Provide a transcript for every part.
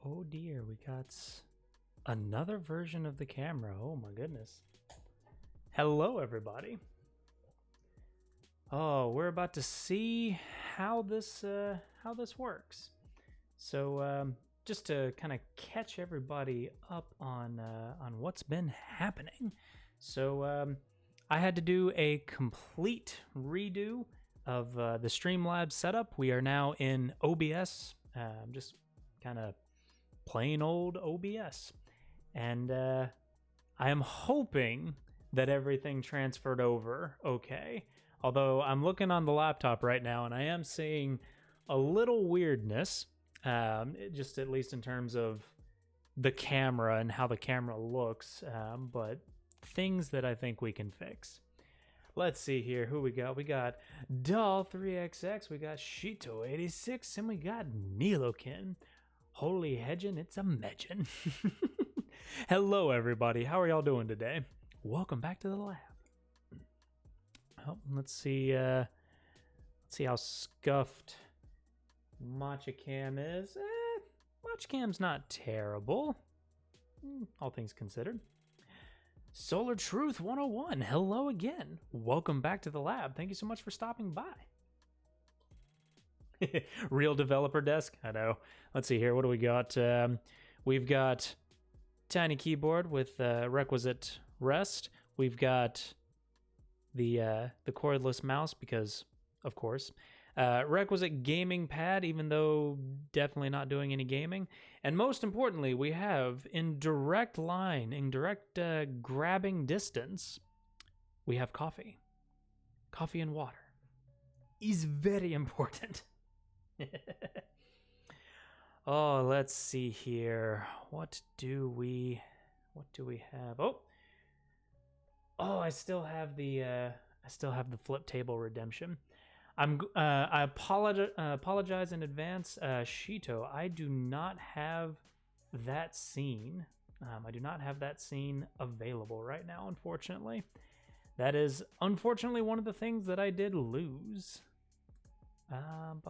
Oh dear, we got another version of the camera. Oh my goodness. Hello, everybody. Oh, we're about to see how this works. So, just to kind of catch everybody up on what's been happening. So, I had to do a complete redo of the Streamlabs setup. We are now in OBS, just kind of plain old OBS, and I am hoping that everything transferred over okay. Although I'm looking on the laptop right now and I am seeing a little weirdness, just at least in terms of the camera and how the camera looks, but things that I think we can fix. Let's see here who we got. We got Doll3XX, we got Shito86, and we got Nilokin. Holy hedgin', it's a medgin'. Hello, everybody. How are y'all doing today? Welcome back to the lab. Oh, let's see how scuffed Matcha Cam is. Matcha Cam's not terrible, all things considered. Solar Truth 101, hello again. Welcome back to the lab. Thank you so much for stopping by. Real developer desk, I know. Let's see here, what do we got? We've got tiny keyboard with requisite rest. We've got the cordless mouse because, of course. Requisite gaming pad, even though definitely not doing any gaming. And most importantly, we have in direct line, in direct grabbing distance, we have coffee. Coffee and water is very important. Oh, let's see here. What do we have? I still have the flip table redemption. I apologize in advance, Shito. I do not have that scene. I do not have that scene available right now, unfortunately. That is unfortunately one of the things that I did lose. And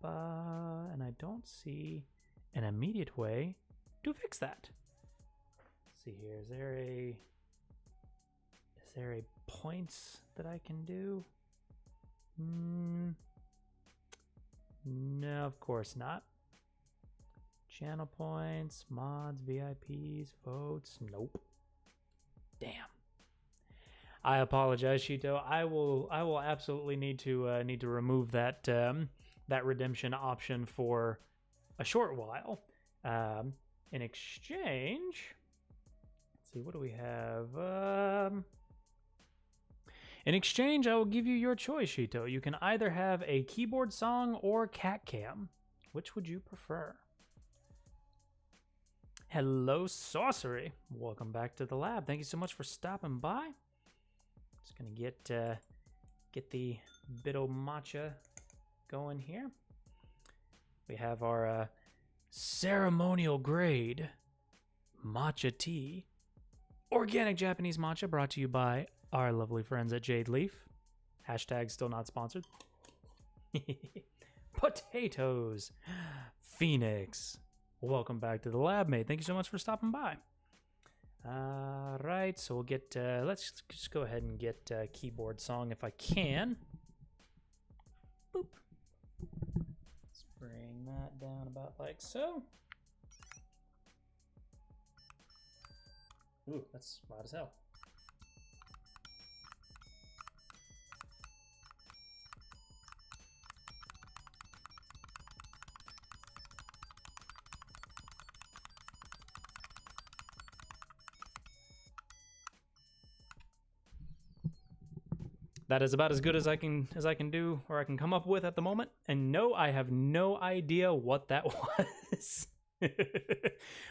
I don't see an immediate way to fix that. Let's see here. Is there a points that I can do? No, of course not. Channel points, mods, VIPs, votes. Nope. Damn. I apologize, Shito. I will absolutely need to remove that that redemption option for a short while. In exchange, let's see, what do we have? In exchange, I will give you your choice, Shito. You can either have a keyboard song or cat cam. Which would you prefer? Hello, Sorcery. Welcome back to the lab. Thank you so much for stopping by. Just gonna get the bit of matcha going here. We have our ceremonial grade matcha tea, organic Japanese matcha, brought to you by our lovely friends at Jade Leaf. Hashtag still not sponsored. Potatoes. Phoenix. Welcome back to the lab, mate. Thank you so much for stopping by. Right, so we'll get, let's just go ahead and get keyboard song if I can. Boop. Let's bring that down about like so. Ooh, that's loud as hell. That is about as good as I can do, or I can come up with at the moment. And no, I have no idea what that was.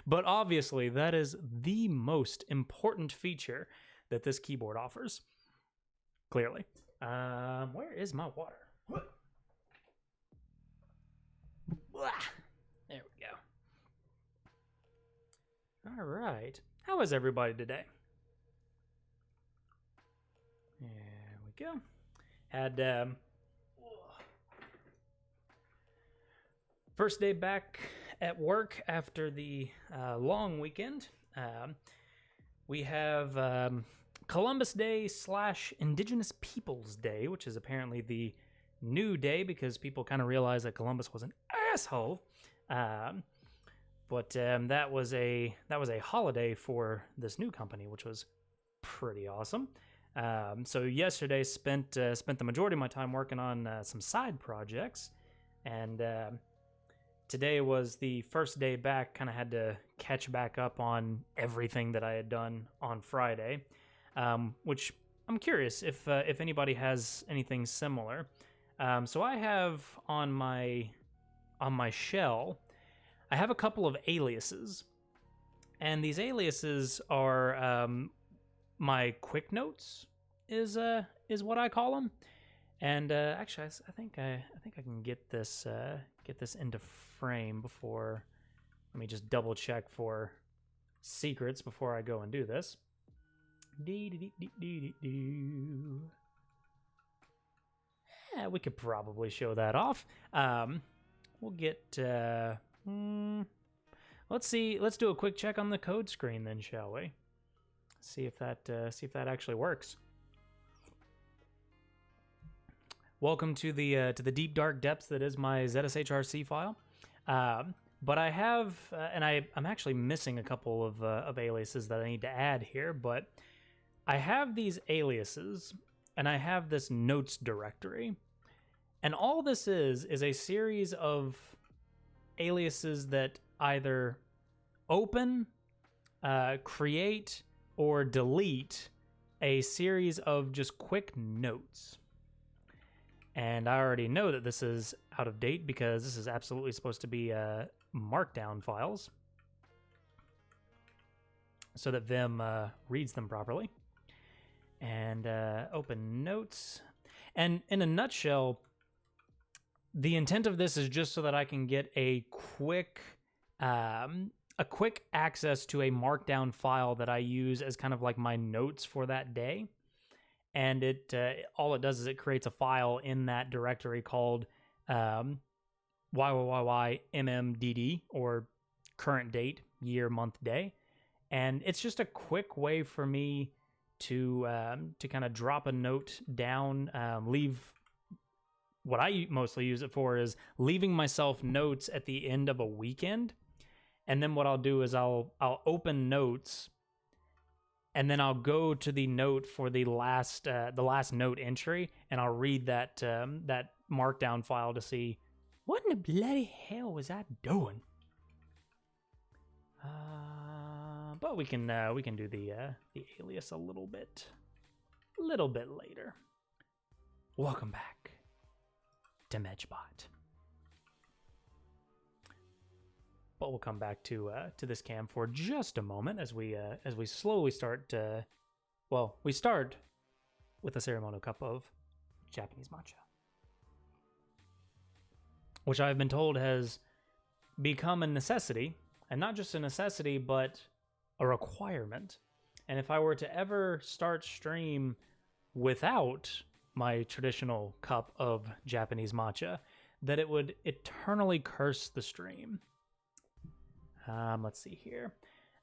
But obviously, that is the most important feature that this keyboard offers. Clearly. Where is my water? There we go. All right. How is everybody today? There we go. Had first day back at work after the long weekend. We have Columbus Day / Indigenous Peoples Day, which is apparently the new day because people kind of realized that Columbus was an asshole. But that was a holiday for this new company, which was pretty awesome. So yesterday spent the majority of my time working on some side projects, and today was the first day back. Kind of had to catch back up on everything that I had done on Friday, which I'm curious if anybody has anything similar. So I have on my shell, I have a couple of aliases, and these aliases are my quick notes is what I call them. And actually, I think I can get this into frame before. Let me just double check for secrets before I go and do this. Yeah, we could probably show that off. We'll get. Let's see. Let's do a quick check on the code screen, then, shall we? See if that actually works. Welcome to the deep dark depths that is my ZSHRC file. But I have, and I'm actually missing a couple of aliases that I need to add here. But I have these aliases, and I have this notes directory, and all this is a series of aliases that either open, create, or delete a series of just quick notes. And I already know that this is out of date because this is absolutely supposed to be markdown files so that Vim reads them properly. And open notes. And in a nutshell, the intent of this is just so that I can get a quick access to a markdown file that I use as kind of like my notes for that day. And it all it does is it creates a file in that directory called YYYYMMDD, or current date, year, month, day. And it's just a quick way for me to kind of drop a note down, leave. What I mostly use it for is leaving myself notes at the end of a weekend. And then what I'll do is I'll open notes, and then I'll go to the note for the last note entry, and I'll read that markdown file to see what in the bloody hell was I doing. But we can do the alias a little bit later. Welcome back to Medgebot. But we'll come back to this cam for just a moment as we slowly start. We start with a ceremonial cup of Japanese matcha, which I've been told has become a necessity, and not just a necessity, but a requirement. And if I were to ever start stream without my traditional cup of Japanese matcha, that it would eternally curse the stream. Let's see here.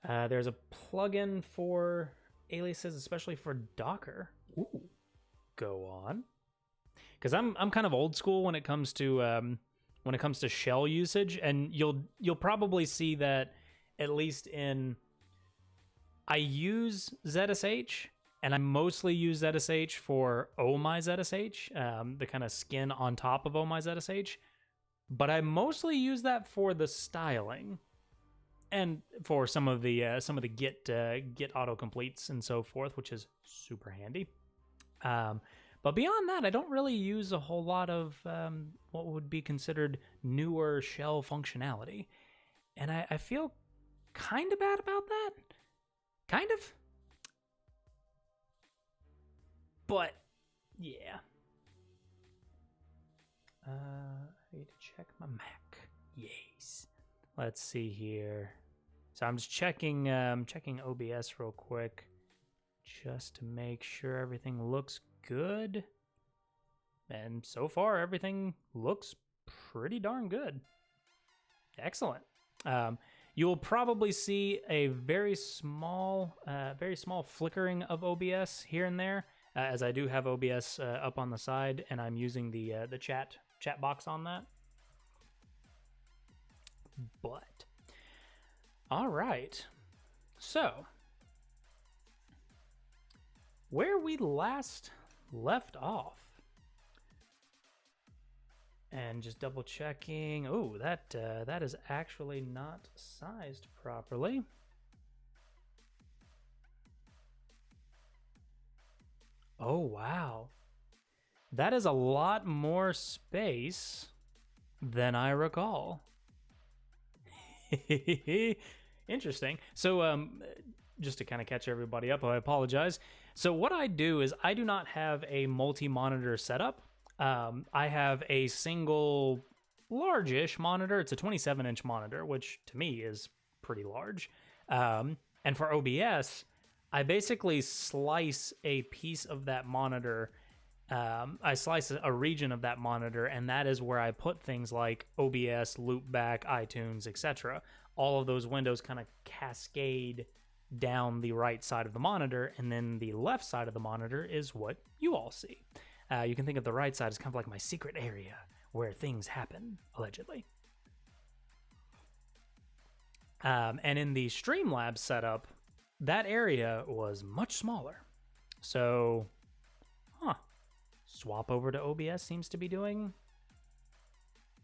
There's a plugin for aliases, especially for Docker. Ooh, go on. Because I'm kind of old school when it comes to shell usage, and you'll probably see that at least in. I use ZSH, and I mostly use ZSH for OhmyZSH, the kind of skin on top of OhmyZSH, but I mostly use that for the styling and for some of the Git autocompletes and so forth, which is super handy. But beyond that, I don't really use a whole lot of what would be considered newer shell functionality, and I feel kind of bad about that. Kind of. But, yeah. I need to check my Mac. Yes. Let's see here. So I'm just checking OBS real quick, just to make sure everything looks good. And so far, everything looks pretty darn good. Excellent. You will probably see a very small flickering of OBS here and there, as I do have OBS up on the side, and I'm using the chat box on that. But all right, so where we last left off, and just double checking. Oh, that is actually not sized properly. Oh, wow. That is a lot more space than I recall. Interesting. So, just to kind of catch everybody up, I apologize. So what I do is I do not have a multi-monitor setup. I have a single large-ish monitor. It's a 27-inch monitor, which to me is pretty large. And for OBS, I basically slice a piece of that monitor. I slice a region of that monitor, and that is where I put things like OBS, Loopback, iTunes, etc. All of those windows kind of cascade down the right side of the monitor, and then the left side of the monitor is what you all see. You can think of the right side as kind of like my secret area where things happen, allegedly. And in the Streamlabs setup, that area was much smaller. So, swap over to OBS seems to be doing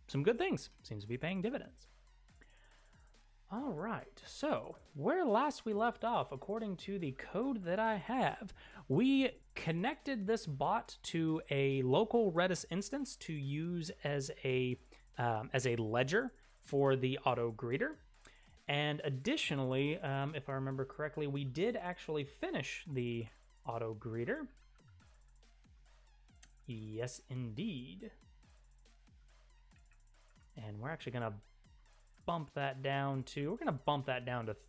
some good things. Seems to be paying dividends. All right, so where last we left off, according to the code that I have, we connected this bot to a local Redis instance to use as a ledger for the auto greeter. And additionally, if I remember correctly, we did actually finish the auto greeter. Yes, indeed. And we're actually going to bump that down to,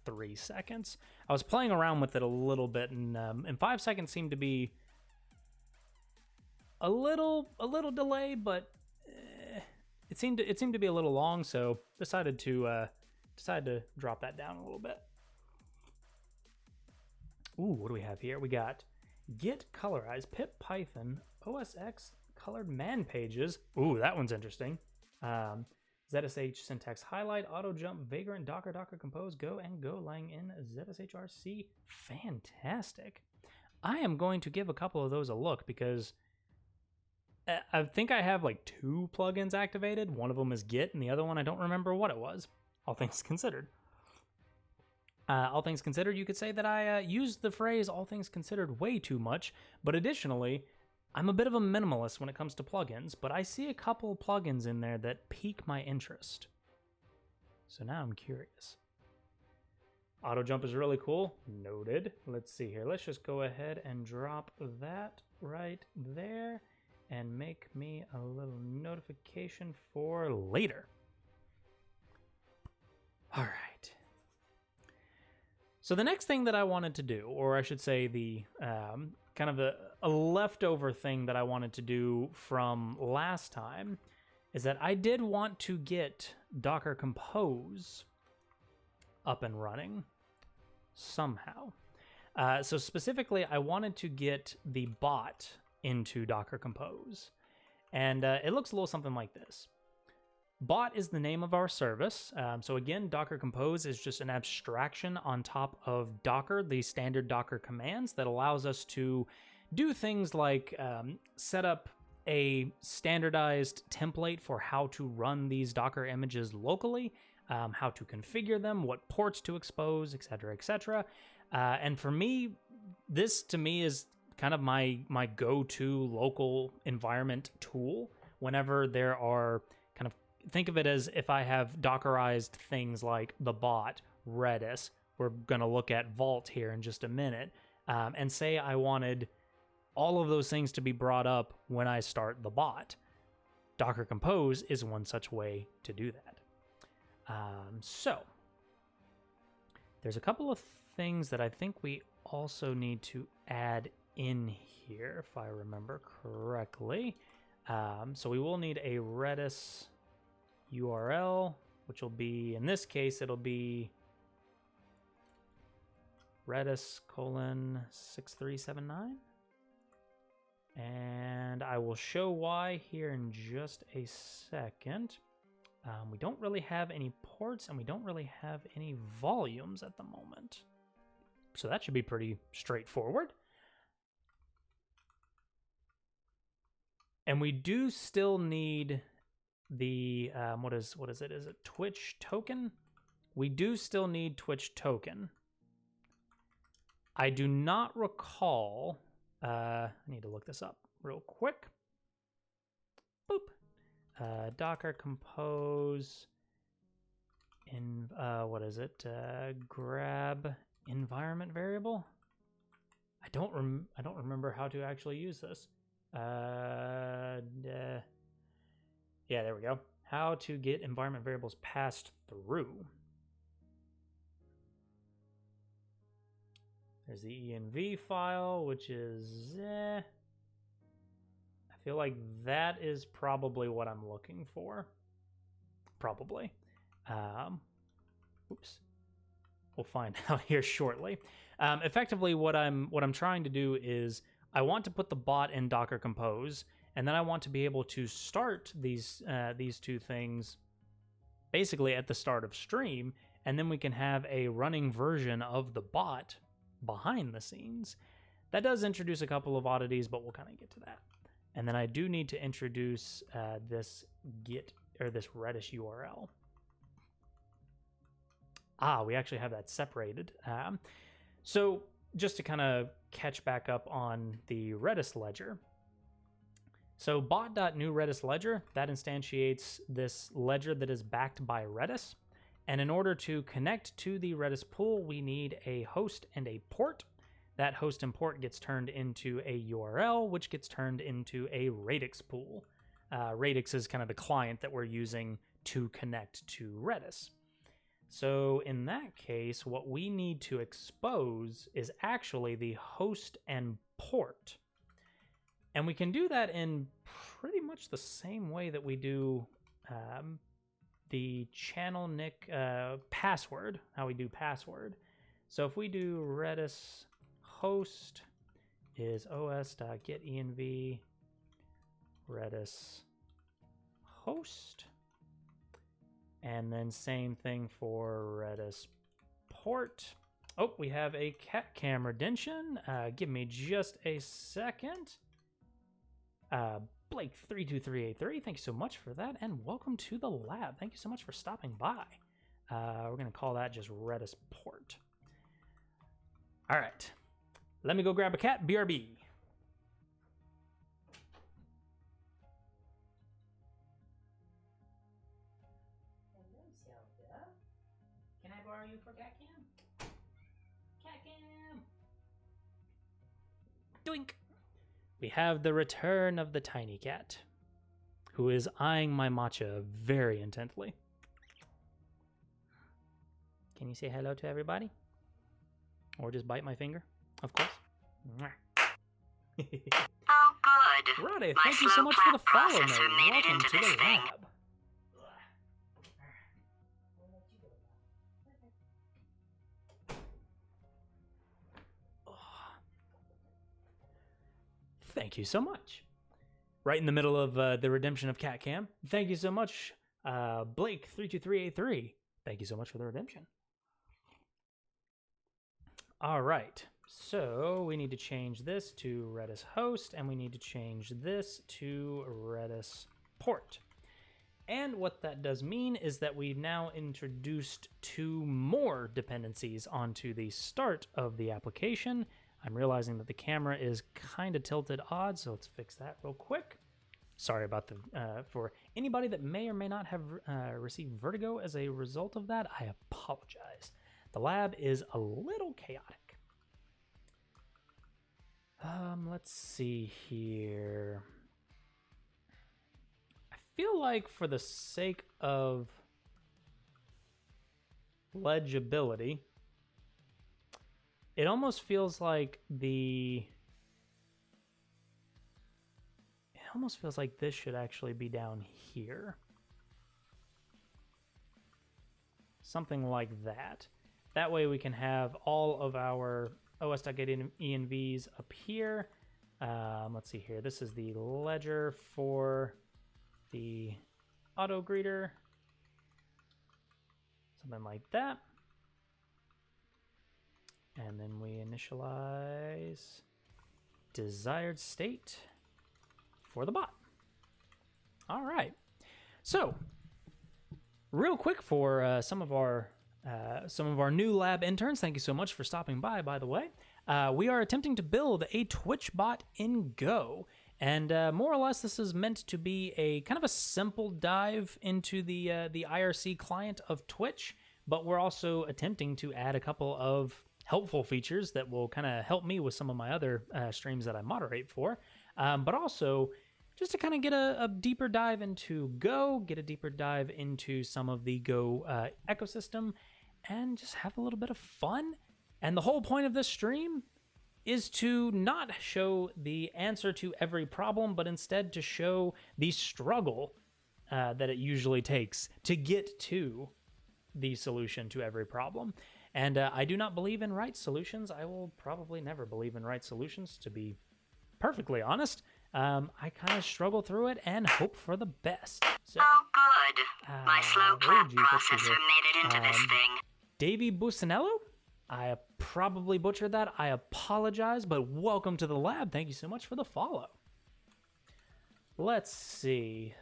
3 seconds. I was playing around with it a little bit, and 5 seconds seemed to be a little delay, but it seemed to be a little long, so decided to drop that down a little bit. Ooh, what do we have here? We got Git colorize pip python OSX colored man pages. Ooh, that one's interesting. ZSH syntax highlight, auto jump, vagrant, docker compose, go, and Golang in ZSHRC. Fantastic. I am going to give a couple of those a look because I think I have like 2 plugins activated. One of them is Git, and the other one I don't remember what it was. All things considered. All things considered, you could say that I use the phrase all things considered way too much, but additionally, I'm a bit of a minimalist when it comes to plugins, but I see a couple plugins in there that pique my interest. So now I'm curious. Auto jump is really cool. Noted. Let's see here. Let's just go ahead and drop that right there and make me a little notification for later. All right. So the next thing that I wanted to do, or I should say the kind of a leftover thing that I wanted to do from last time, is that I did want to get Docker Compose up and running somehow. So specifically, I wanted to get the bot into Docker Compose. And it looks a little something like this. Bot is the name of our service. So again, Docker Compose is just an abstraction on top of Docker, the standard Docker commands that allows us to do things like set up a standardized template for how to run these Docker images locally, how to configure them, what ports to expose, etc., etc. And for me, this to me is kind of my go-to local environment tool whenever there are kind of, think of it as if I have Dockerized things like the bot, Redis, we're going to look at Vault here in just a minute, and say I wanted all of those things to be brought up when I start the bot. Docker Compose is one such way to do that. So, there's a couple of things that I think we also need to add in here, if I remember correctly. So we will need a Redis URL, which will be, in this case, it'll be Redis colon 6379. And I will show why here in just a second. We don't really have any ports and we don't really have any volumes at the moment. So that should be pretty straightforward. And we do still need the, what is it? Is it Twitch token? We do still need Twitch token. I do not recall, I need to look this up real quick. Boop. Docker compose in, what is it? Grab environment variable. I don't remember how to actually use this. Yeah, there we go. How to get environment variables passed through. There's the env file, which is, I feel like that is probably what I'm looking for. Probably. Oops. We'll find out here shortly. Effectively, what I'm trying to do is I want to put the bot in Docker Compose, and then I want to be able to start these two things basically at the start of stream, and then we can have a running version of the bot behind the scenes. That does introduce a couple of oddities, but we'll kind of get to that. And then I do need to introduce this Redis URL. We actually have that separated. So just to kind of catch back up on the Redis ledger. So bot.new Redis ledger, that instantiates this ledger that is backed by Redis. And in order to connect to the Redis pool, we need a host and a port. That host and port gets turned into a URL, which gets turned into a Radix pool. Radix is kind of the client that we're using to connect to Redis. So in that case, what we need to expose is actually the host and port. And we can do that in pretty much the same way that we do the channel nick password, how we do password. So if we do Redis host is os.getenv Redis host, and then same thing for Redis port. Oh, we have a CatCam redemption. Give me just a second. Blake32383, thank you so much for that, and welcome to the lab. Thank you so much for stopping by. We're going to call that just Redis port. All right, let me go grab a cat. BRB. Hello, Zelda. Can I borrow you for CatCam? CatCam. Doink. We have the return of the tiny cat, who is eyeing my matcha very intently. Can you say hello to everybody? Or just bite my finger, of course. Oh, good. Rade, thank you so much for the follow, mate. Welcome to the lab. Thank you so much. Right in the middle of the redemption of CatCam. Thank you so much, Blake32383. Thank you so much for the redemption. All right. So we need to change this to Redis host, and we need to change this to Redis port. And what that does mean is that we've now introduced two more dependencies onto the start of the application. I'm realizing that the camera is kind of tilted odd, so let's fix that real quick. Sorry about the, for anybody that may or may not have received vertigo as a result of that, I apologize. The lab is a little chaotic. Let's see here. I feel like for the sake of legibility, it almost feels like this should actually be down here. something like that. That way we can have all of our os.getEnvs up here. Let's see here. This is the ledger for the auto greeter. Something like that. And then we initialize desired state for the bot. All right. So, real quick for some of our new lab interns, thank you so much for stopping by the way. We are attempting to build a Twitch bot in Go. And more or less, this is meant to be a kind of a simple dive into the IRC client of Twitch, but we're also attempting to add a couple of helpful features that will kind of help me with some of my other streams that I moderate for, but also just to kind of get a deeper dive into Go, get a deeper dive into some of the Go ecosystem, and just have a little bit of fun. And the whole point of this stream is to not show the answer to every problem, but instead to show the struggle that it usually takes to get to the solution to every problem. And I do not believe in right solutions. I will probably never believe in right solutions, to be perfectly honest. I kind of struggle through it and hope for the best. So, Oh, good. My slow clap processor made it into this thing. Davey Busanello? I probably butchered that. I apologize, but welcome to the lab. Thank you so much for the follow. Let's see.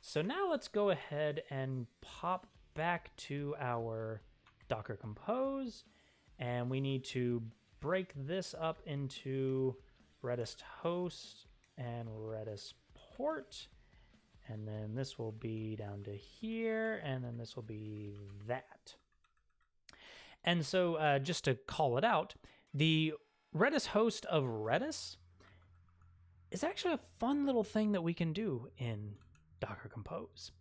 So now let's go ahead and pop back to our Docker Compose, and we need to break this up into Redis host and Redis port, and then this will be down to here, and then this will be that. And so just to call it out, the Redis host of Redis is actually a fun little thing that we can do in Docker Compose.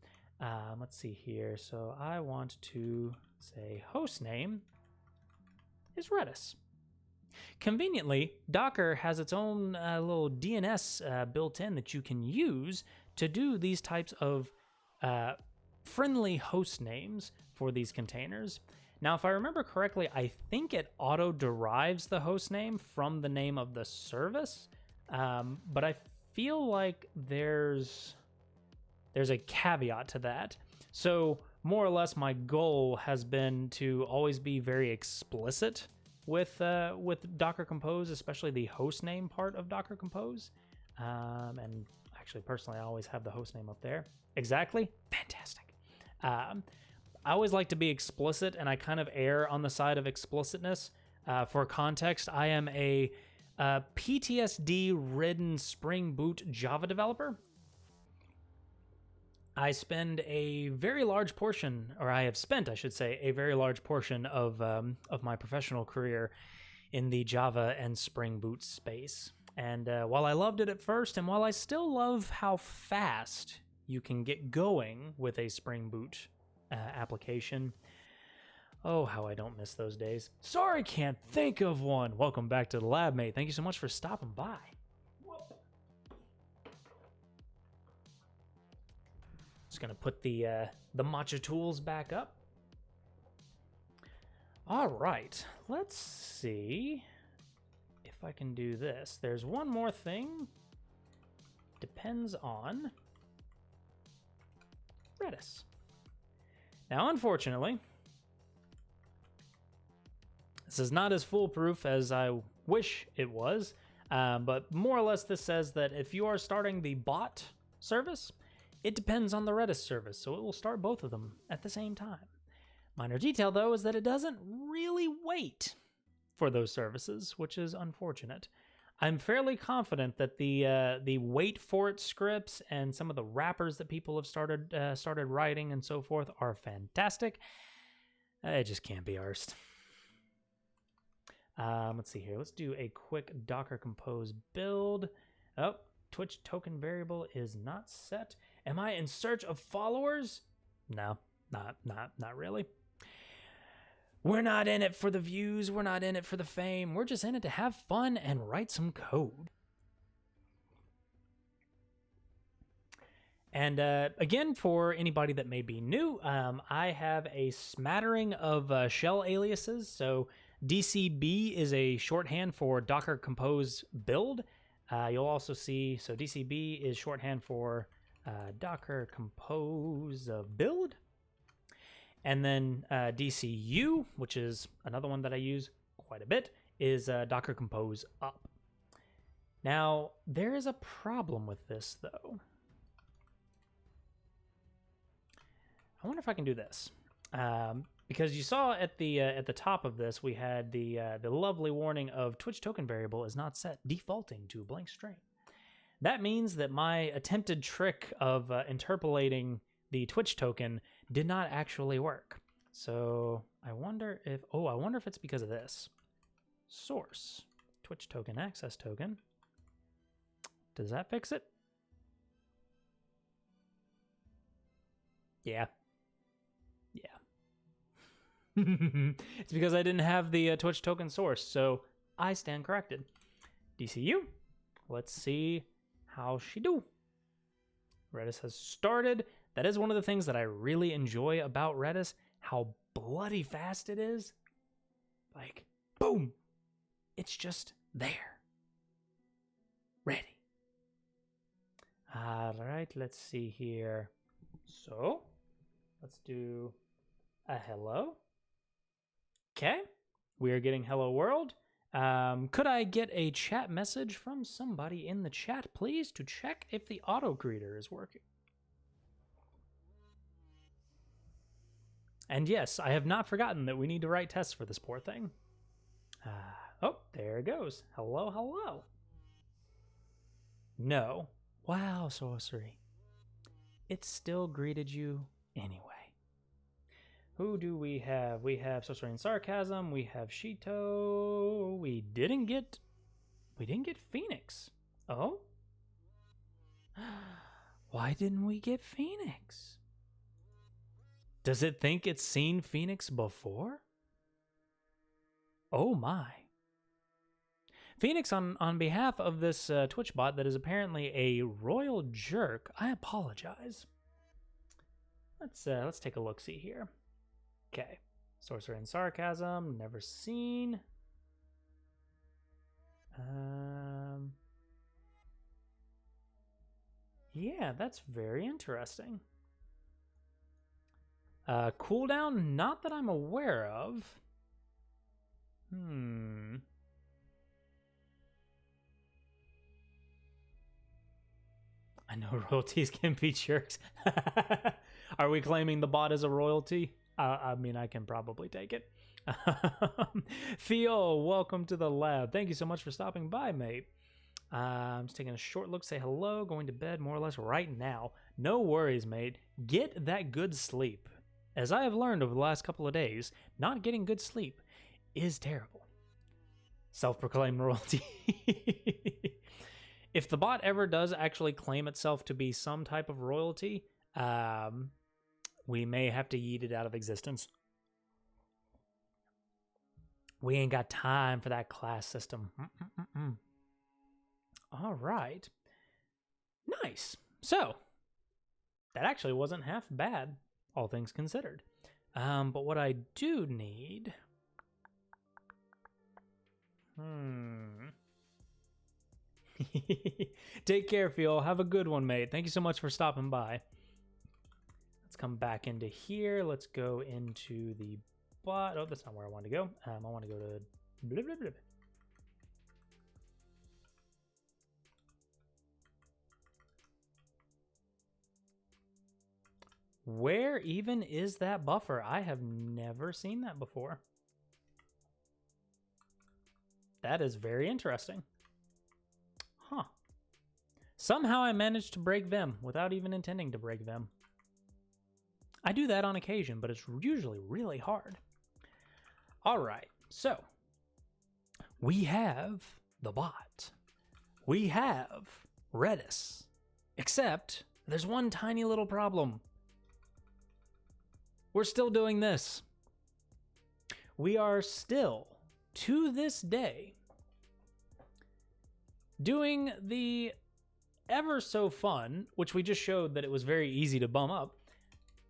Let's see here. So I want to say host name is Redis. Conveniently, Docker has its own little DNS built in that you can use to do these types of friendly host names for these containers. Now, if I remember correctly, I think it auto-derives the host name from the name of the service, but I feel like there's a caveat to that. So more or less my goal has been to always be very explicit with Docker Compose, especially the host name part of Docker Compose. And actually, personally, I always have the host name up there. Exactly. Fantastic. I always like to be explicit, and I kind of err on the side of explicitness. For context, I am a PTSD-ridden Spring Boot Java developer. I spend a very large portion, or I have spent, I should say, a very large portion of my professional career in the Java and Spring Boot space. And while I loved it at first, and while I still love how fast you can get going with a Spring Boot application, oh, how I don't miss those days. Sorry, can't think of one. Welcome back to the lab, mate. Thank you so much for stopping by. Just gonna put the matcha tools back up. All right, let's see if I can do this. There's one more thing. Depends on Redis. Now, unfortunately, this is not as foolproof as I wish it was, but more or less this says that if you are starting the bot service, it depends on the Redis service, so it will start both of them at the same time. Minor detail, though, is that it doesn't really wait for those services, which is unfortunate. I'm fairly confident that the wait for it scripts and some of the wrappers that people have started writing and so forth are fantastic. It just can't be arsed. Let's see here. Let's do a quick Docker Compose build. Oh, Twitch token variable is not set. Am I in search of followers? No, not really. We're not in it for the views. We're not in it for the fame. We're just in it to have fun and write some code. And again, for anybody that may be new, I have a smattering of shell aliases. So DCB is a shorthand for Docker Compose build. You'll also see, so DCB is shorthand for Docker Compose build. And then DCU, which is another one that I use quite a bit, is Docker Compose up. Now, there is a problem with this, though. I wonder if I can do this, because you saw at the top of this we had the lovely warning of Twitch token variable is not set, defaulting to blank string. That means that my attempted trick of interpolating the Twitch token did not actually work. So I wonder if it's because of this. Source Twitch token access token. Does that fix it? Yeah. It's because I didn't have the Twitch token source, so I stand corrected. DCU, let's see how she do. Redis has started. That is one of the things that I really enjoy about Redis, how bloody fast it is. Like, boom, it's just there. Ready. All right, let's see here. So, let's do a hello. Okay, we are getting hello world. Could I get a chat message from somebody in the chat, please, to check if the auto greeter is working? And yes, I have not forgotten that we need to write tests for this poor thing. Oh, there it goes. Hello, hello. No. Wow, sorcery. It still greeted you anyway. Who do we have? We have Sorcery and Sarcasm. We have Shito. We didn't get Phoenix. Oh? Why didn't we get Phoenix? Does it think it's seen Phoenix before? Oh my. Phoenix, on behalf of this Twitch bot that is apparently a royal jerk, I apologize. Let's take a look-see here. Okay, Sorcerer and Sarcasm, never seen. Yeah, that's very interesting. Cooldown, not that I'm aware of. I know royalties can be jerks. Are we claiming the bot is a royalty? I mean, I can probably take it. Theo, welcome to the lab. Thank you so much for stopping by, mate. I'm just taking a short look, say hello, going to bed more or less right now. No worries, mate. Get that good sleep. As I have learned over the last couple of days, not getting good sleep is terrible. Self-proclaimed royalty. If the bot ever does actually claim itself to be some type of royalty, we may have to yeet it out of existence. We ain't got time for that class system. All right. Nice. So, that actually wasn't half bad, all things considered. But what I do need... Take care, Phil. Have a good one, mate. Thank you so much for stopping by. Let's come back into here. Let's go into the bot. Oh, that's not where I want to go. I want to go to... Blah, blah, blah. Where even is that buffer? I have never seen that before. That is very interesting. Huh. Somehow I managed to break Vim without even intending to break Vim. I do that on occasion, but it's usually really hard. All right, so we have the bot. We have Redis, except there's one tiny little problem. We're still doing this. We are still, to this day, doing the ever so fun, which we just showed that it was very easy to bum up,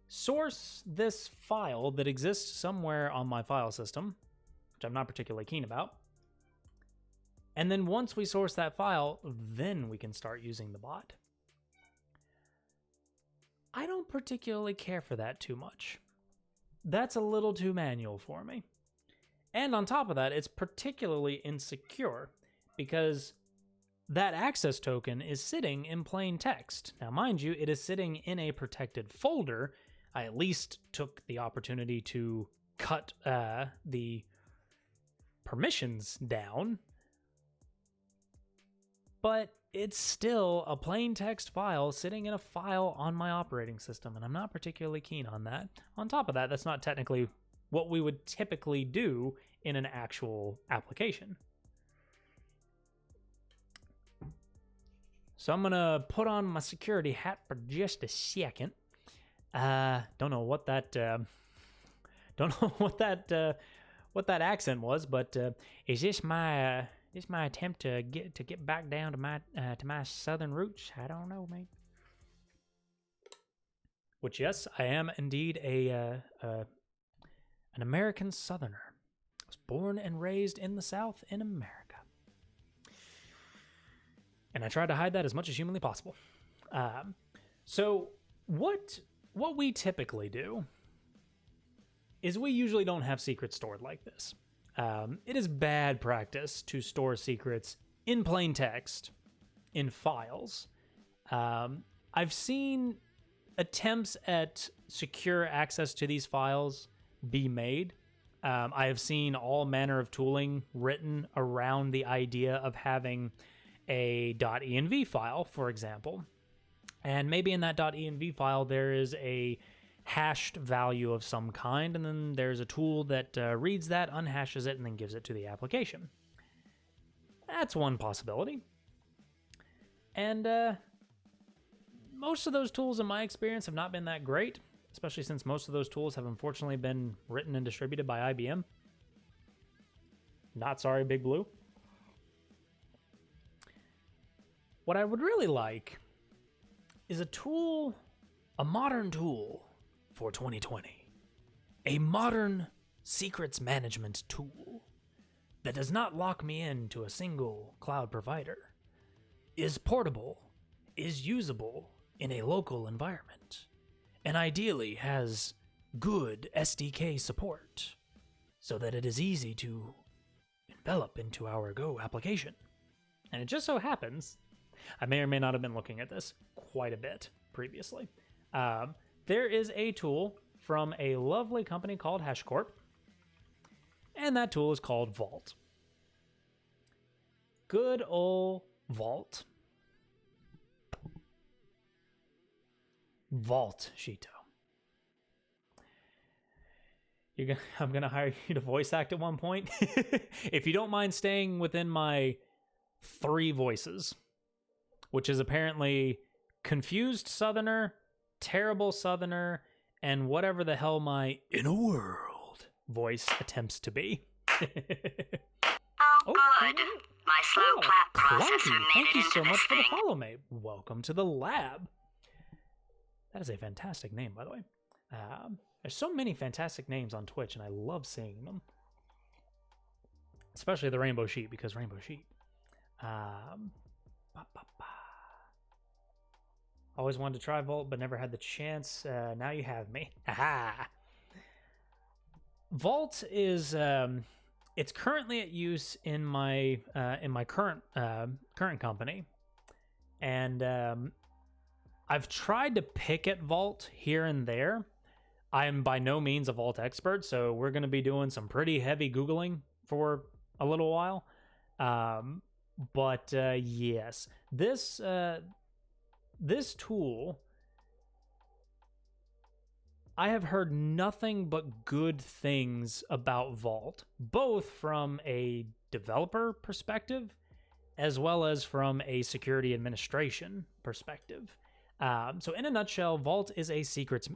source this file that exists somewhere on my file system, which I'm not particularly keen about. And then once we source that file, then we can start using the bot. I don't particularly care for that too much. That's a little too manual for me. And on top of that, it's particularly insecure because that access token is sitting in plain text. Now, mind you, it is sitting in a protected folder. I at least took the opportunity to cut the permissions down, but it's still a plain text file sitting in a file on my operating system, and I'm not particularly keen on that. On top of that, that's not technically what we would typically do in an actual application. So I'm gonna put on my security hat for just a second. Don't know what that what that accent was, but is this my attempt to get back down to my southern roots? I don't know, man. Which, yes, I am indeed an American Southerner. I was born and raised in the South in America. And I tried to hide that as much as humanly possible. So what we typically do is we usually don't have secrets stored like this. It is bad practice to store secrets in plain text in files. I've seen attempts at secure access to these files be made. I have seen all manner of tooling written around the idea of having a .env file, for example. And maybe in that .env file there is a hashed value of some kind, and then there's a tool that reads that, unhashes it, and then gives it to the application. That's one possibility. And most of those tools, in my experience, have not been that great, especially since most of those tools have unfortunately been written and distributed by IBM. Not sorry, Big Blue. What I would really like is a tool, a modern tool for 2020. A modern secrets management tool that does not lock me into a single cloud provider, is portable, is usable in a local environment, and ideally has good SDK support so that it is easy to envelop into our Go application. And it just so happens, I may or may not have been looking at this quite a bit previously. There is a tool from a lovely company called HashiCorp, and that tool is called Vault. Good old Vault. Vault, Shito. I'm gonna hire you to voice act at one point. If you don't mind staying within my 3 voices, which is apparently confused Southerner, terrible Southerner, and whatever the hell my in a world voice attempts to be. Oh, good. My slow clap processor made Thank it you into so this much for the thing. follow, mate. Welcome to the lab. That is a fantastic name, by the way. There's so many fantastic names on Twitch, and I love seeing them. Especially the Rainbow Sheep, because Rainbow Sheep. Always wanted to try Vault, but never had the chance. Now you have me. Aha! Vault is it's currently at use in my current company, and I've tried to pick at Vault here and there. I am by no means a Vault expert, so we're going to be doing some pretty heavy Googling for a little while. But yes, this tool, I have heard nothing but good things about Vault, both from a developer perspective as well as from a security administration perspective. So in a nutshell, Vault is a secrets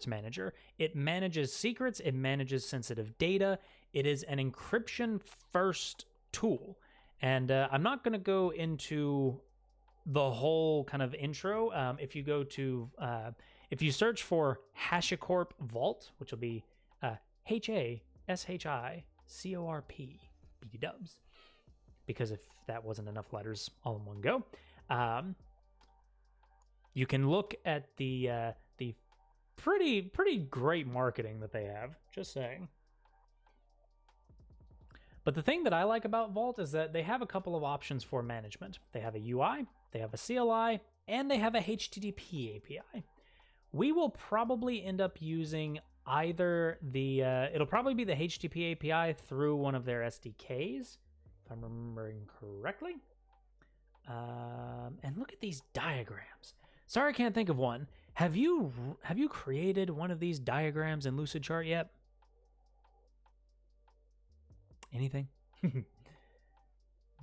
manager. It manages secrets, it manages sensitive data. It is an encryption first tool. And I'm not going to go into the whole kind of intro, if you go to if you search for HashiCorp Vault, which will be HASHICORP BD dubs, because if that wasn't enough letters all in one go, you can look at the pretty great marketing that they have. Just saying. But the thing that I like about Vault is that they have a couple of options for management. They have a UI, they have a CLI, and they have a HTTP API. We will probably end up using either the, it'll probably be the HTTP API through one of their SDKs, if I'm remembering correctly. And look at these diagrams. Sorry, I can't think of one. Have you created one of these diagrams in Lucidchart yet? Anything?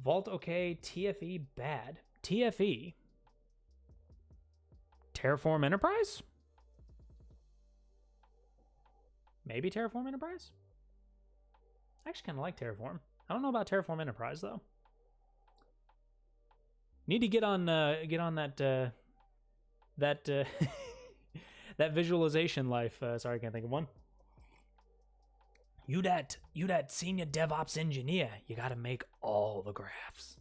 Vault okay, TFE bad. TFE. Terraform Enterprise? Maybe Terraform Enterprise? I actually kind of like Terraform. I don't know about Terraform Enterprise though. Need to get on that that visualization life. Sorry, I can't think of one. You that senior DevOps engineer, you got to make all the graphs.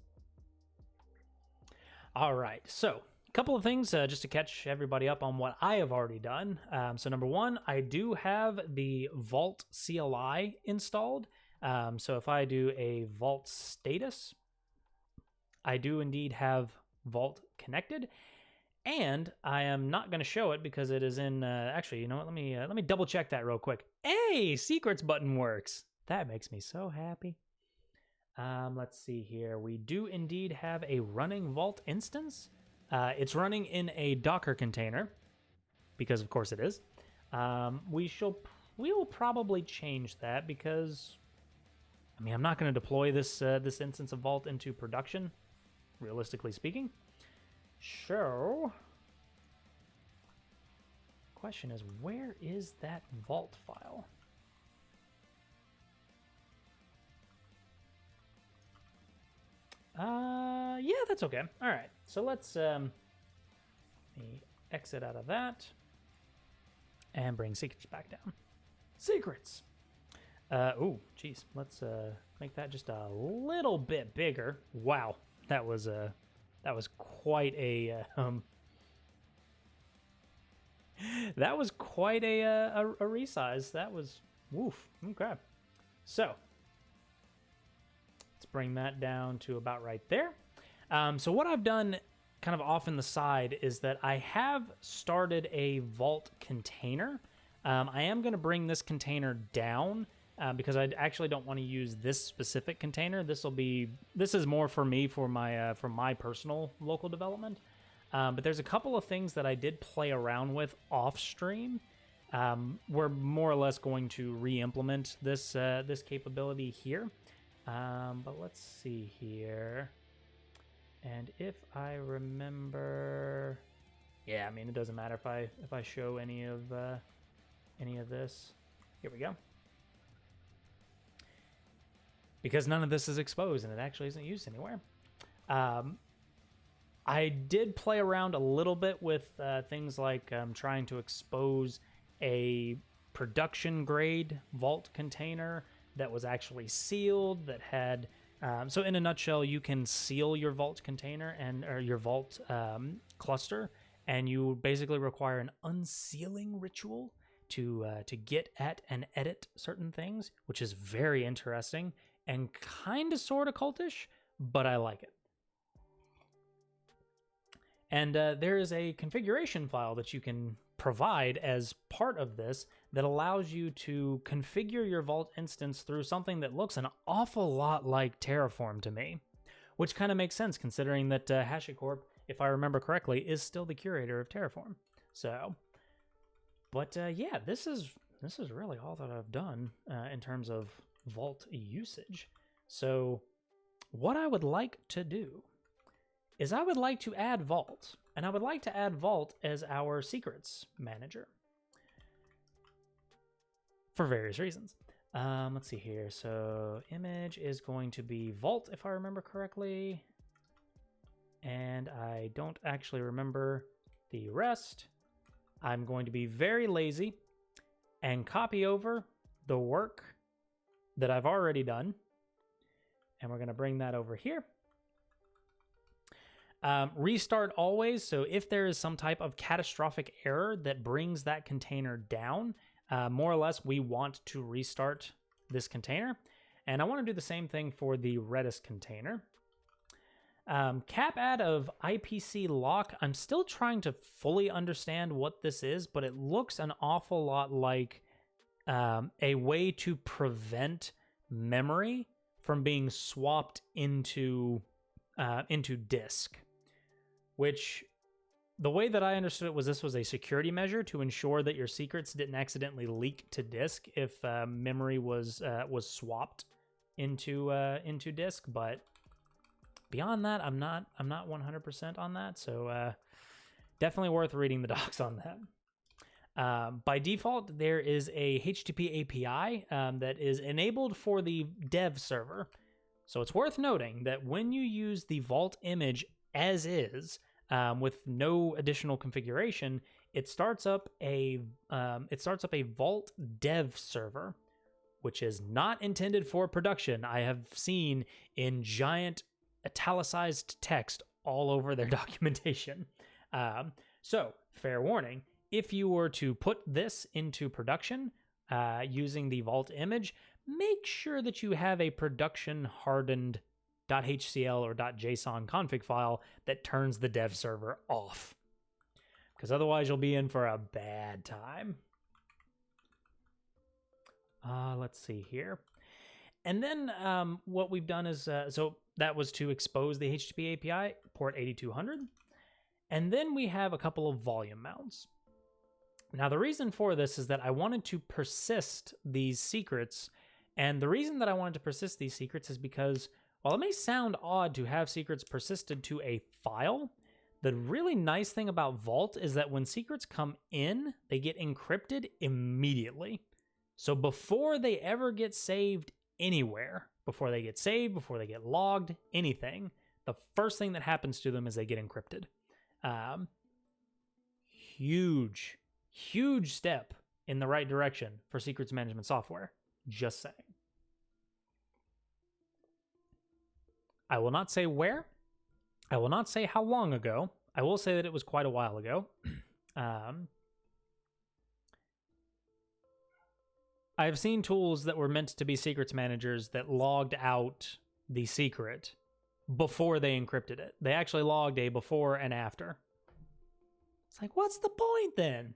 All right, so a couple of things just to catch everybody up on what I have already done. So number one, I do have the Vault CLI installed. So if I do a Vault status, I do indeed have Vault connected. And I am not going to show it because it is in, actually, you know what, let me double check that real quick. Hey, secrets button works. That makes me so happy. Let's see here. We do indeed have a running Vault instance. It's running in a Docker container because of course it is. We will probably change that because, I mean, I'm not going to deploy this instance of Vault into production, realistically speaking. So, question is, where is that Vault file? Yeah, that's okay. All right, so let's let me exit out of that and bring secrets back down. Secrets. Oh, geez, let's make that just a little bit bigger. Wow, that was quite a that was quite a resize. That was woof. Okay, so let's bring that down to about right there. So what I've done kind of off in the side is that I have started a Vault container. I am going to bring this container down because I actually don't want to use this specific container. This is more for me for my personal local development. But there's a couple of things that I did play around with off stream. We're more or less going to re-implement this capability here. But let's see here. And if I remember, yeah, I mean, it doesn't matter if I show any of this. Here we go. Because none of this is exposed and it actually isn't used anywhere. I did play around a little bit with things like trying to expose a production grade Vault container that was actually sealed, that had so in a nutshell, you can seal your Vault container or your Vault cluster, and you basically require an unsealing ritual to get at and edit certain things, which is very interesting and kind of sort of cultish, but I like it. And there is a configuration file that you can provide as part of this that allows you to configure your Vault instance through something that looks an awful lot like Terraform to me, which kind of makes sense considering that HashiCorp, if I remember correctly, is still the curator of Terraform. So, but yeah, this is really all that I've done in terms of Vault usage. So what I would like to do is I would like to add Vault, and I would like to add Vault as our secrets manager for various reasons. Let's see here. So image is going to be Vault, if I remember correctly. and I don't actually remember the rest, I'm going to be very lazy and copy over the work that I've already done. And we're going to bring that over here. Restart always. So if there is some type of catastrophic error that brings that container down, more or less, we want to restart this container. And I want to do the same thing for the Redis container. Cap add of IPC lock. I'm still trying to fully understand what this is, but it looks an awful lot like a way to prevent memory from being swapped into disk, which the way that I understood it was this was a security measure to ensure that your secrets didn't accidentally leak to disk if memory was swapped into disk. But beyond that, I'm not 100% on that. So definitely worth reading the docs on that. By default, there is a HTTP API that is enabled for the dev server. So it's worth noting that when you use the Vault image as is, with no additional configuration, it starts up a Vault dev server, which is not intended for production. I have seen in giant italicized text all over their documentation. So fair warning. If you were to put this into production using the Vault image, make sure that you have a production hardened .hcl or .json config file that turns the dev server off, because otherwise you'll be in for a bad time. Let's see here. And then what we've done is, so that was to expose the HTTP API, port 8200. And then we have a couple of volume mounts. Now, the reason for this is that I wanted to persist these secrets. And the reason that I wanted to persist these secrets is because while it may sound odd to have secrets persisted to a file, the really nice thing about Vault is that when secrets come in, they get encrypted immediately. So before they ever get saved anywhere, before they get logged, anything, the first thing that happens to them is they get encrypted. Huge step in the right direction for secrets management software. Just saying. I will not say where. I will not say how long ago. I will say that it was quite a while ago. I've seen tools that were meant to be secrets managers that logged out the secret before they encrypted it. They actually logged a before and after. It's like, what's the point then?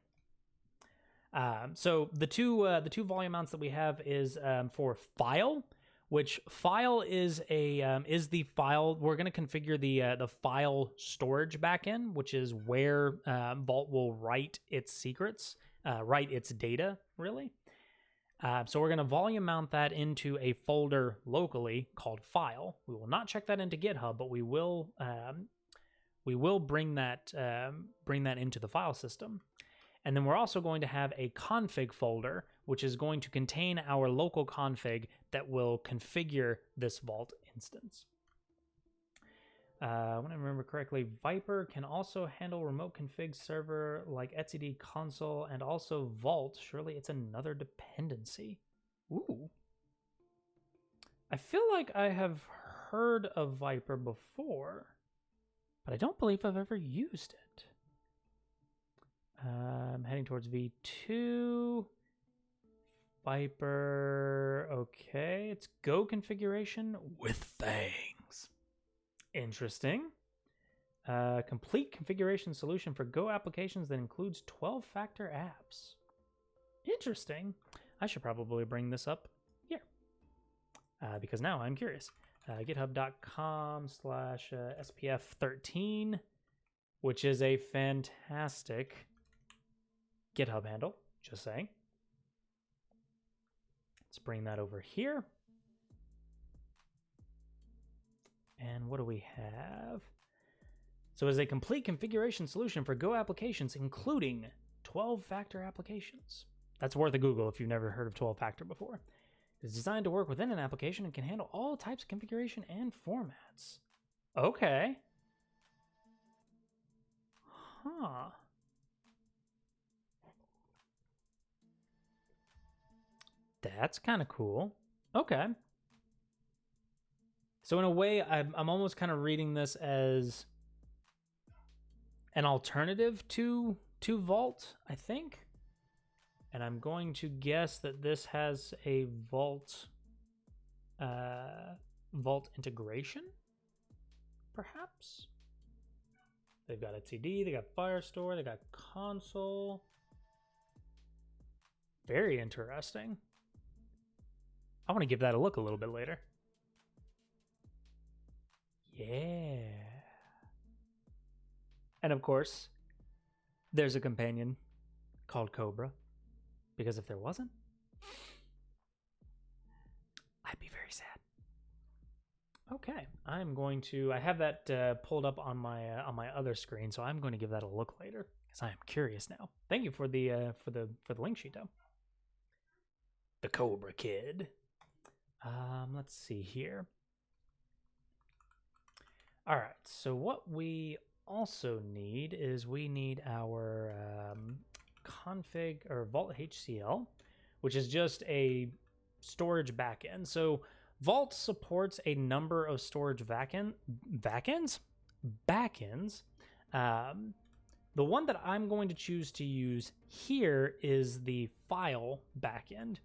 So the two volume mounts that we have is for file, which file is the file. We're going to configure the file storage backend, which is where Vault will write its secrets, write its data, really. So we're going to volume mount that into a folder locally called file. We will not check that into GitHub, but we will bring that into the file system. And then we're also going to have a config folder, which is going to contain our local config that will configure this Vault instance. When I remember correctly, Viper can also handle remote config server like etcd console and also Vault. Surely it's another dependency. Ooh. I feel like I have heard of Viper before, but I don't believe I've ever used it. I'm heading towards V2. Viper. Okay, it's Go configuration with things. Interesting. Complete configuration solution for Go applications that includes 12-factor apps. Interesting. I should probably bring this up here because now I'm curious. GitHub.com/SPF13, which is a fantastic GitHub handle. Just saying. Let's bring that over here. And what do we have? So it's a complete configuration solution for Go applications, including 12-factor applications. That's worth a Google if you've never heard of 12-factor before. It's designed to work within an application and can handle all types of configuration and formats. Okay. Huh. That's kind of cool. Okay. So in a way, I'm almost kind of reading this as an alternative to Vault, I think. And I'm going to guess that this has a Vault Vault integration, perhaps. They've got etcd, they got Firestore, they got console. Very interesting. I want to give that a look a little bit later. Yeah. And of course, there's a companion called Cobra. Because if there wasn't, I'd be very sad. Okay, I'm going to. I have that pulled up on my other screen, so I'm going to give that a look later because I am curious now. Thank you for the link sheet though. The Cobra Kid. Let's see here. All right, so what we also need is we need our config or Vault HCL, which is just a storage backend. So Vault supports a number of storage backends. The one that I'm going to choose to use here is the file backend.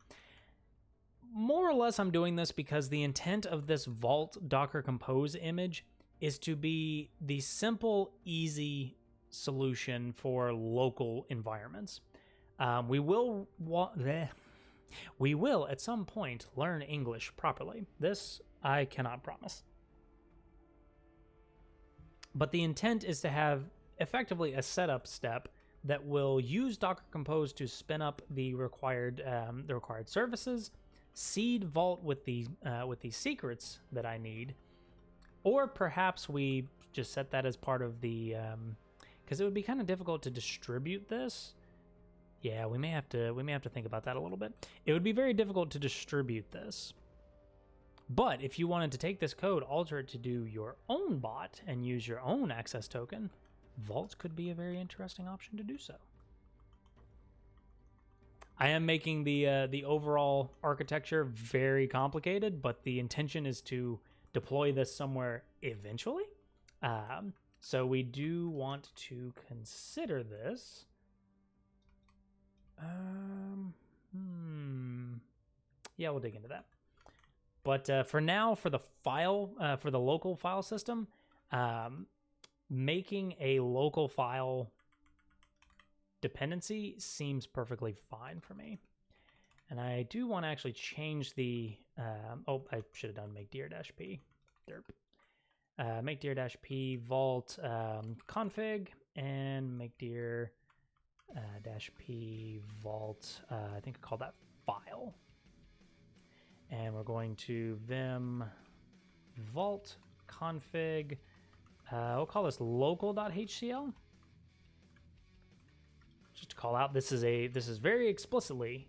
More or less, I'm doing this because the intent of this Vault Docker Compose image is to be the simple, easy solution for local environments. We will at some point learn English properly. This I cannot promise. But the intent is to have effectively a setup step that will use Docker Compose to spin up the required services, seed Vault with the secrets that I need, or perhaps we just set that as part of the because it would be kind of difficult to distribute this. Yeah, we may have to think about that a little bit. It would be very difficult to distribute this. But if you wanted to take this code, alter it to do your own bot and use your own access token, Vault could be a very interesting option to do so. I am making the overall architecture very complicated, but the intention is to deploy this somewhere eventually. So we do want to consider this. Yeah, we'll dig into that. But for now, for the local file system, making a local file dependency seems perfectly fine for me. And I do want to actually change the, I should have done make dir-p, derp. Make dir-p vault config and make dir-p vault, I think I call that file. And we're going to vim vault config, we'll call this local.hcl. Just to call out, this is very explicitly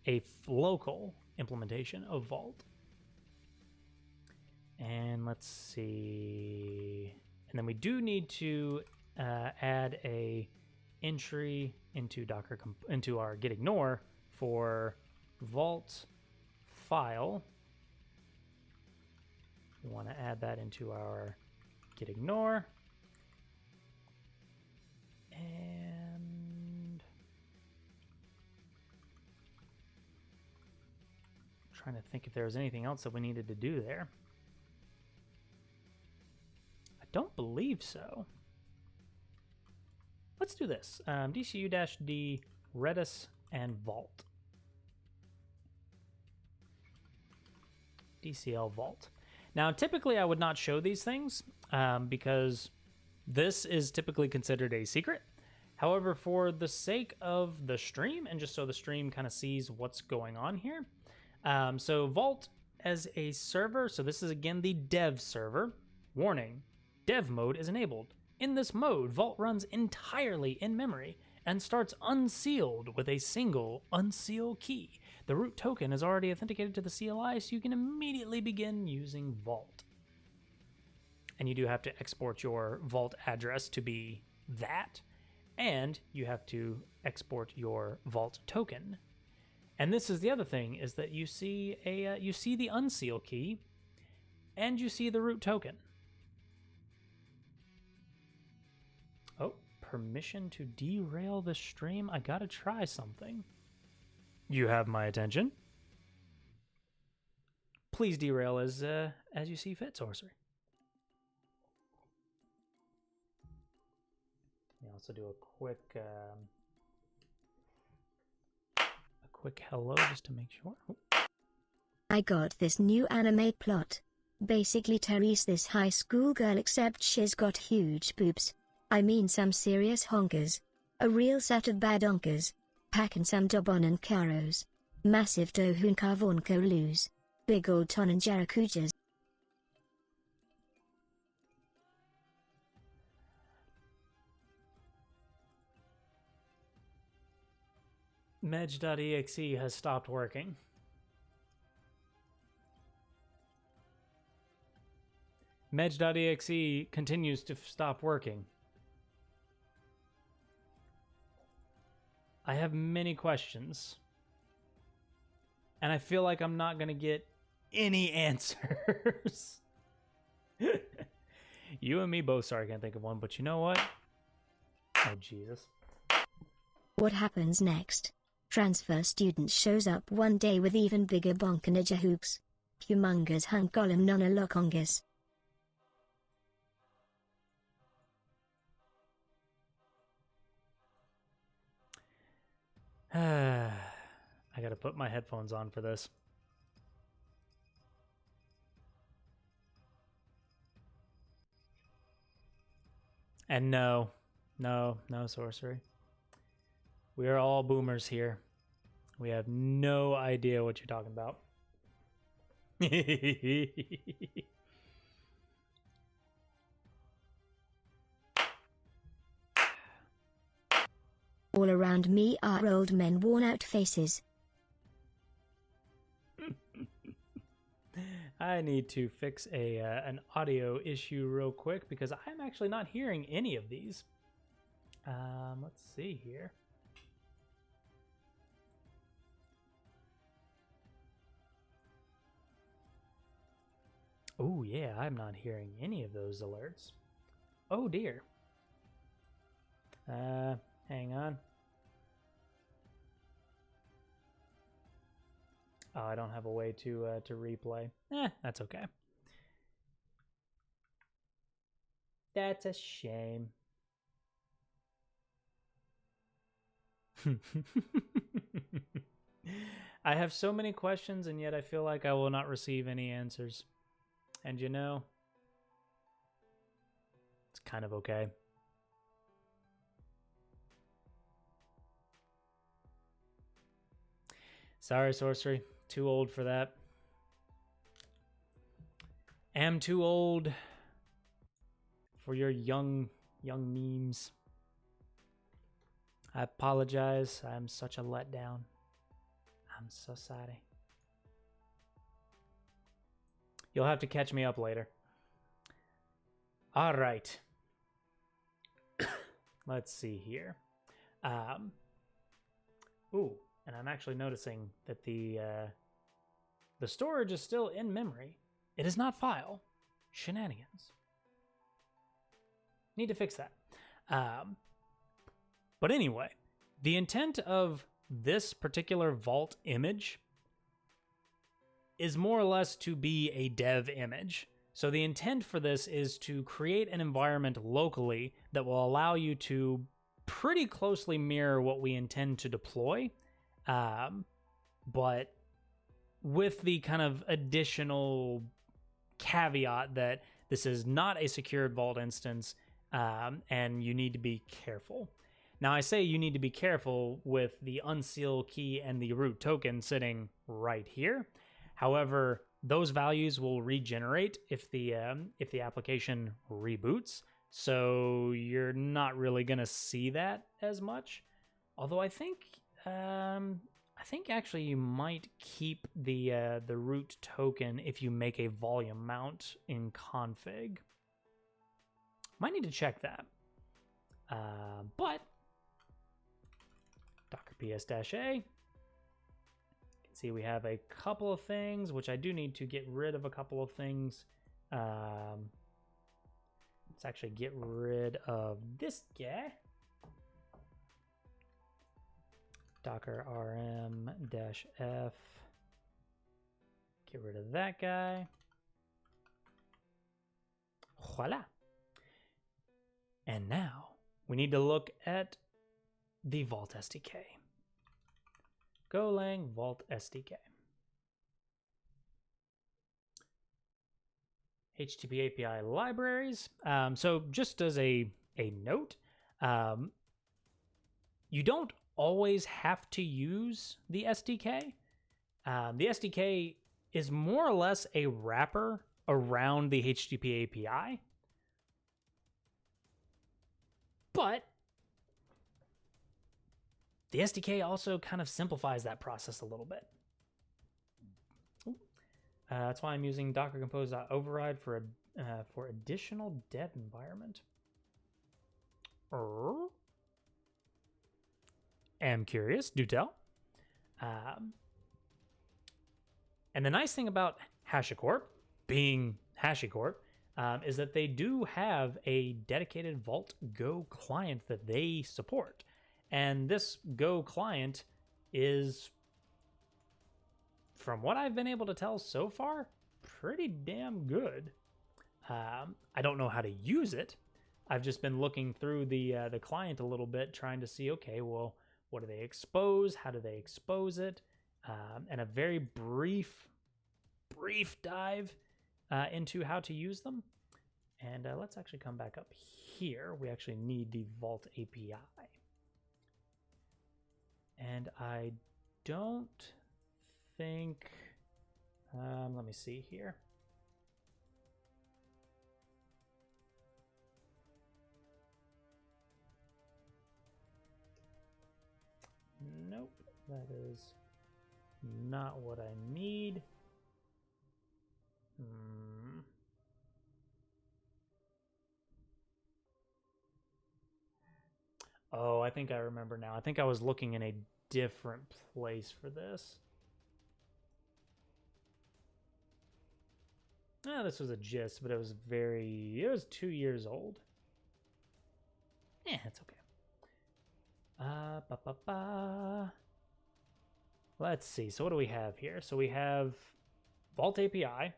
a local implementation of Vault. And let's see. And then we do need to add a entry into into our gitignore for Vault file. We want to add that into our gitignore. And trying to think if there was anything else that we needed to do there. I don't believe so. Let's do this. DCU-D, Redis, and Vault. DCL Vault. Now, typically I would not show these things because this is typically considered a secret. However, for the sake of the stream and just so the stream kind of sees what's going on here. So Vault as a server. So this is again the dev server. Warning, dev mode is enabled. In this mode, Vault runs entirely in memory and starts unsealed with a single unseal key. The root token is already authenticated to the CLI, so you can immediately begin using Vault. And you do have to export your Vault address to be that, and you have to export your vault token. And this is the other thing, is that you see the unseal key, and you see the root token. Oh, permission to derail the stream. I gotta try something. You have my attention. Please derail as you see fit, Sorcery. Let me also do a quick hello just to make sure. Oh. I got this new anime plot. Basically Therese this high school girl, except she's got huge boobs. I mean some serious honkers. A real set of bad honkers. Packin' some Dobon and Karos. Massive Dohun Kavonko Luz. Big old Ton and Jarakujas. Medj.exe has stopped working. Medj.exe continues to stop working. I have many questions. And I feel like I'm not going to get any answers. You and me both, sorry, I can't think of one, but you know what? Oh, Jesus. What happens next? Transfer student shows up one day with even bigger bonkanija hooks. Humongous hunkolum nonolokongus. I gotta put my headphones on for this. And no, sorcery. We are all boomers here. We have no idea what you're talking about. All around me are old men, worn-out faces. I need to fix an audio issue real quick because I'm actually not hearing any of these. Let's see here. Oh yeah, I'm not hearing any of those alerts. Oh dear. Hang on. Oh, I don't have a way to replay. That's okay. That's a shame. I have so many questions, and yet I feel like I will not receive any answers. And you know, it's kind of okay. Sorry, sorcery. Too old for that. Am too old for your young memes. I apologize. I'm such a letdown. I'm so sorry. You'll have to catch me up later. All right. Let's see here. Ooh, and I'm actually noticing that the storage is still in memory. It is not file. Shenanigans. Need to fix that. But anyway, the intent of this particular vault image is more or less to be a dev image. So the intent for this is to create an environment locally that will allow you to pretty closely mirror what we intend to deploy, but with the kind of additional caveat that this is not a secured vault instance, and you need to be careful. Now, I say you need to be careful with the unseal key and the root token sitting right here. However, those values will regenerate if the application reboots, so you're not really gonna see that as much. Although I think actually you might keep the root token if you make a volume mount in config. Might need to check that. But Docker ps-a. You can see we have a couple of things, which I do need to get rid of a couple of things. Let's actually get rid of this guy. Docker rm-f. Get rid of that guy. Voila. And now we need to look at the Vault SDK. Golang Vault SDK. HTTP API libraries. So just as a note, you don't always have to use the SDK. The SDK is more or less a wrapper around the HTTP API. But the SDK also kind of simplifies that process a little bit. That's why I'm using Docker Compose.override for additional dev environment. Am curious, do tell. And the nice thing about HashiCorp, being HashiCorp, is that they do have a dedicated Vault Go client that they support. And this Go client is, from what I've been able to tell so far, pretty damn good. I don't know how to use it. I've just been looking through the client a little bit, trying to see, okay, well, what do they expose? How do they expose it? And a very brief dive into how to use them. And let's actually come back up here. We actually need the Vault API. And I don't think, let me see here. Nope, that is not what I need. Oh, I think I remember now. I think I was looking in a different place for this. This was a gist, but it was 2 years old. It's okay. Let's see. So what do we have here? So we have Vault API.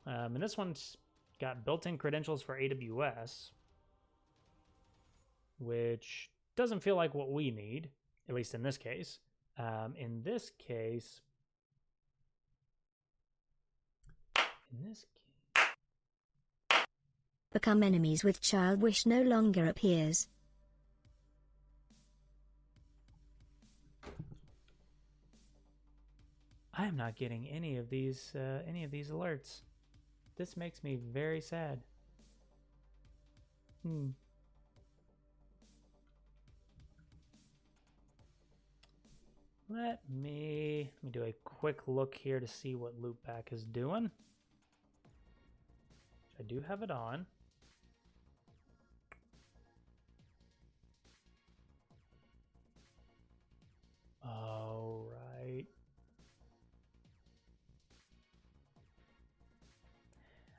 And this one's got built-in credentials for AWS, which doesn't feel like what we need, at least in this case. In this case, become enemies with child wish no longer appears. I am not getting any of these alerts. This makes me very sad. Let me do a quick look here to see what Loopback is doing. I do have it on. All right.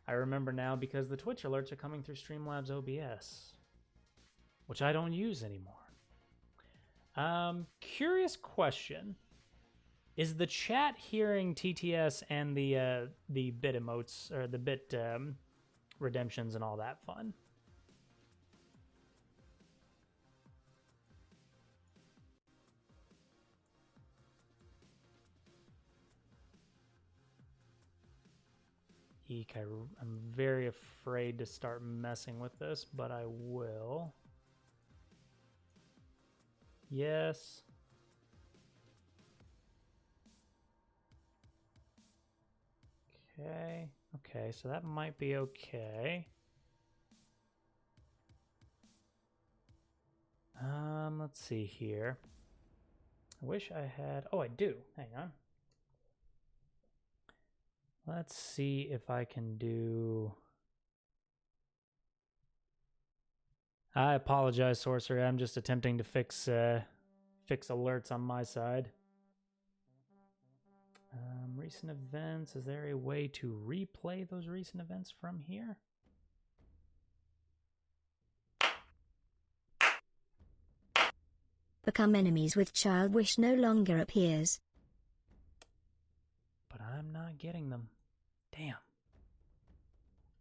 I remember now because the Twitch alerts are coming through Streamlabs OBS, which I don't use anymore. Curious question. Is the chat hearing TTS and the bit emotes or the bit redemptions and all that fun? Eek, I'm very afraid to start messing with this, but I will. Yes. Okay, so that might be okay. Let's see here. I wish I had, oh, I do. Hang on. Let's see if I can do, I apologize, Sorcerer. I'm just attempting to fix alerts on my side. Recent events. Is there a way to replay those recent events from here? Become enemies with child wish no longer appears. But I'm not getting them. Damn.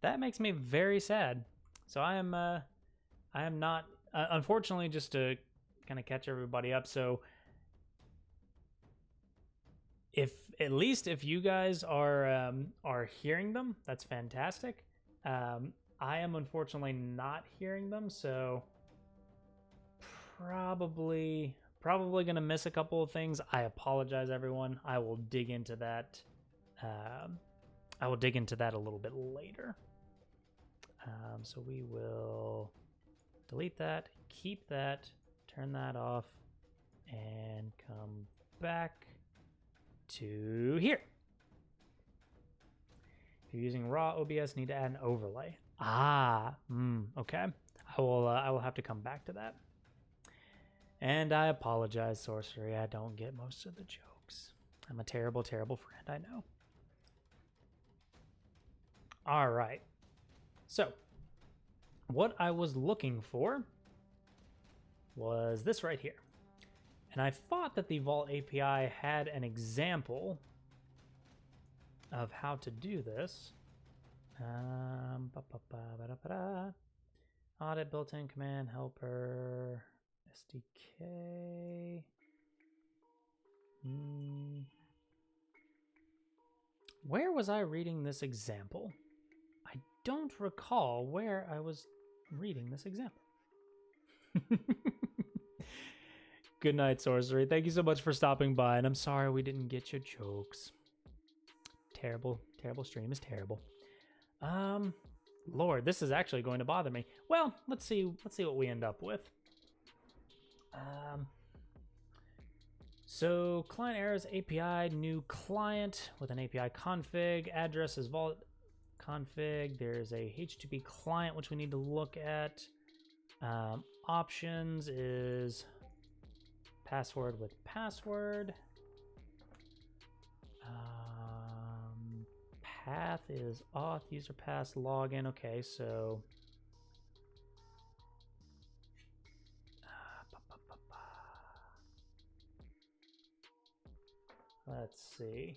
That makes me very sad. So I am not, unfortunately, just to kind of catch everybody up. So at least if you guys are hearing them, that's fantastic. I am unfortunately not hearing them, so probably gonna miss a couple of things. I apologize, everyone. I will dig into that. I will dig into that a little bit later. So we will delete that, keep that, turn that off, and come back to here. If you're using raw OBS, need to add an overlay. Okay. I will have to come back to that. And I apologize, Sorcery. I don't get most of the jokes. I'm a terrible, terrible friend, I know. All right. So, what I was looking for was this right here. And I thought that the Vault API had an example of how to do this. Audit built-in command helper SDK. Where was I reading this example? I don't recall where I was reading this example. Good night, Sorcery. Thank you so much for stopping by, and I'm sorry we didn't get your jokes. Terrible, terrible stream is terrible. Lord, this is actually going to bother me. Well, let's see what we end up with. So client errors API, new client with an API config, address is vault config. There's a HTTP client which we need to look at. Options is password with password. Path is auth, user pass, login. Okay, so let's see.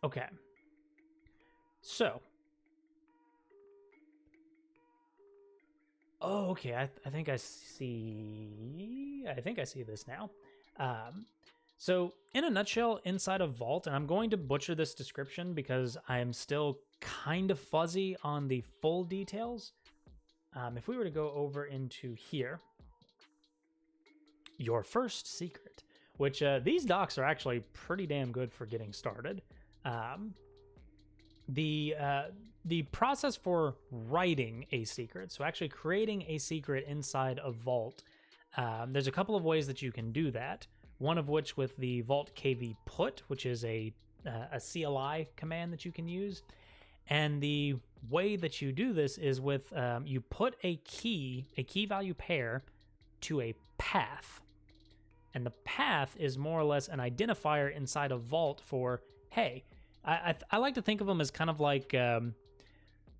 Okay. So. Oh, okay. I think I see this now. So in a nutshell, inside of Vault, and I'm going to butcher this description because I am still kind of fuzzy on the full details. If we were to go over into here, your first secret, which these docs are actually pretty damn good for getting started. The process for writing a secret, so actually creating a secret inside of Vault, there's a couple of ways that you can do that. One of which with the Vault KV put, which is a CLI command that you can use. And the way that you do this is with you put a key value pair to a path. And the path is more or less an identifier inside of Vault for, hey, I like to think of them as kind of like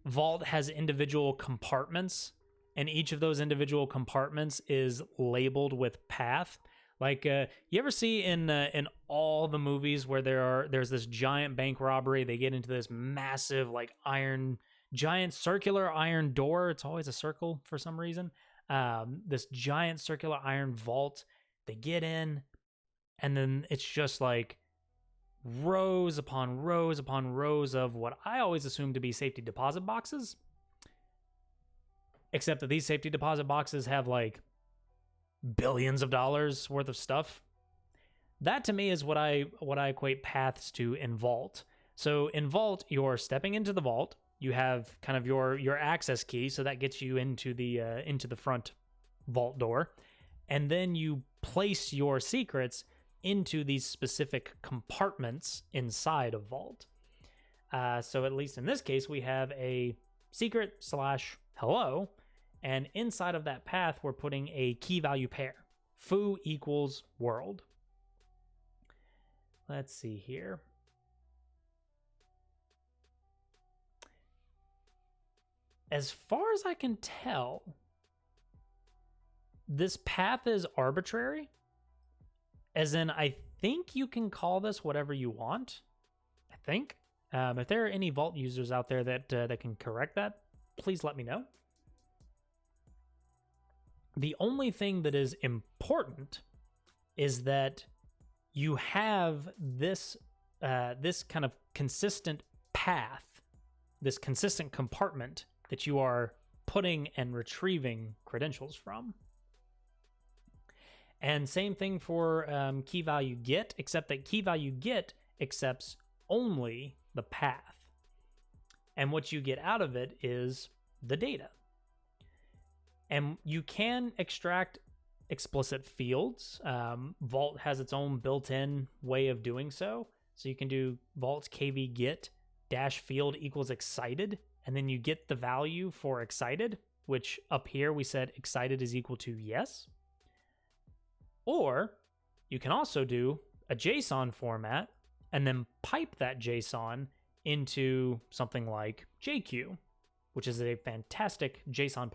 Vault has individual compartments, and each of those individual compartments is labeled with path. Like, you ever see in all the movies where there's this giant bank robbery, they get into this massive, like, giant circular iron door. It's always a circle for some reason. This giant circular iron vault. They get in, and then it's just like rows upon rows upon rows of what I always assume to be safety deposit boxes. Except that these safety deposit boxes have, like, billions of dollars worth of stuff. That to me is what I equate paths to in Vault. So in Vault, you're stepping into the vault. You have kind of your access key, so that gets you into the front vault door, and then you place your secrets into these specific compartments inside of Vault. So at least in this case, we have a secret/hello, and inside of that path, we're putting a key value pair. Foo equals world. Let's see here. As far as I can tell, this path is arbitrary. As in, I think you can call this whatever you want. I think. If there are any Vault users out there that can correct that, please let me know. The only thing that is important is that you have this this kind of consistent path, this consistent compartment that you are putting and retrieving credentials from. And same thing for key value get, except that key value get accepts only the path. And what you get out of it is the data. And you can extract explicit fields. Vault has its own built-in way of doing so. So you can do Vault's kv get -field equals excited, and then you get the value for excited, which up here we said excited is equal to yes. Or you can also do a JSON format and then pipe that JSON into something like JQ, which is a fantastic JSON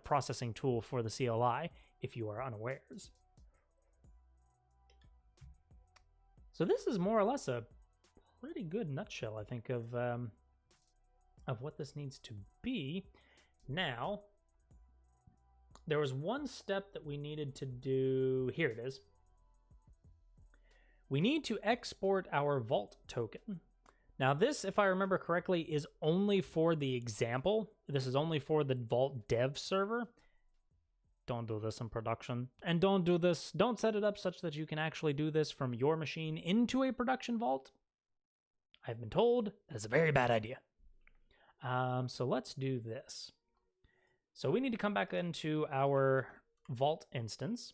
processing tool for the CLI, if you are unawares. So this is more or less a pretty good nutshell, I think, of what this needs to be. Now, there was one step that we needed to do. Here it is. We need to export our Vault token. Now this, if I remember correctly, is only for the example. This is only for the Vault dev server. Don't do this in production. And don't set it up such that you can actually do this from your machine into a production Vault. I've been told that is a very bad idea. So let's do this. So we need to come back into our Vault instance.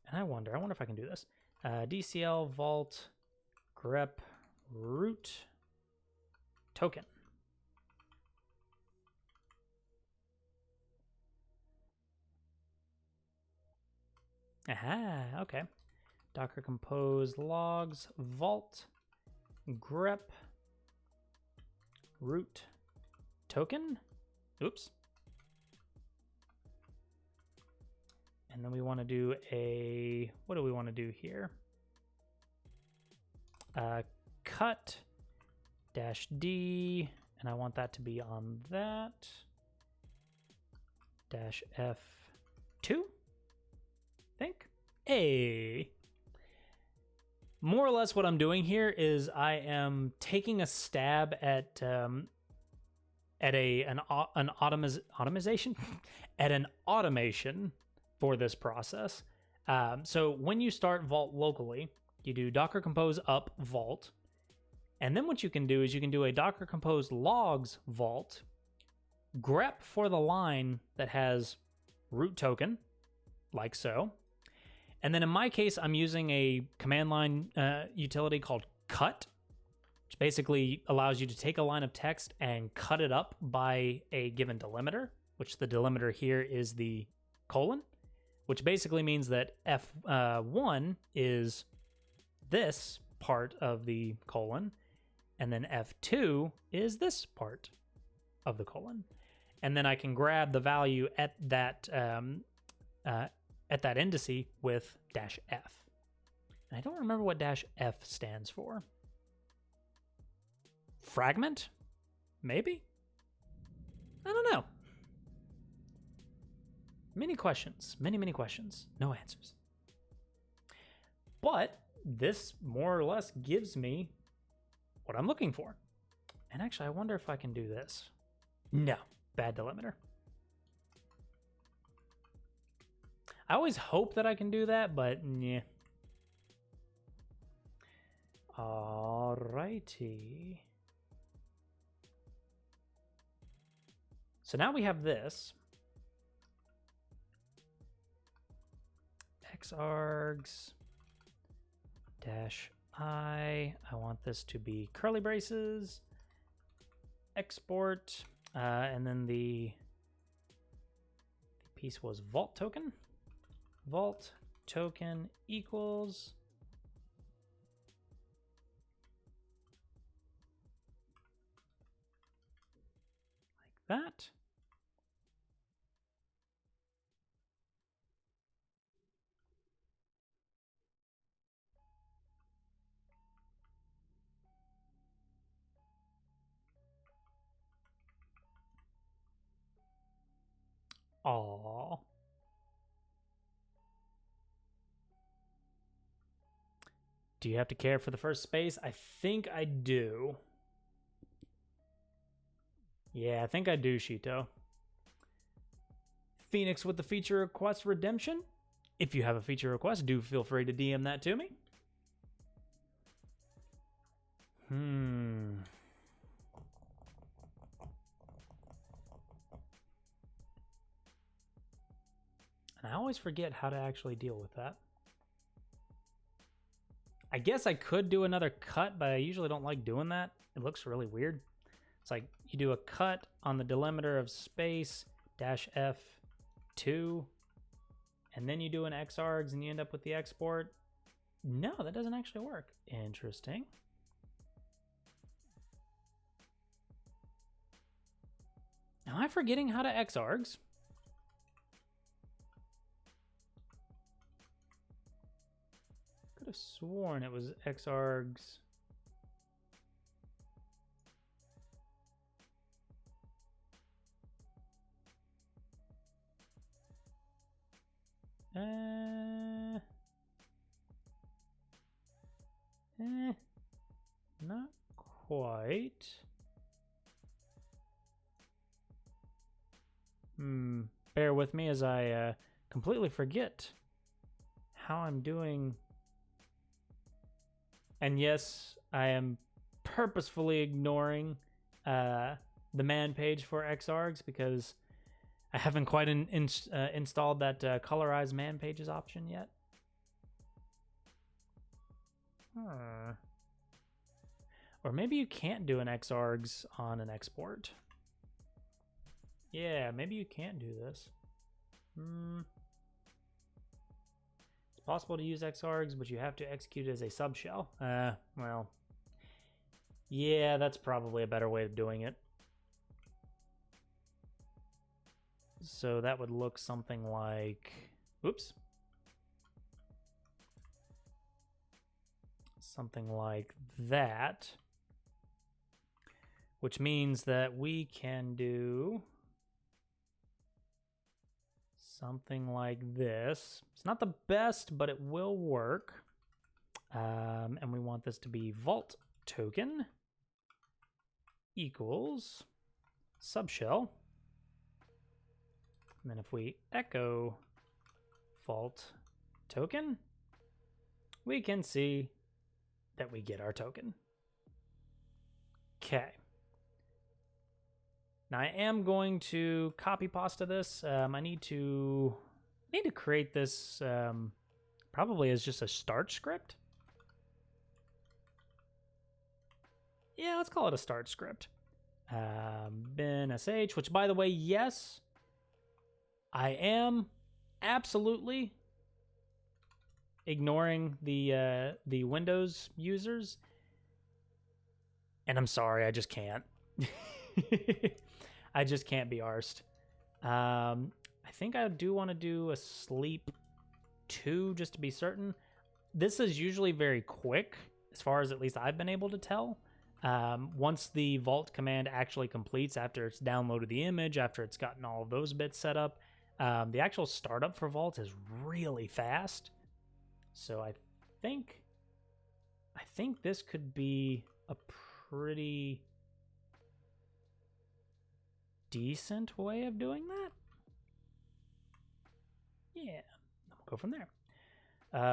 And I wonder if I can do this. DCL Vault grep root token. Aha, okay. Docker compose logs vault grep root token. Oops. And then we want to do what do we want to do here? Cut -d, and I want that to be on that. -f2, I think. More or less what I'm doing here is I am taking a stab at an automation at an automation for this process. So when you start Vault locally, you do docker compose up Vault, and then what you can do is you can do a docker compose logs Vault grep for the line that has root token, like so. And then in my case, I'm using a command line utility called cut, which basically allows you to take a line of text and cut it up by a given delimiter, which the delimiter here is the colon, which basically means that F1 is this part of the colon, and then F2 is this part of the colon. And then I can grab the value at that indice with -f. And I don't remember what -f stands for. Fragment? Maybe? I don't know. Many questions. Many questions. No answers. But this more or less gives me what I'm looking for. And actually, I wonder if I can do this. No. Bad delimiter. I always hope that I can do that, but yeah. Alrighty. So now we have this. Xargs I want this to be curly braces, export, and then the piece was vault token. Vault token equals like that. Aww. Do you have to care for the first space? I think I do. Yeah, I think I do, Shito. Phoenix with the feature request redemption. If you have a feature request, do feel free to DM that to me. And I always forget how to actually deal with that. I guess I could do another cut, but I usually don't like doing that. It looks really weird. It's like you do a cut on the delimiter of space -F2, and then you do an xargs and you end up with the export. No, that doesn't actually work. Interesting. Am I forgetting how to xargs? Could have sworn it was xargs. Not quite. Bear with me as I completely forget how I'm doing. And yes, I am purposefully ignoring the man page for xargs because I haven't quite installed that colorize man pages option yet. Or maybe you can't do an xargs on an export. Yeah, maybe you can't do this. It's possible to use xargs, but you have to execute it as a subshell. Well, yeah, that's probably a better way of doing it. So that would look something like, oops. Something like that. Which means that we can do something like this. It's not the best, but it will work. And we want this to be vault token equals subshell. And then if we echo vault token, we can see that we get our token. Okay. Now I am going to copy pasta this. I need to create this probably as just a start script. Yeah, let's call it a start script. Bin sh, which by the way, yes, I am absolutely ignoring the Windows users, and I'm sorry, I just can't. I just can't be arsed. I think I do want to do a sleep 2 just to be certain. This is usually very quick, as far as at least I've been able to tell. Once the vault command actually completes, after it's downloaded the image, after it's gotten all of those bits set up, the actual startup for Vault is really fast. So I think this could be a pretty decent way of doing that. Yeah, we'll go from there.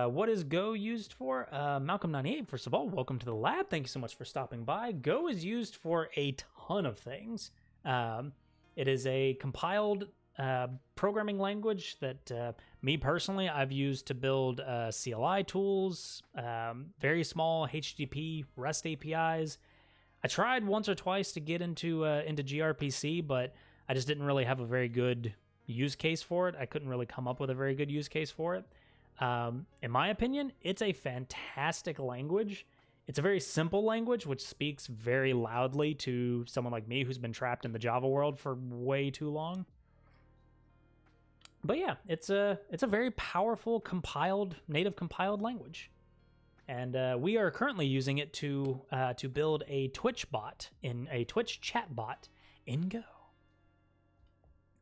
What is Go used for? Malcolm98, first of all, welcome to the lab. Thank you so much for stopping by. Go is used for a ton of things. It is a compiled programming language that me personally I've used to build CLI tools, very small HTTP REST APIs. I tried once or twice to get into gRPC, but I just didn't really have a very good use case for it. I couldn't really come up with a very good use case for it. In my opinion, it's a fantastic language. It's a very simple language, which speaks very loudly to someone like me who's been trapped in the Java world for way too long. But yeah, it's a very powerful native compiled language. And we are currently using it to build a Twitch chat bot in Go.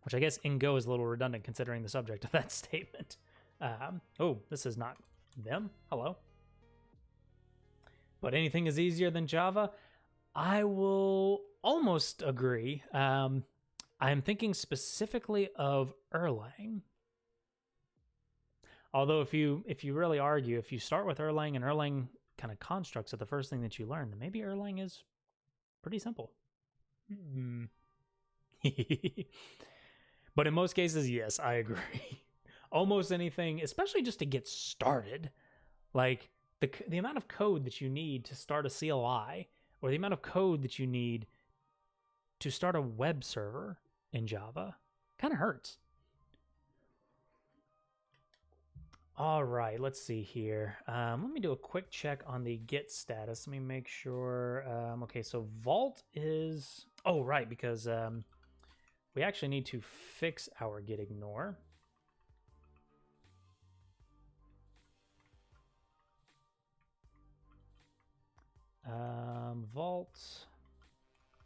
Which I guess in Go is a little redundant considering the subject of that statement. Oh, this is not them. Hello. But anything is easier than Java. I will almost agree. I'm thinking specifically of Erlang. Although if you really argue, if you start with Erlang and Erlang kind of constructs are the first thing that you learn, then maybe Erlang is pretty simple. But in most cases, yes, I agree. Almost anything, especially just to get started, like the amount of code that you need to start a CLI, or the amount of code that you need to start a web server in Java, kind of hurts. All right, let's see here. Let me do a quick check on the Git status. Let me make sure. Okay, so Vault is... Oh, right, because we actually need to fix our git ignore. Vault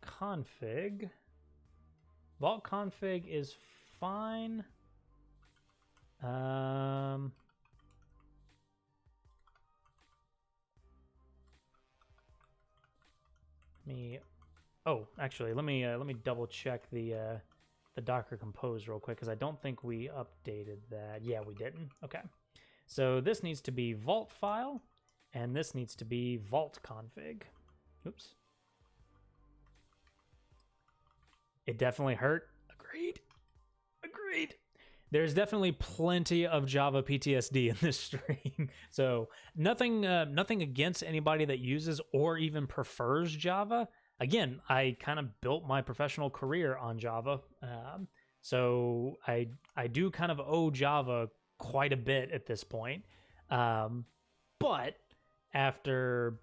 config. Vault config is fine. Actually, let me double check the Docker Compose real quick because I don't think we updated that. Yeah, we didn't. Okay, so this needs to be Vault file, and this needs to be Vault config. Oops. It definitely hurt. Agreed. There's definitely plenty of Java PTSD in this stream. So nothing against anybody that uses or even prefers Java. Again, I kind of built my professional career on Java. So I do kind of owe Java quite a bit at this point. But after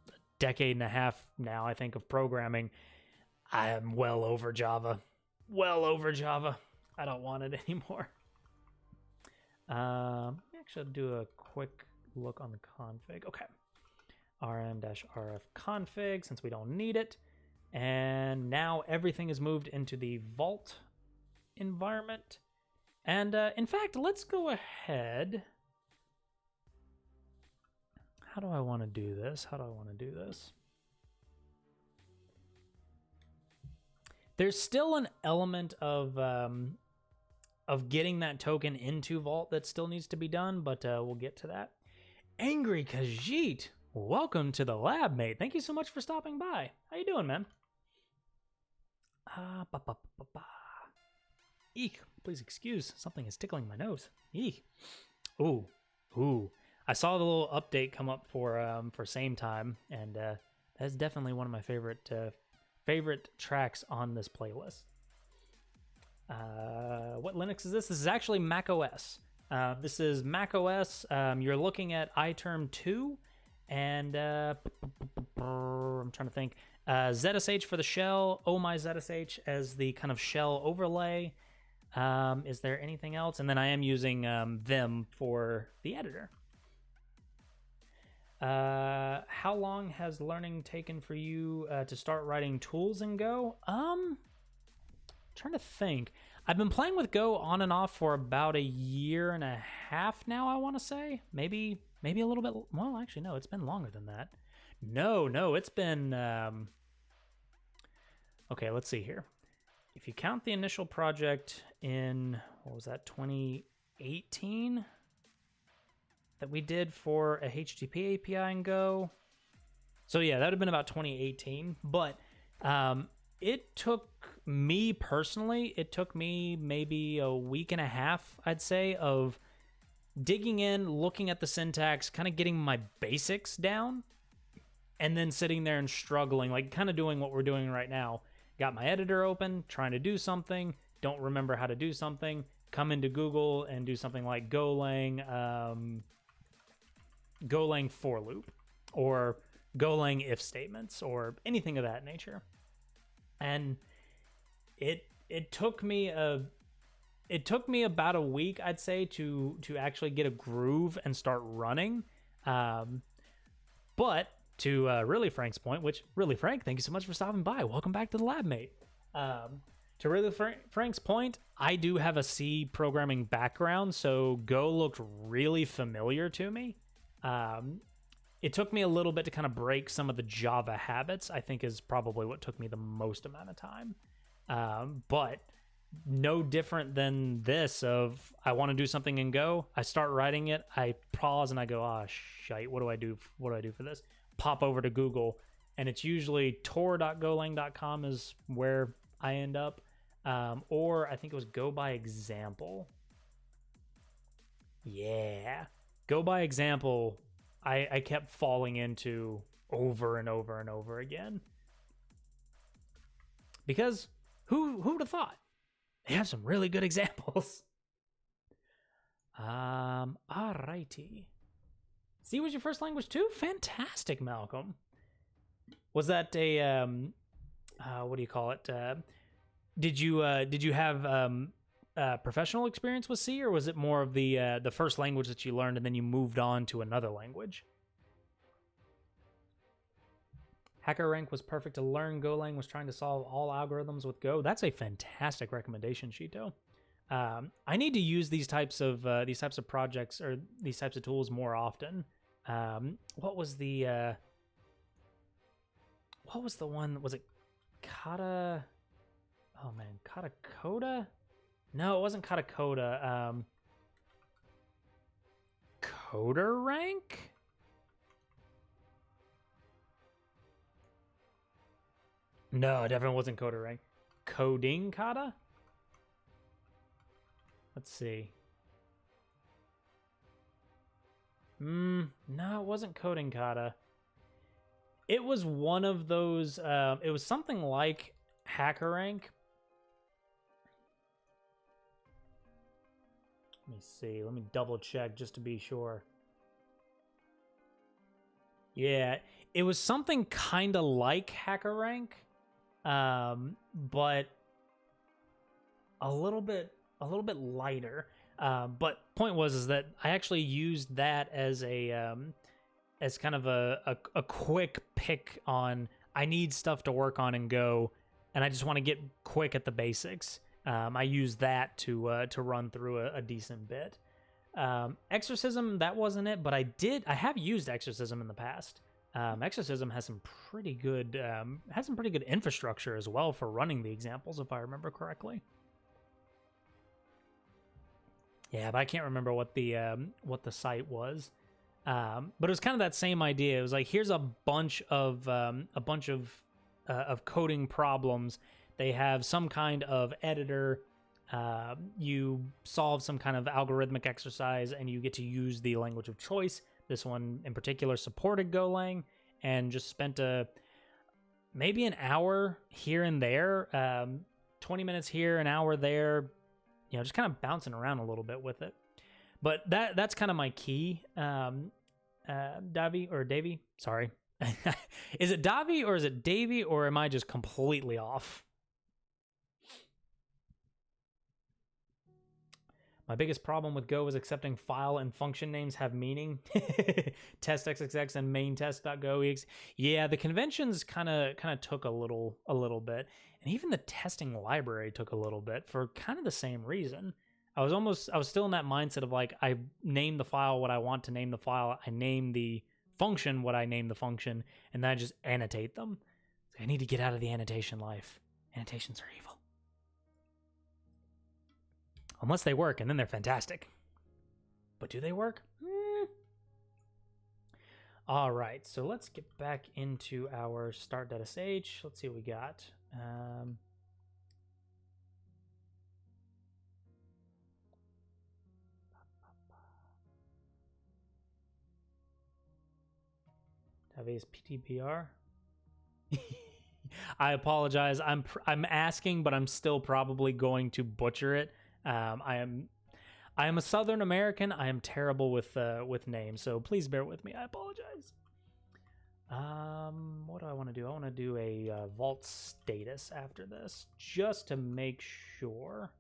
a decade and a half now, I think, of programming, I am well over Java. I don't want it anymore. Actually, I'll do a quick look on the config. Okay. rm-rf config, since we don't need it. And now everything is moved into the Vault environment. And in fact, let's go ahead. How do I want to do this? There's still an element of getting that token into Vault that still needs to be done, but we'll get to that. Angry Khajiit, welcome to the lab, mate. Thank you so much for stopping by. How you doing, man? Eek, please excuse. Something is tickling my nose. Eek. Ooh. I saw the little update come up for Same Time, and that's definitely one of my favorite tracks on this playlist. What Linux is this? This is actually Mac OS. This is Mac OS. You're looking at iTerm 2, and I'm trying to think. ZSH for the shell. Oh my ZSH as the kind of shell overlay. Is there anything else? And then I am using Vim for the editor. How long has learning taken for you to start writing tools in Go? Trying to think. I've been playing with Go on and off for about a year and a half now, I want to say. Maybe a little bit. Well, actually, no, it's been longer than that. No, it's been... Okay, let's see here. If you count the initial project in, what was that, 2018? That we did for a HTTP API in Go. So yeah, that would have been about 2018. But it took me personally, it took me maybe a week and a half, I'd say, of digging in, looking at the syntax, kind of getting my basics down, and then sitting there and struggling, like kind of doing what we're doing right now. Got my editor open, trying to do something, don't remember how to do something, come into Google and do something like Golang for loop, or Golang if statements, or anything of that nature. And it took me about a week, I'd say, to actually get a groove and start running. But to Really Frank's point, which, Really Frank, thank you so much for stopping by. Welcome back to the lab, mate. To Really Frank's point, I do have a C programming background, so Go looked really familiar to me. It took me a little bit to kind of break some of the Java habits, I think is probably what took me the most amount of time. But no different than this of, I want to do something in Go, I start writing it, I pause and I go, shite, what do I do for this? Pop over to Google, and it's usually tor.golang.com is where I end up. Or I think it was Go by Example. Yeah. Go by Example, I kept falling into over and over and over again. Because who would have thought? They have some really good examples. Alrighty. C was your first language too? Fantastic, Malcolm. Was that a what do you call it? Did you have professional experience with C, or was it more of the first language that you learned and then you moved on to another language? HackerRank was perfect to learn. Golang was trying to solve all algorithms with Go. That's a fantastic recommendation, Shito. I need to use these types of projects or these types of tools more often. What was the one? Was it Kata? Oh man, Katacoda? No, it wasn't Katacoda. CoderRank? No, it definitely wasn't CoderRank. Coding Kata? Let's see. No, it wasn't Coding Kata. It was one of those, it was something like HackerRank. Let me see. Let me double check just to be sure. Yeah, it was something kind of like HackerRank, but a little bit lighter. But point was that I actually used that as a as kind of a quick pick on, I need stuff to work on and Go, and I just want to get quick at the basics. I used that to run through a decent bit. Exorcism, that wasn't it, but I have used Exorcism in the past. Exorcism has some pretty good infrastructure as well for running the examples, if I remember correctly. Yeah, but I can't remember what the site was. But it was kind of that same idea. It was like, here's a bunch of coding problems. They have some kind of editor. You solve some kind of algorithmic exercise, and you get to use the language of choice. This one in particular supported Golang, and just spent maybe an hour here and there, 20 minutes here, an hour there, just kind of bouncing around a little bit with it. But that's kind of my key. Davy, sorry. Is it Davy or is it Davy, or am I just completely off? My biggest problem with Go is accepting file and function names have meaning. Test XXX and main test.go. Yeah, the conventions kind of took a little bit, and even the testing library took a little bit for kind of the same reason. I was still in that mindset of like, I name the file what I want to name the file, I name the function what I name the function, and then I just annotate them. I need to get out of the annotation life. Annotations are evil. Unless they work, and then they're fantastic. But do they work? All right, so let's get back into our start.sh. Let's see what we got. Davies PTBR. I apologize. I'm asking, but I'm still probably going to butcher it. I am a Southern American. I am terrible with names, so please bear with me. I apologize. What do I want to do? I want to do a vault status after this, just to make sure.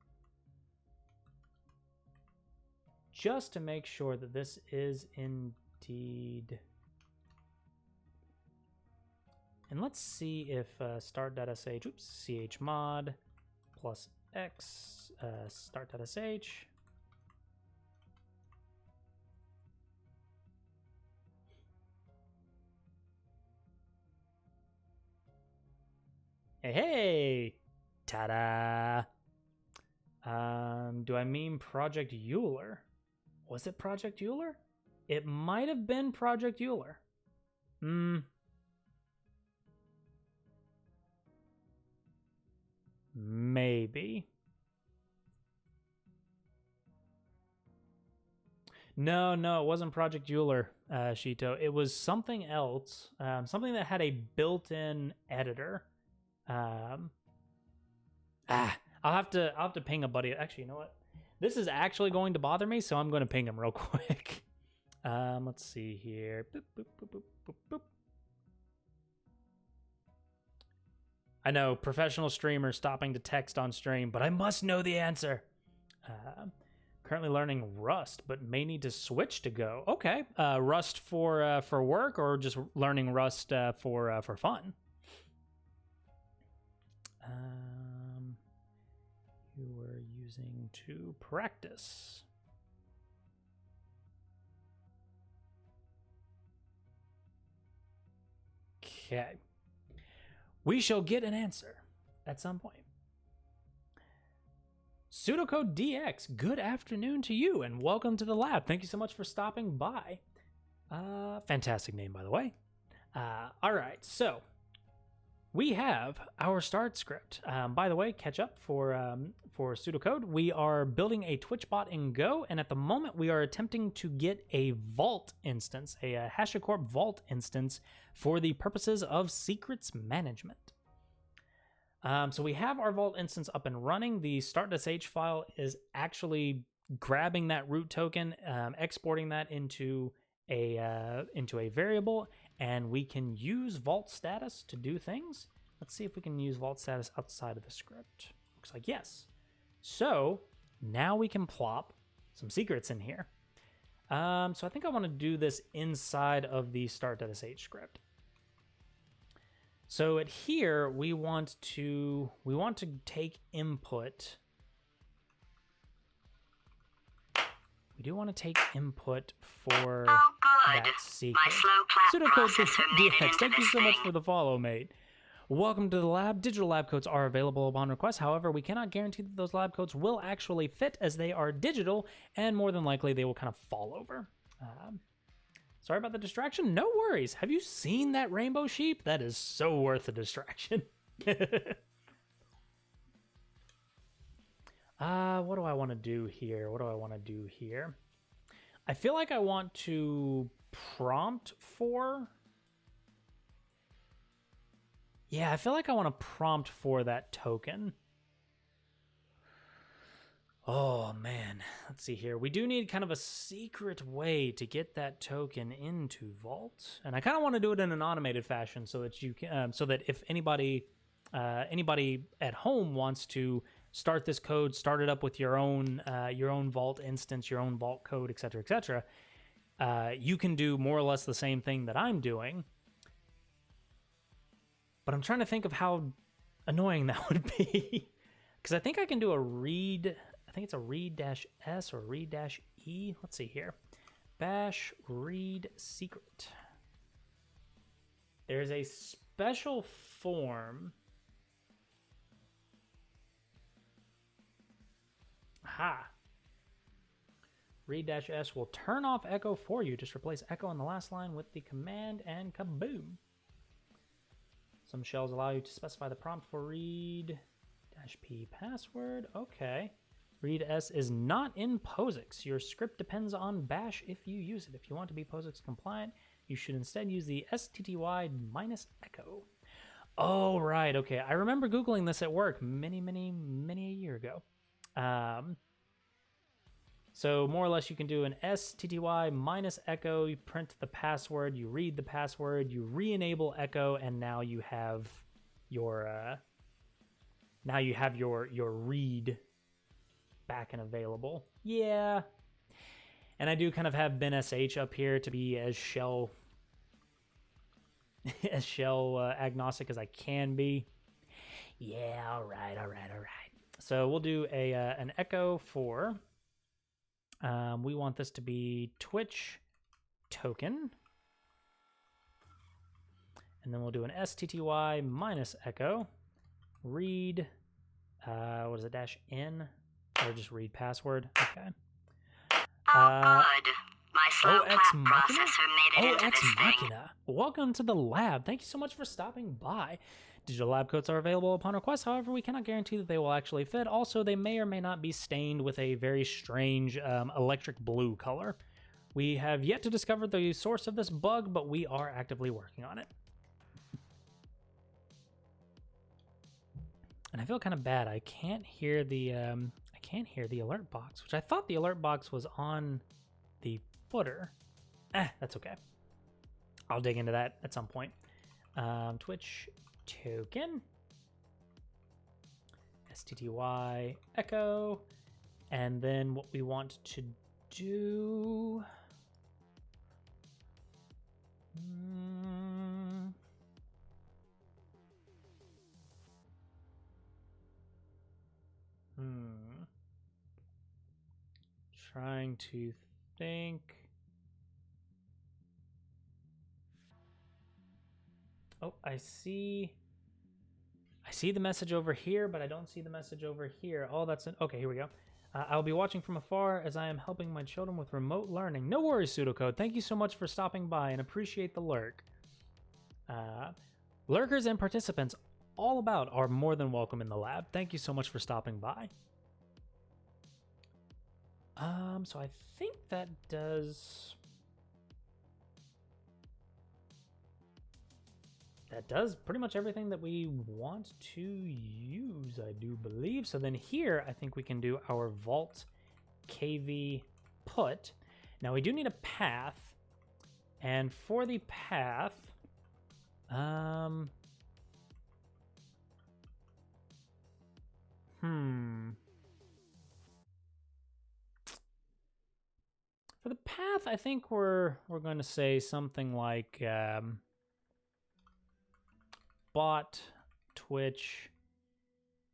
Just to make sure that this is indeed. And let's see if start.sh, chmod plus x start.sh. Hey, ta-da! Do I mean Project Euler? Was it Project Euler? It might have been Project Euler. Maybe. No, it wasn't Project Euler, Shito. It was something else, something that had a built-in editor. I'll have to ping a buddy. Actually, you know what? This is actually going to bother me, so I'm going to ping him real quick. Let's see here. Boop, boop, boop, boop, boop, boop. I know, professional streamer stopping to text on stream, but I must know the answer. Currently learning Rust, but may need to switch to Go. Okay, Rust for work, or just learning Rust for fun. You were using to practice. Okay. We shall get an answer at some point. Pseudocode DX, good afternoon to you and welcome to the lab. Thank you so much for stopping by. Fantastic name, by the way. All right, so we have our start script. By the way, catch up for Pseudocode. We are building a Twitch bot in Go, and at the moment we are attempting to get a vault instance, a HashiCorp vault instance for the purposes of secrets management. So we have our vault instance up and running. The start.sh file is actually grabbing that root token, exporting that into a variable, and we can use vault status to do things. Let's see if we can use vault status outside of the script. Looks like yes. So now we can plop some secrets in here. So I think I want to do this inside of the start.sh script. So at here we want to take input. We do want to take input for that secret. My slow clap processor made it DX, into thank you this so much thing. for the follow, mate. Welcome to the lab. Digital lab coats are available upon request. However, we cannot guarantee that those lab coats will actually fit, as they are digital, and more than likely they will kind of fall over. Sorry about the distraction. No worries. Have you seen that rainbow sheep? That is so worth the distraction. What do I want to do here? I feel like I want to prompt for... Yeah, I feel like I want to prompt for that token. Oh, man. Let's see here. We do need kind of a secret way to get that token into Vault. And I kind of want to do it in an automated fashion so that you can, so that if anybody at home wants to start this code, start it up with your own Vault instance, your own Vault code, etc., you can do more or less the same thing that I'm doing. But I'm trying to think of how annoying that would be. Because I think I can do a read... I think it's a read-s or read-e. Let's see here. Bash read secret. There's a special form. Aha. Read-s will turn off echo for you. Just replace echo on the last line with the command and kaboom. Some shells allow you to specify the prompt for read-p password. Okay. Read S is not in POSIX. Your script depends on bash if you use it. If you want to be POSIX compliant, you should instead use the stty-echo. Oh, right. Okay. I remember Googling this at work many a year ago. So more or less you can do an stty-echo, you print the password, you read the password, you re-enable echo, and now you have your your read back and available. Yeah. And I do kind of have binsh up here to be as shell agnostic as I can be. Yeah, all right. So we'll do an echo for we want this to be Twitch token. And then we'll do an stty-echo read what is it, -n, or just read password. Okay. Oh, good. My slow OX clap Machina? processor made it into OX this thing. Machina. Welcome to the lab. Thank you so much for stopping by. Digital lab coats are available upon request. However, we cannot guarantee that they will actually fit. Also, they may or may not be stained with a very strange electric blue color. We have yet to discover the source of this bug, but we are actively working on it. And I feel kind of bad. I can't hear the alert box, which I thought the alert box was on the footer. That's okay. I'll dig into that at some point. Twitch token, stty-echo, and then what we want to do. Trying to think. Oh, I see the message over here, but I don't see the message over here. Oh, that's okay. Here we go. I'll be watching from afar as I am helping my children with remote learning. No worries, Pseudocode. Thank you so much for stopping by and appreciate the lurk. Lurkers and participants all about are more than welcome in the lab. Thank you so much for stopping by. So I think that does pretty much everything that we want to use, I do believe. So then here, I think we can do our vault kv put. Now we do need a path, and for the path, For the path, I think we're going to say something like bot Twitch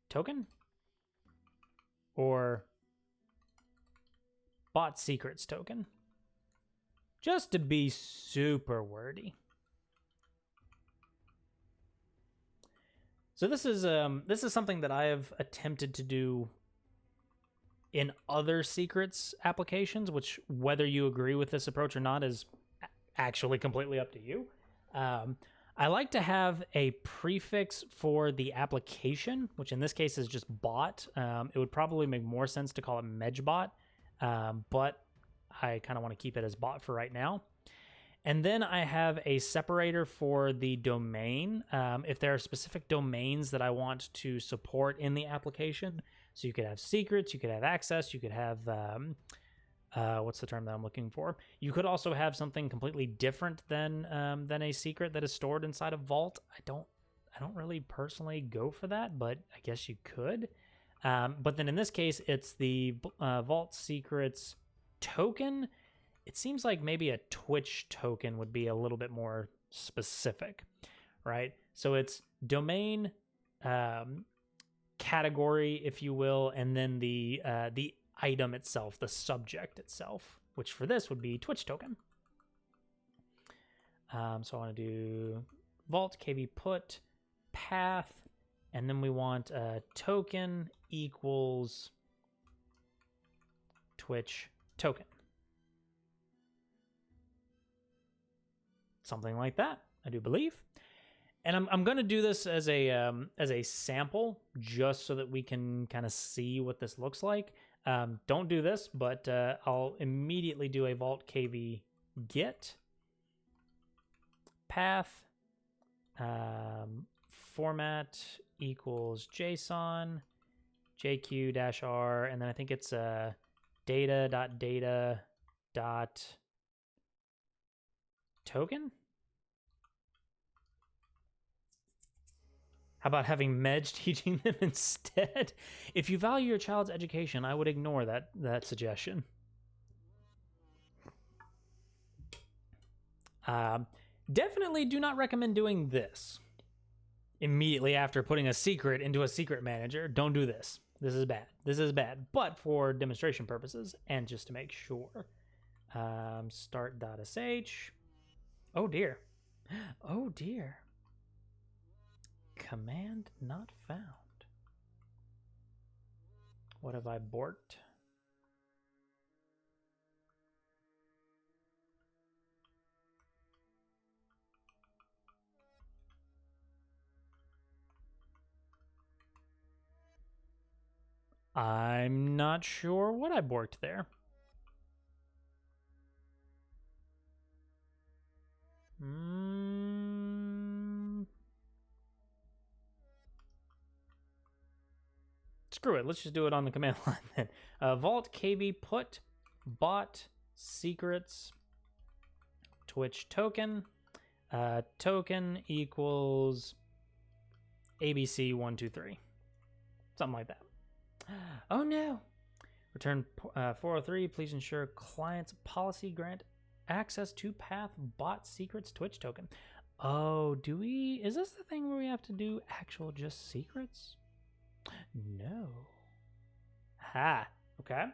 token or bot secrets token, just to be super wordy. So this is something that I have attempted to do in other secrets applications, which whether you agree with this approach or not is actually completely up to you. I like to have a prefix for the application, which in this case is just bot. It would probably make more sense to call it Mejbot, but I kind of want to keep it as bot for right now. And then I have a separator for the domain. If there are specific domains that I want to support in the application, so you could have secrets, you could have access, you could have, what's the term that I'm looking for? You could also have something completely different than a secret that is stored inside a vault. I don't really personally go for that, but I guess you could. But then in this case, it's the vault secrets token. It seems like maybe a Twitch token would be a little bit more specific, right? So it's domain, category, if you will, and then the item itself, the subject itself, which for this would be Twitch token. So I want to do vault kv put path, and then we want token equals Twitch token. Something like that, I do believe. And I'm going to do this as a sample just so that we can kind of see what this looks like. Don't do this, but I'll immediately do a vault kv get path format equals JSON JQ-R, and then I think it's data.data.token. How about having Medj teaching them instead? If you value your child's education, I would ignore that suggestion. Definitely do not recommend doing this immediately after putting a secret into a secret manager. Don't do this. This is bad. This is bad. But for demonstration purposes and just to make sure. Start.sh. Oh dear. Oh dear. Command not found. What have I borked? I'm not sure what I borked there. Screw it. Let's just do it on the command line then. Vault kv put bot secrets Twitch token. Token equals ABC123. Something like that. Oh no. Return 403. Please ensure client's policy grant access to path bot secrets Twitch token. Oh, do we? Is this the thing where we have to do actual just secrets? No. Ha. Okay.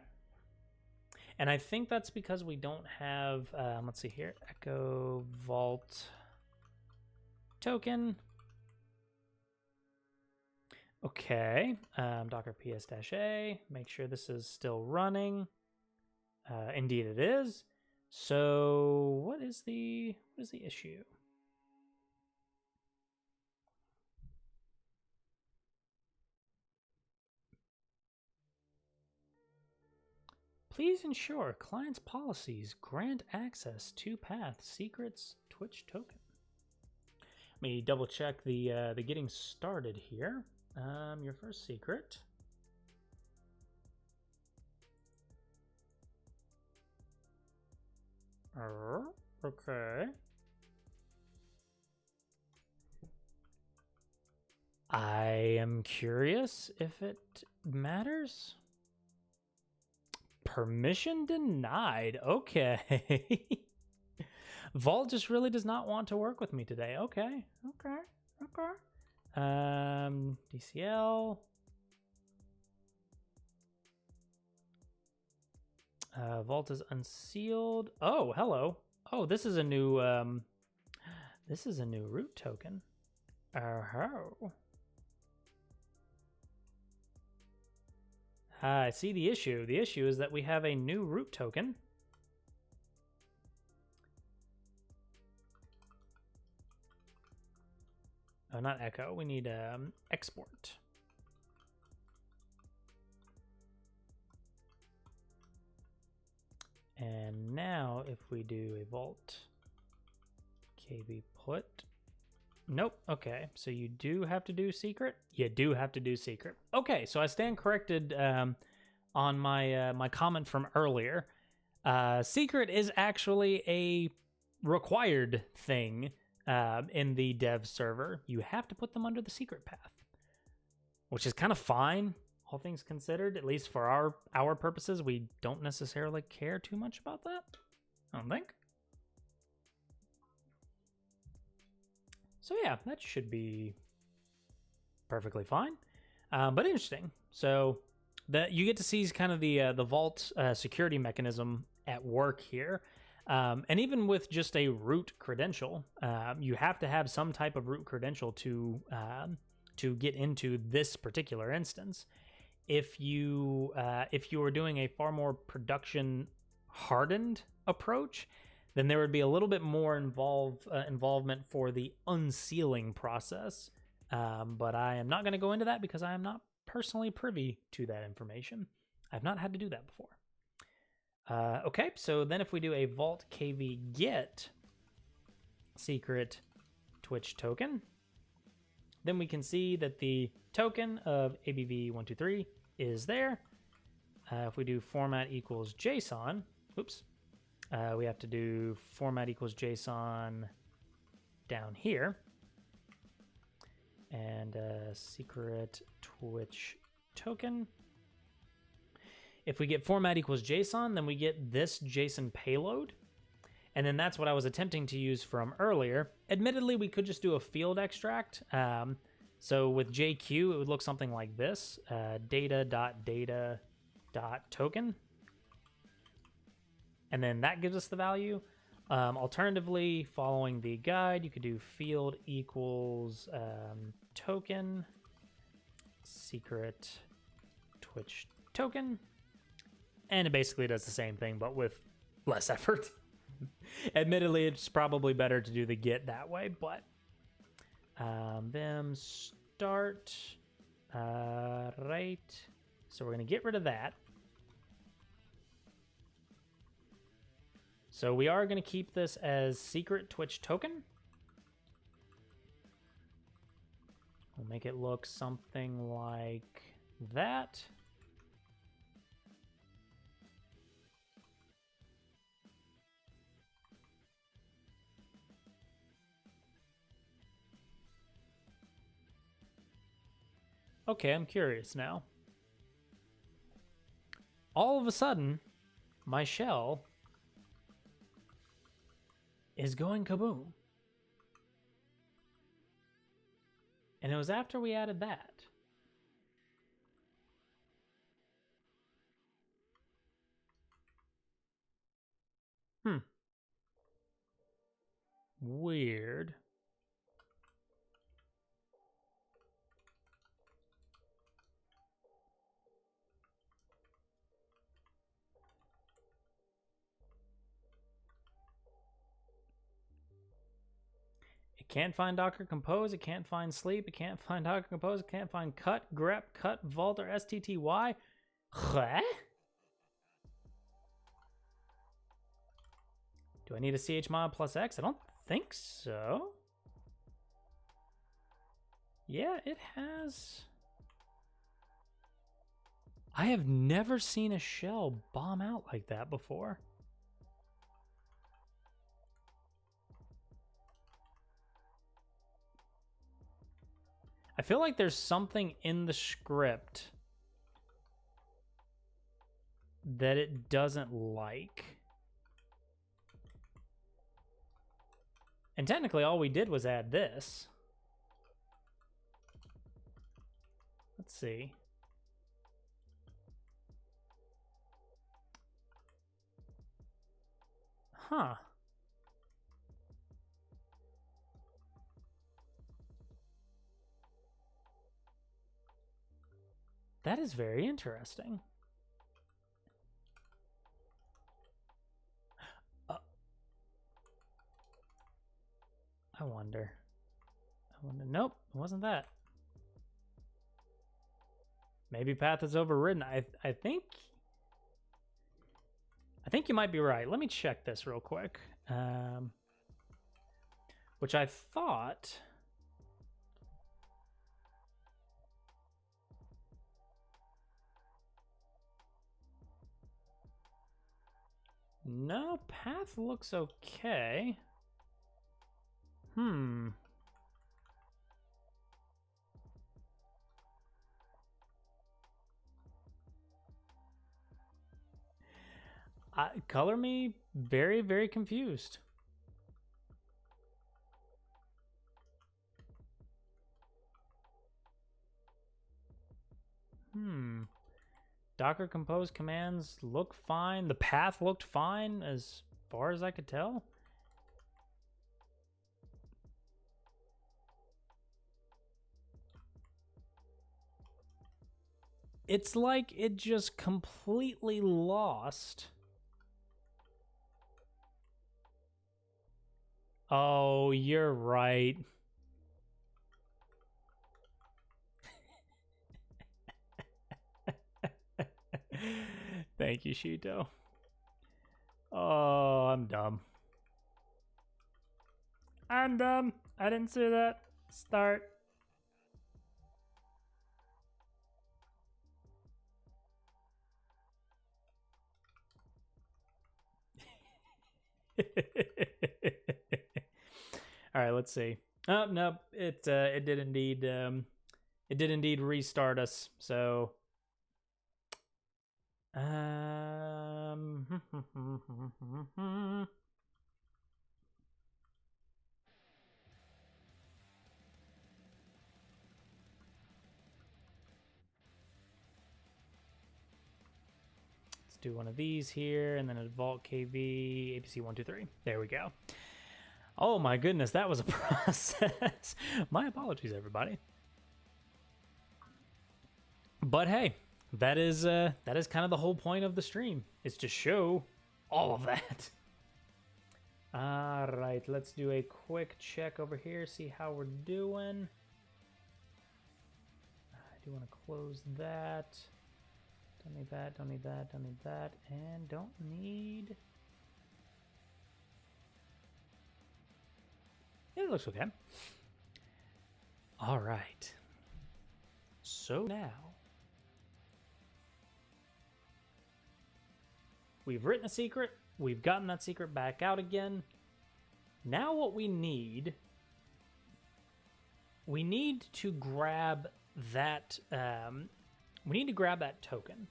And I think that's because we don't have, let's see here, echo vault token. Okay, Docker ps-a, make sure this is still running. Indeed it is. So what is the issue? Please ensure client's policies grant access to path secrets Twitch token. Let me double check the getting started here. Your first secret. Okay. I am curious if it matters. Permission denied. Okay. Vault just really does not want to work with me today. Okay. DCL. Vault is unsealed. Oh, hello. Oh, this is a new root token. Oh. I see the issue. The issue is that we have a new root token. Oh, not echo. We need export. And now if we do a vault kv put. Nope. Okay. So you do have to do secret? You do have to do secret. Okay. So I stand corrected on my my comment from earlier. Secret is actually a required thing in the dev server. You have to put them under the secret path, which is kind of fine, all things considered. At least for our purposes, we don't necessarily care too much about that, I don't think. So yeah, that should be perfectly fine. But interesting. So that you get to see kind of the Vault security mechanism at work here. And even with just a root credential, you have to have some type of root credential to get into this particular instance. If you were doing a far more production hardened approach, then there would be a little bit more involvement for the unsealing process. But I am not going to go into that because I am not personally privy to that information. I've not had to do that before. Okay, so then if we do a vault kv get secret Twitch token, then we can see that the token of ABV123 is there. If we do format equals JSON, oops, we have to do format equals JSON down here. And secret Twitch token. If we get format equals JSON, then we get this JSON payload. And then that's what I was attempting to use from earlier. Admittedly, we could just do a field extract. So with JQ, it would look something like this. Data.data.token. And then that gives us the value. Alternatively, following the guide, you could do field equals token, secret Twitch token. And it basically does the same thing, but with less effort. Admittedly, it's probably better to do the get that way, but vim start, right. So we're going to get rid of that. So we are going to keep this as secret Twitch token. We'll make it look something like that. Okay, I'm curious now. All of a sudden, my shell is going kaboom. And it was after we added that. Weird. It can't find Docker Compose, it can't find sleep, it can't find Docker Compose, it can't find cut, grep, cut, vault, or STTY. Huh? Do I need a chmod plus X? I don't think so. Yeah, it has. I have never seen a shell bomb out like that before. I feel like there's something in the script that it doesn't like. And technically all we did was add this. Let's see. Huh. That is very interesting. I wonder. Nope, it wasn't that. Maybe path is overridden. I think you might be right. Let me check this real quick. Which I thought. No, path looks okay. Color me very, very confused. Docker Compose commands look fine. The path looked fine as far as I could tell. It's like it just completely lost Oh, you're right. Thank you, Shito. Oh, I'm dumb. I'm dumb. I didn't see that. Start. All right, let's see. Oh no, it did indeed restart us. So let's do one of these here, and then a Vault KV APC 123. There we go. Oh my goodness, that was a process. My apologies, everybody. But hey, that is kind of the whole point of the stream, is to show all of that. All right, let's do a quick check over here, see how we're doing. I do want to close that. Don't need that, don't need that, don't need that, and don't need... It looks okay. All right. So now, we've written a secret. We've gotten that secret back out again. Now what we need to grab that, we need to grab that token.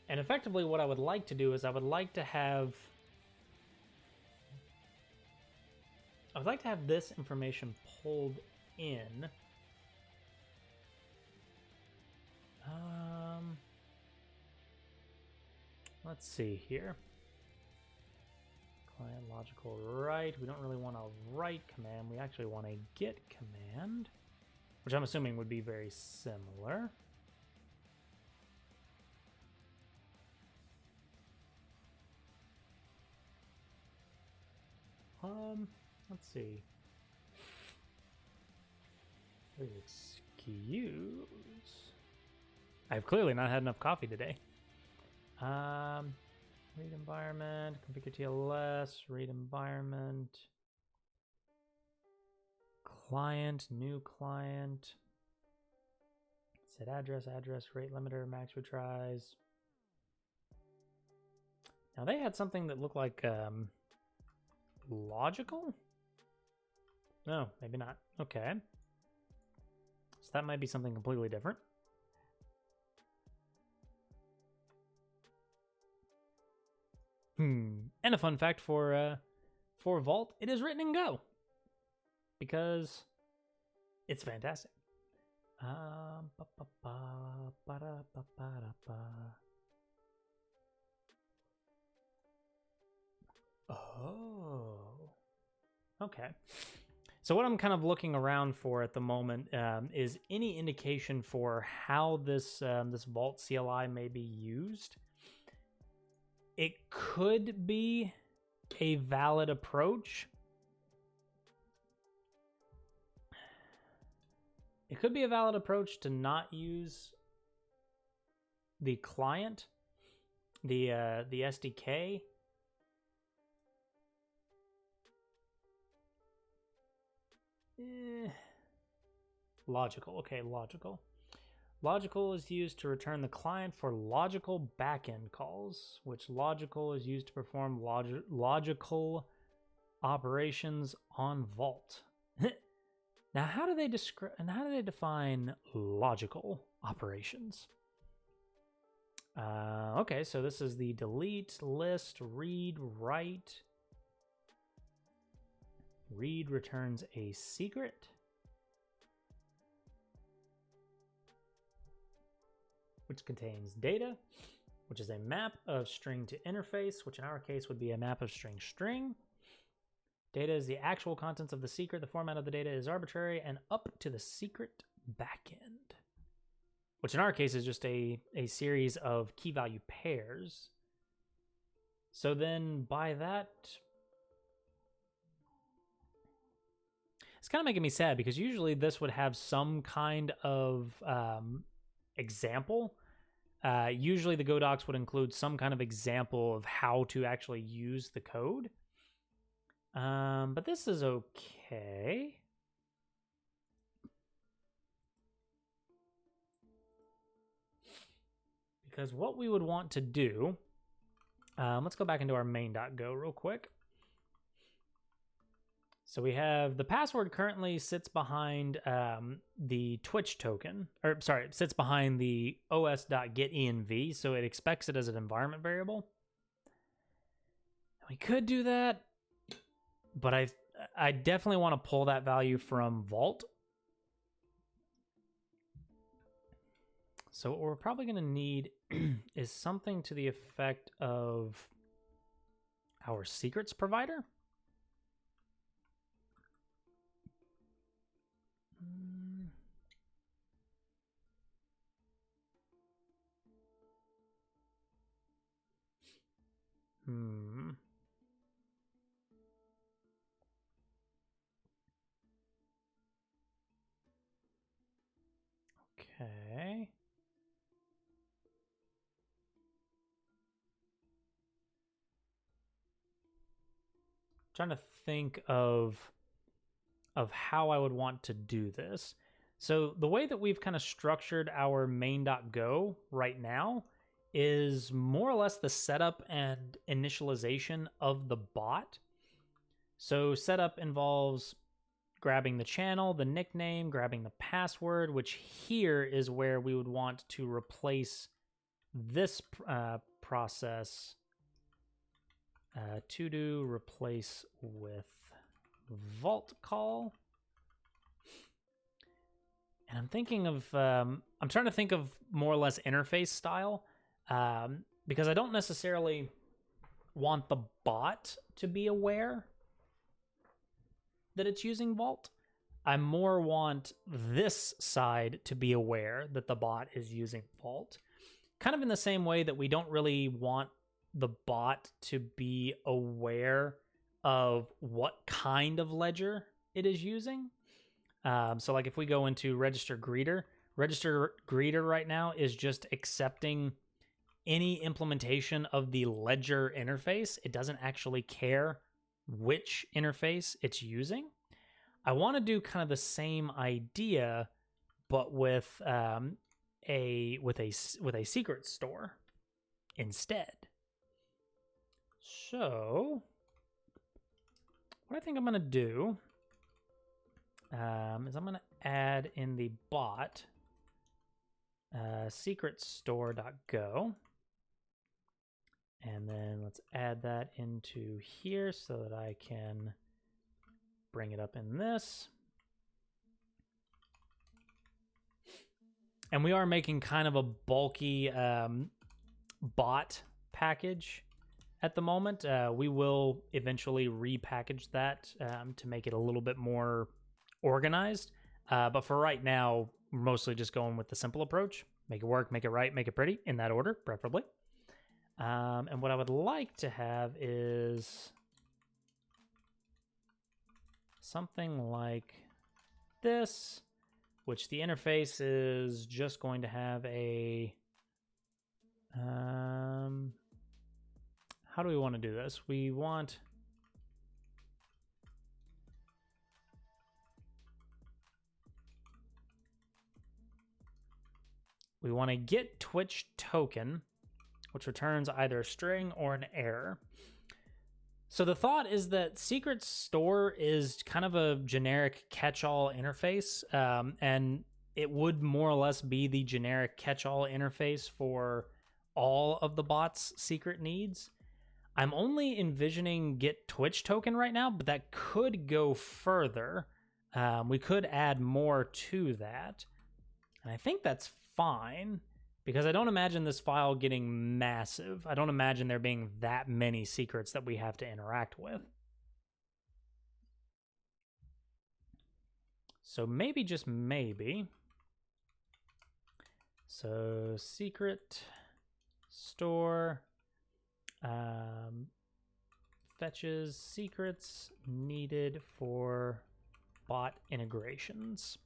And effectively what I would like to do is I would like to have this information pulled in. Let's see here. Client logical write. We don't really want a write command. We actually want a get command, which I'm assuming would be very similar. Let's see. Excuse. I've clearly not had enough coffee today. Read environment, configure TLS, read environment, client, new client, set address, rate limiter, max retries. Now they had something that looked like logical? No, maybe not. Okay. So that might be something completely different. And a fun fact for Vault, it is written in Go because it's fantastic. Oh, okay. So what I'm kind of looking around for at the moment is any indication for how this this Vault CLI may be used. It could be a valid approach. It could be a valid approach to not use the client, the SDK. Logical. Okay, logical. Logical is used to return the client for logical backend calls, which logical is used to perform logical operations on Vault. Now, how do they describe and how do they define logical operations? Okay, so this is the delete, list, read, write. Read returns a secret. Which contains data, which is a map of string to interface, which in our case would be a map of string. Data is the actual contents of the secret. The format of the data is arbitrary and up to the secret backend. which in our case is just a series of key value pairs. So then by that, it's kind of making me sad because usually this would have some kind of example. Usually the Go docs would include some kind of example of how to actually use the code. But this is okay. Because what we would want to do, let's go back into our main.go real quick. So we have the password currently sits behind the Twitch token, or sorry, it sits behind the os.getEnv, so it expects it as an environment variable. We could do that, but I definitely want to pull that value from Vault. So what we're probably going to need is something to the effect of our secrets provider. Okay. Trying to think of how I would want to do this. So the way that we've kind of structured our main.go right now is more or less the setup and initialization of the bot. So setup involves grabbing the channel, the nickname, grabbing the password, which here is where we would want to replace this process to do replace with vault call. And I'm thinking of, I'm trying to think of more or less interface style, because I don't necessarily want the bot to be aware that it's using Vault. I more want this side to be aware that the bot is using Vault. Kind of in the same way that we don't really want the bot to be aware of what kind of ledger it is using. So like if we go into register greeter right now is just accepting any implementation of the ledger interface. It doesn't actually care which interface it's using. I want to do kind of the same idea, but with a secret store instead. So what I think I'm going to do is I'm going to add in the bot secretstore.go. And then let's add that into here so that I can bring it up in this. And we are making kind of a bulky bot package at the moment. We will eventually repackage that to make it a little bit more organized. But for right now, we're mostly just going with the simple approach. Make it work, make it right, make it pretty, in that order, preferably. And what I would like to have is something like this, which the interface is just going to have a... how do we want to do this? We want... we want to get Twitch token, which returns either a string or an error. So the thought is that Secret Store is kind of a generic catch-all interface, and it would more or less be the generic catch-all interface for all of the bot's secret needs. I'm only envisioning get Twitch token right now, but that could go further. We could add more to that, and I think that's fine. Because I don't imagine this file getting massive. I don't imagine there being that many secrets that we have to interact with. So maybe, just maybe, So secret store fetches secrets needed for bot integrations.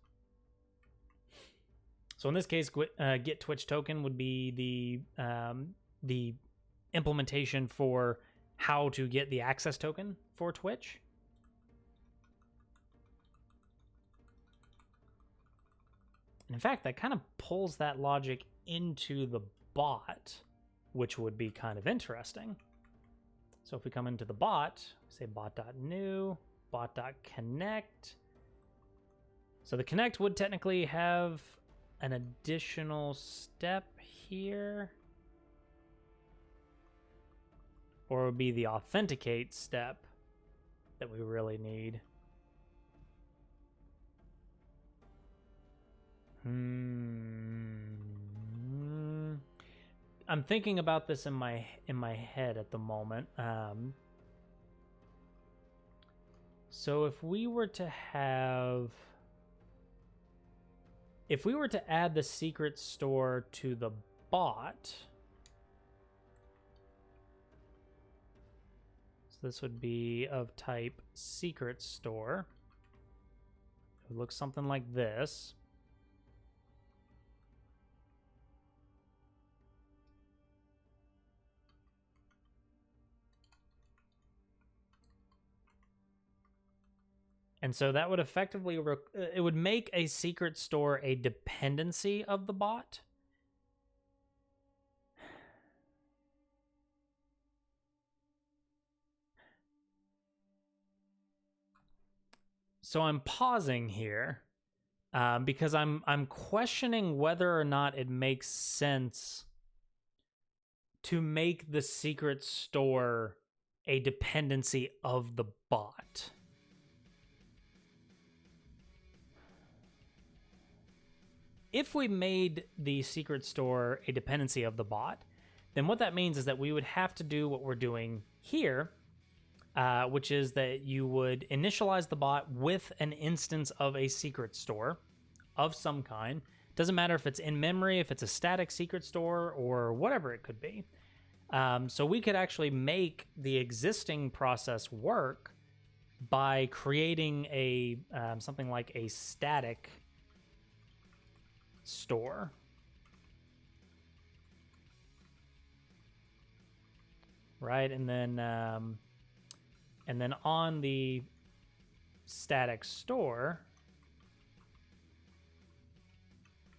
So in this case, get Twitch token would be the implementation for how to get the access token for Twitch. And in fact, that kind of pulls that logic into the bot, which would be kind of interesting. So if we come into the bot, say bot.new, bot.connect. So the connect would technically have an additional step here. Or it would be the authenticate step that we really need. I'm thinking about this in my head at the moment. So if we were to add the secret store to the bot, so this would be of type secret store. It would look something like this. And so that would effectively, it would make a secret store a dependency of the bot. So I'm pausing here because I'm questioning whether or not it makes sense to make the secret store a dependency of the bot. If we made the secret store a dependency of the bot, then what that means is that we would have to do what we're doing here, which is that you would initialize the bot with an instance of a secret store of some kind. Doesn't matter if it's in memory, if it's a static secret store, or whatever it could be. So we could actually make the existing process work by creating a something like a static store. Right, and then on the static store,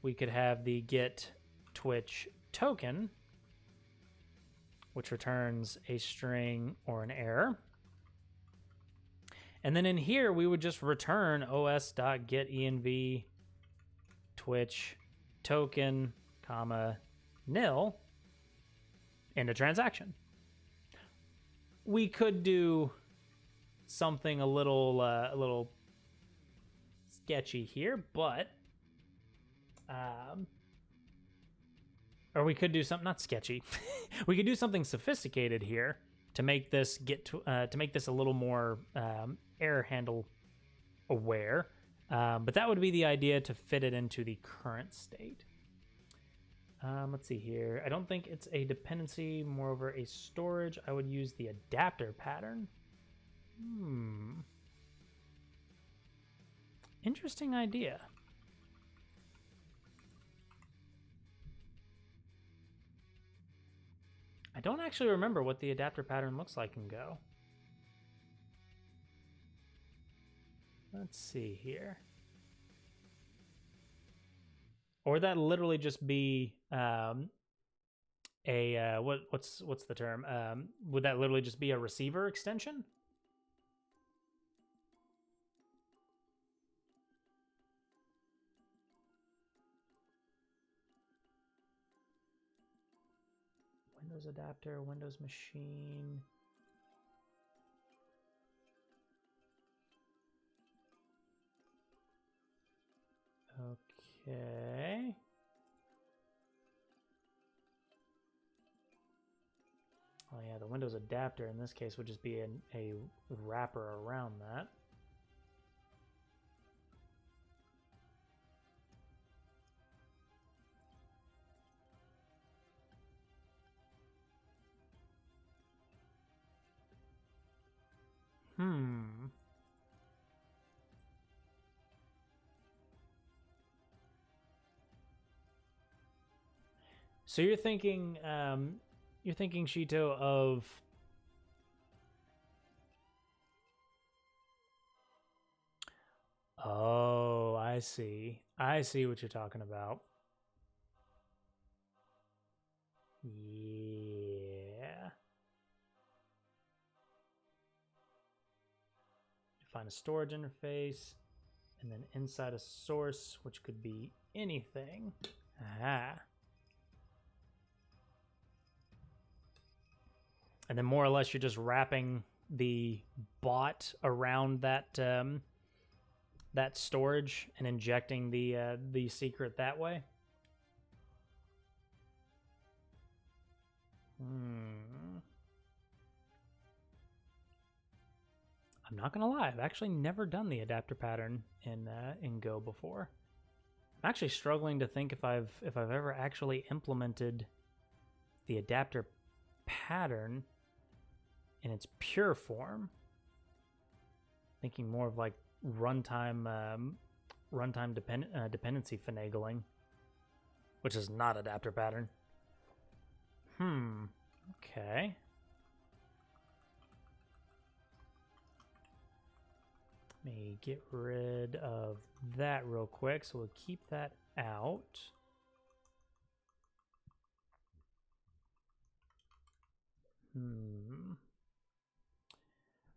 we could have the get Twitch token, which returns a string or an error. And then in here, we would just return os.getEnv Twitch token, comma, nil, in a transaction. We could do something a little sketchy here, but or we could do something not sketchy. We could do something sophisticated here to make this to make this a little more error handle aware. But that would be the idea to fit it into the current state. Let's see here. I don't think it's a dependency, moreover a storage. I would use the adapter pattern. Interesting idea. I don't actually remember what the adapter pattern looks like in Go. Let's see here. Or that literally just be what's the term? Would that literally just be a receiver extension? Windows adapter, Windows machine. Okay. Oh yeah, the Windows adapter in this case would just be a wrapper around that. Hmm. So you're thinking, Shito, of oh, I see. I see what you're talking about. Yeah. Define a storage interface, and then inside a source, which could be anything. Ah. And then more or less, you're just wrapping the bot around that that storage and injecting the secret that way. I'm not gonna lie, I've actually never done the adapter pattern in Go before. I'm actually struggling to think if I've ever actually implemented the adapter pattern in its pure form. Thinking more of like runtime dependency finagling, which is not adapter pattern. Okay. Let me get rid of that real quick, so we'll keep that out.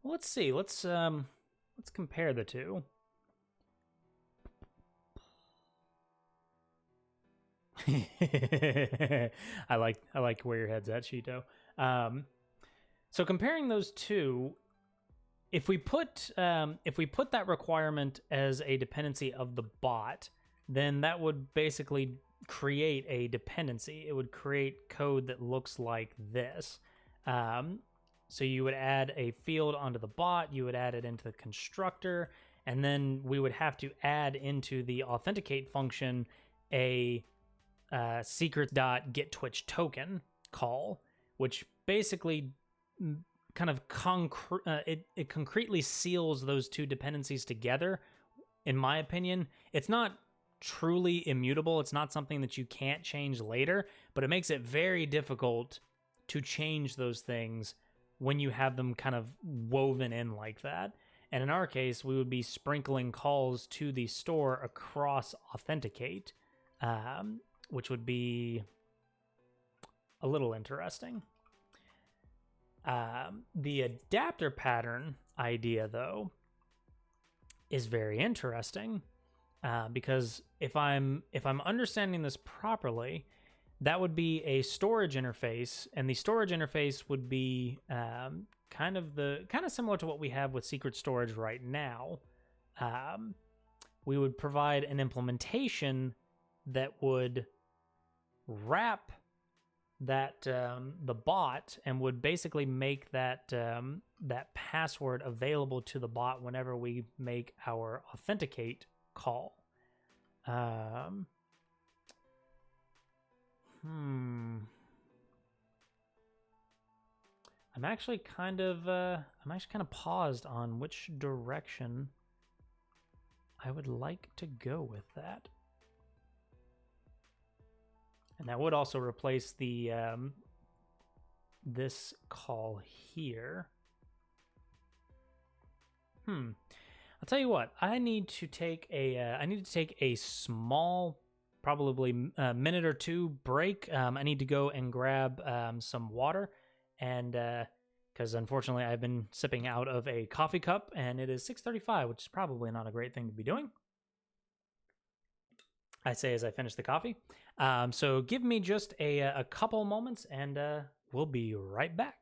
Well, let's see. Let's compare the two. I like where your head's at, Shito. So comparing those two, if we put that requirement as a dependency of the bot, then that would basically create a dependency. It would create code that looks like this. So you would add a field onto the bot, you would add it into the constructor, and then we would have to add into the authenticate function a secret.getTwitch token call, which basically kind of it concretely seals those two dependencies together. In my opinion, it's not truly immutable. It's not something that you can't change later, but it makes it very difficult to change those things when you have them kind of woven in like that. And in our case, we would be sprinkling calls to the store across authenticate, which would be a little interesting. The adapter pattern idea, though, is very interesting, because if I'm understanding this properly, that would be a storage interface, and the storage interface would be kind of similar to what we have with secret storage right now. We would provide an implementation that would wrap that the bot and would basically make that that password available to the bot whenever we make our authenticate call. I'm actually kind of paused on which direction I would like to go with that. And that would also replace the this call here. I'll tell you what. I need to take a small, probably a minute or two break. I need to go and grab some water, and because unfortunately I've been sipping out of a coffee cup, and it is 6:35, which is probably not a great thing to be doing. I say as I finish the coffee. So give me just a couple moments, and we'll be right back.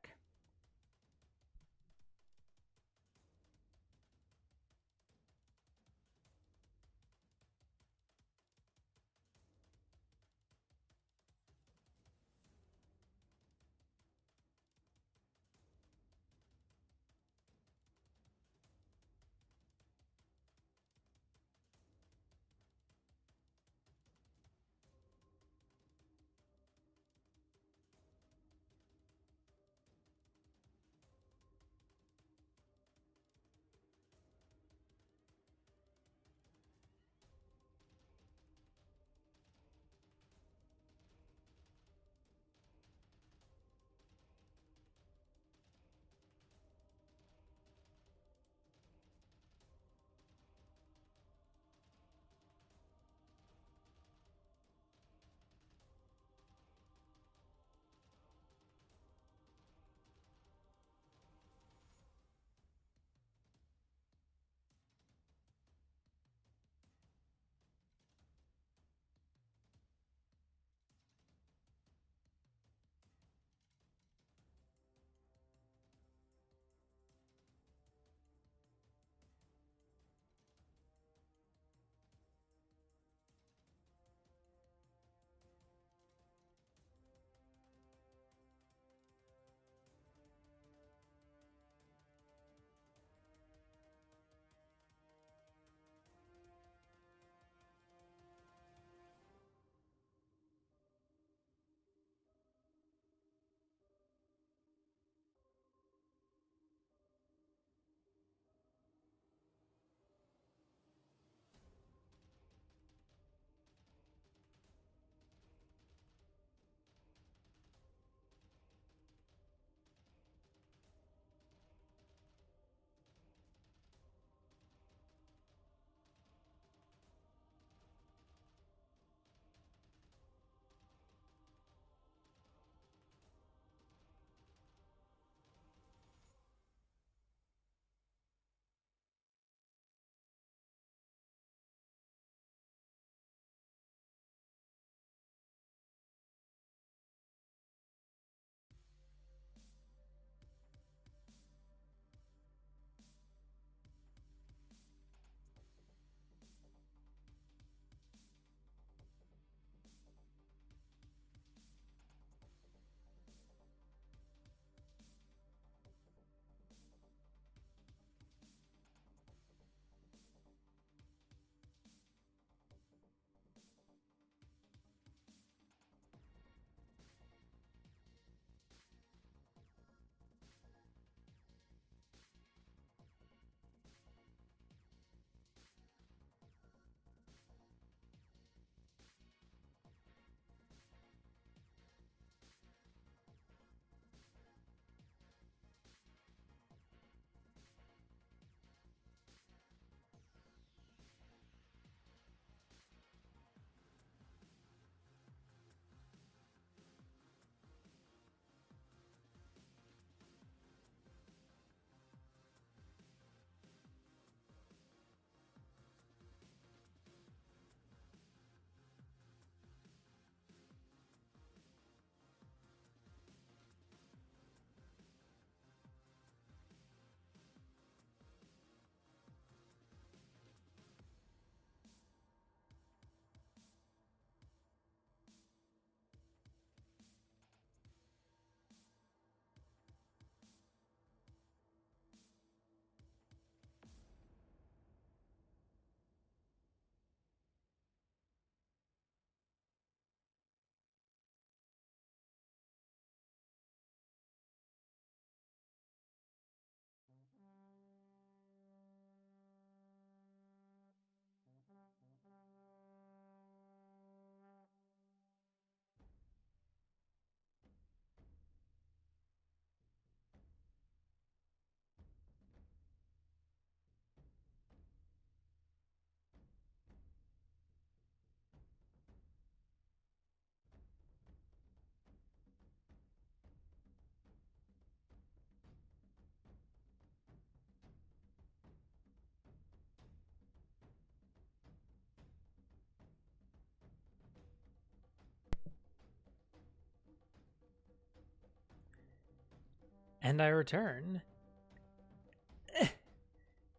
And I return.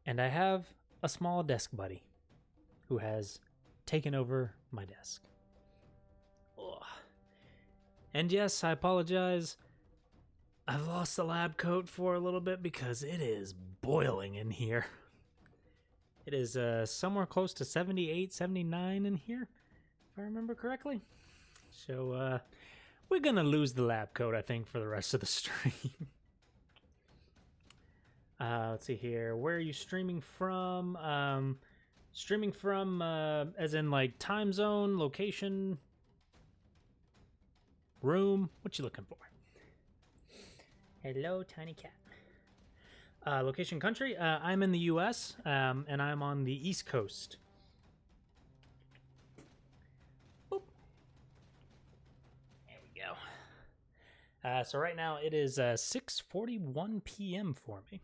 And I have a small desk buddy who has taken over my desk. Ugh. And yes, I apologize. I've lost the lab coat for a little bit because it is boiling in here. It is somewhere close to 78, 79 in here, if I remember correctly. So we're going to lose the lab coat, I think, for the rest of the stream. Let's see here. Where are you streaming from? Streaming from, as in like time zone, location, room. What you looking for? Hello, tiny cat. Location, country. I'm in the U.S. And I'm on the East Coast. Boop. There we go. So right now it is 6:41 p.m. for me.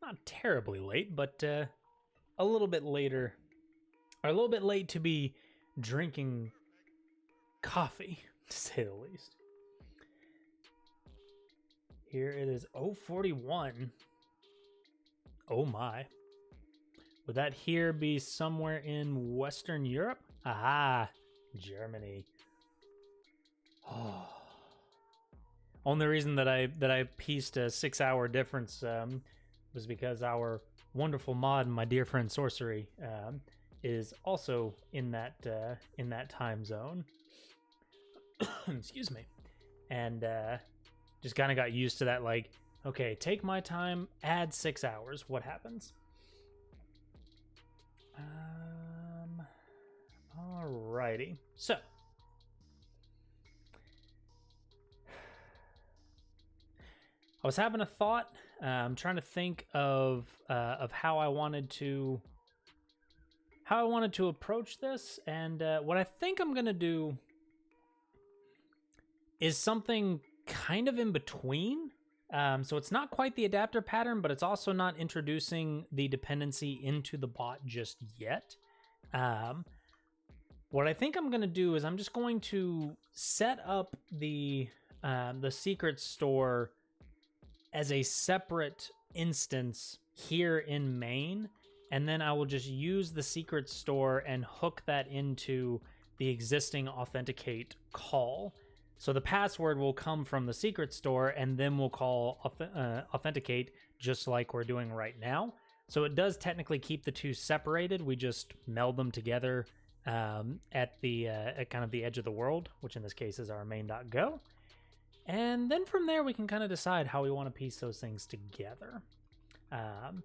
Not terribly late, but a little bit later, or a little bit late to be drinking coffee, to say the least. Here it is 0:41. Oh my. Would that here be somewhere in Western Europe? Aha, Germany. Oh. Only reason that I pieced a 6-hour difference was because our wonderful mod, my dear friend Sorcery, is also in that time zone. Excuse me. And just kind of got used to that, like, okay, take my time, add 6 hours. What happens? Alrighty. So, I was having a thought. I'm trying to think of how I wanted to approach this, and what I think I'm gonna do is something kind of in between. So it's not quite the adapter pattern, but it's also not introducing the dependency into the bot just yet. What I think I'm gonna do is I'm just going to set up the secret store as a separate instance here in main, and then I will just use the secret store and hook that into the existing authenticate call. So the password will come from the secret store, and then we'll call authenticate just like we're doing right now. So it does technically keep the two separated. We just meld them together at kind of the edge of the world, which in this case is our main.go. And then from there, we can kind of decide how we want to piece those things together.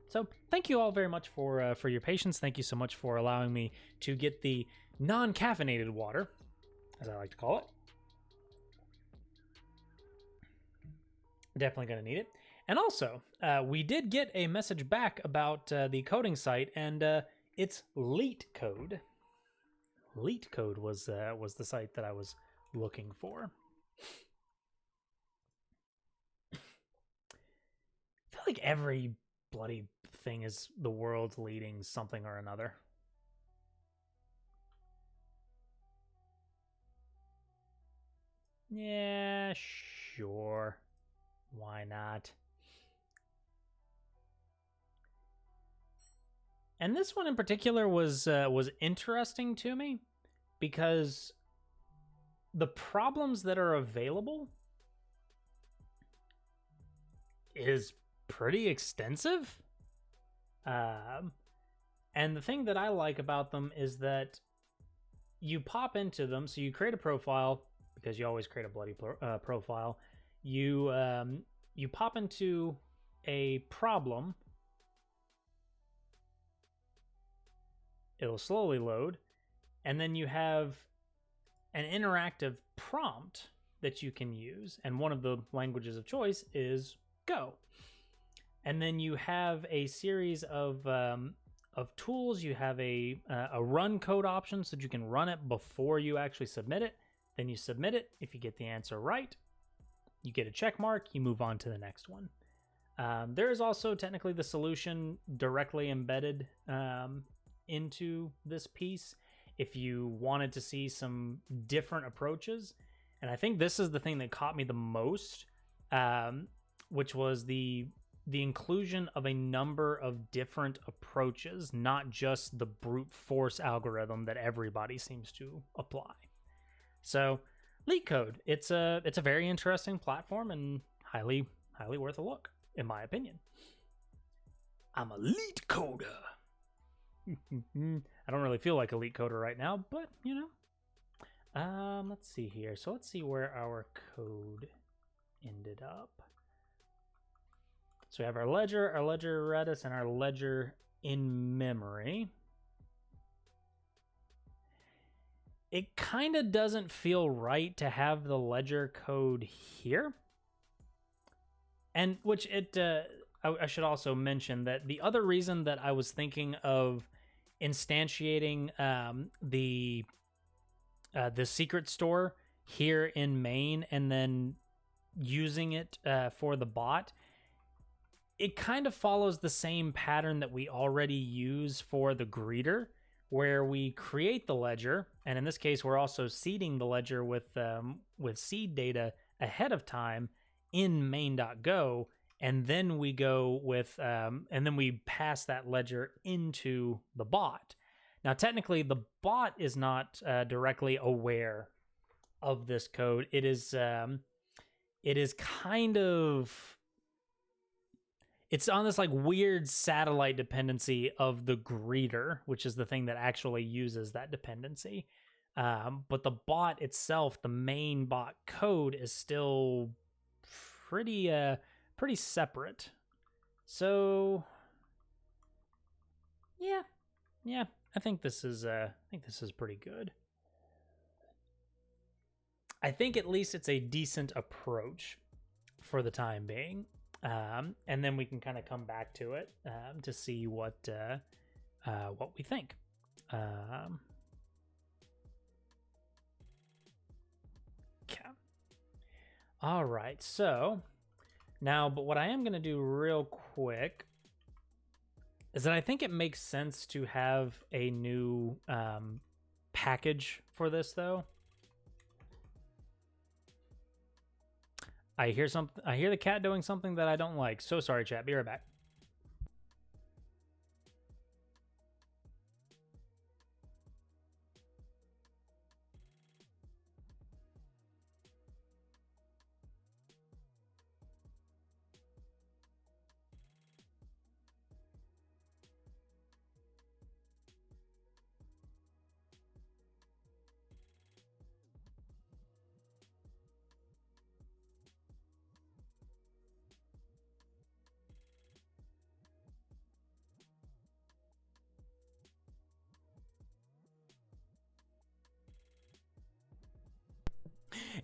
So thank you all very much for your patience. Thank you so much for allowing me to get the non-caffeinated water, as I like to call it. Definitely going to need it. And also, we did get a message back about the coding site, and it's LeetCode. LeetCode was the site that I was looking for. I feel like every bloody thing is the world's leading something or another. Yeah, sure. Why not? And this one in particular was interesting to me because the problems that are available is pretty extensive. And the thing that I like about them is that you pop into them, so you create a profile, because you always create a bloody profile. You pop into a problem. It'll slowly load, and then you have an interactive prompt that you can use, and one of the languages of choice is Go. And then you have a series of tools. You have a run code option so that you can run it before you actually submit it. Then you submit it. If you get the answer right, you get a check mark. You move on to the next one. There is also technically the solution directly embedded into this piece. if you wanted to see some different approaches. And I think this is the thing that caught me the most, which was the inclusion of a number of different approaches, not just the brute force algorithm that everybody seems to apply. So LeetCode, it's a very interesting platform and highly worth a look, in my opinion. I'm a LeetCoder. I don't really feel like a LeetCoder right now, but you know. Let's see here. So let's see where our code ended up. So we have our ledger Redis, and our ledger in memory. It kind of doesn't feel right to have the ledger code here. And which I should also mention that the other reason that I was thinking of instantiating the secret store here in main and then using it for the bot, it kind of follows the same pattern that we already use for the greeter, where we create the ledger, and in this case we're also seeding the ledger with seed data ahead of time in main.go, and then we go with and then we pass that ledger into the bot. Now technically the bot is not directly aware of this code. It is kind of, it's on this like weird satellite dependency of the greeter, which is the thing that actually uses that dependency. But the bot itself, the main bot code, is still pretty separate. So yeah, I think this is pretty good. I think at least it's a decent approach for the time being. And then we can kind of come back to it to see what we think. Okay. All right. So now, but what I am going to do real quick is that I think it makes sense to have a new package for this, though. I hear the cat doing something that I don't like. So sorry, chat. Be right back.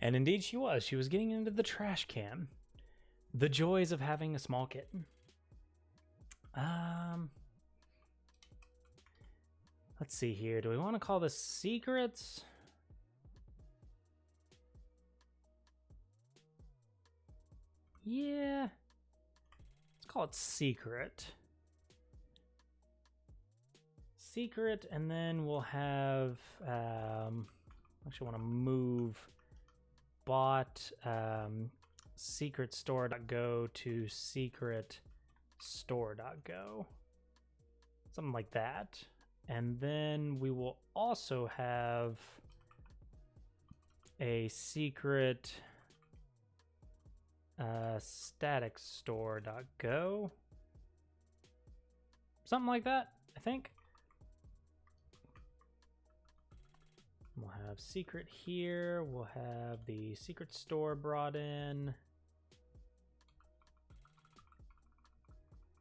And indeed she was. She was getting into the trash can. The joys of having a small kitten. Let's see here. Do we want to call this secrets? Yeah. Let's call it secret. Secret, and then we'll have actually want to move bot secret store.go to secret store.go, something like that. And then we will also have a secret static store.go, something like that, I think. We'll have secret here. We'll have the secret store brought in.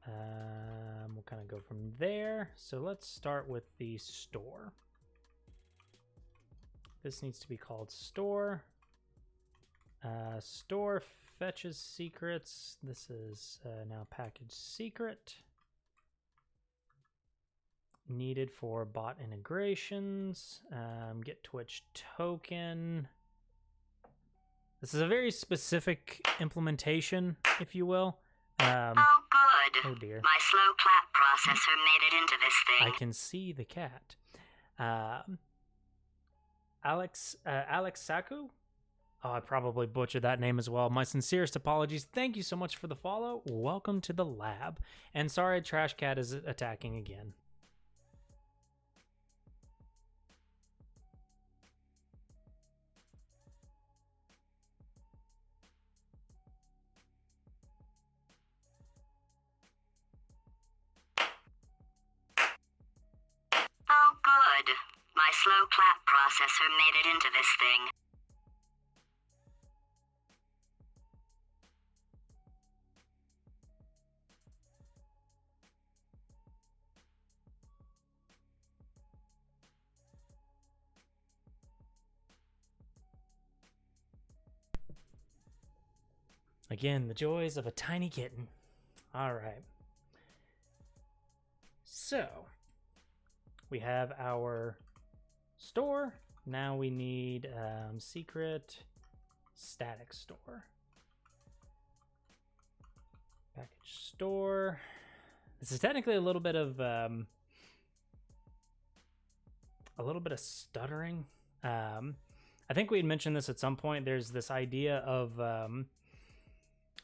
We'll kind of go from there. So let's start with the store. This needs to be called store. Store fetches secrets. This is now package secret. Needed for bot integrations. Get Twitch token. This is a very specific implementation, if you will. Oh, good. Oh dear. My slow clap processor made it into this thing. I can see the cat. Alex Saku. Oh, I probably butchered that name as well. My sincerest apologies. Thank you so much for the follow. Welcome to the lab. And sorry, Trash Cat is attacking again. Oh, good. My slow clap processor made it into this thing. Again, the joys of a tiny kitten. All right. So, we have our store. Now we need secret static store. Package store. This is technically a little bit of stuttering. I think we had mentioned this at some point. There's this idea of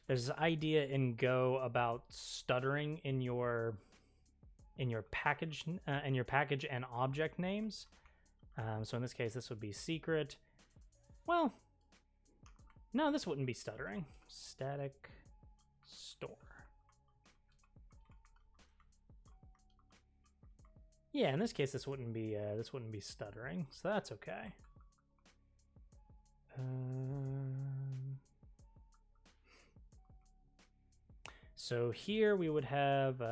there's this idea in Go about stuttering in your package and object names. So in this case, this would be secret. Well, no, this wouldn't be stuttering. Static store. Yeah, in this case, this wouldn't be stuttering, so that's okay. So here we would have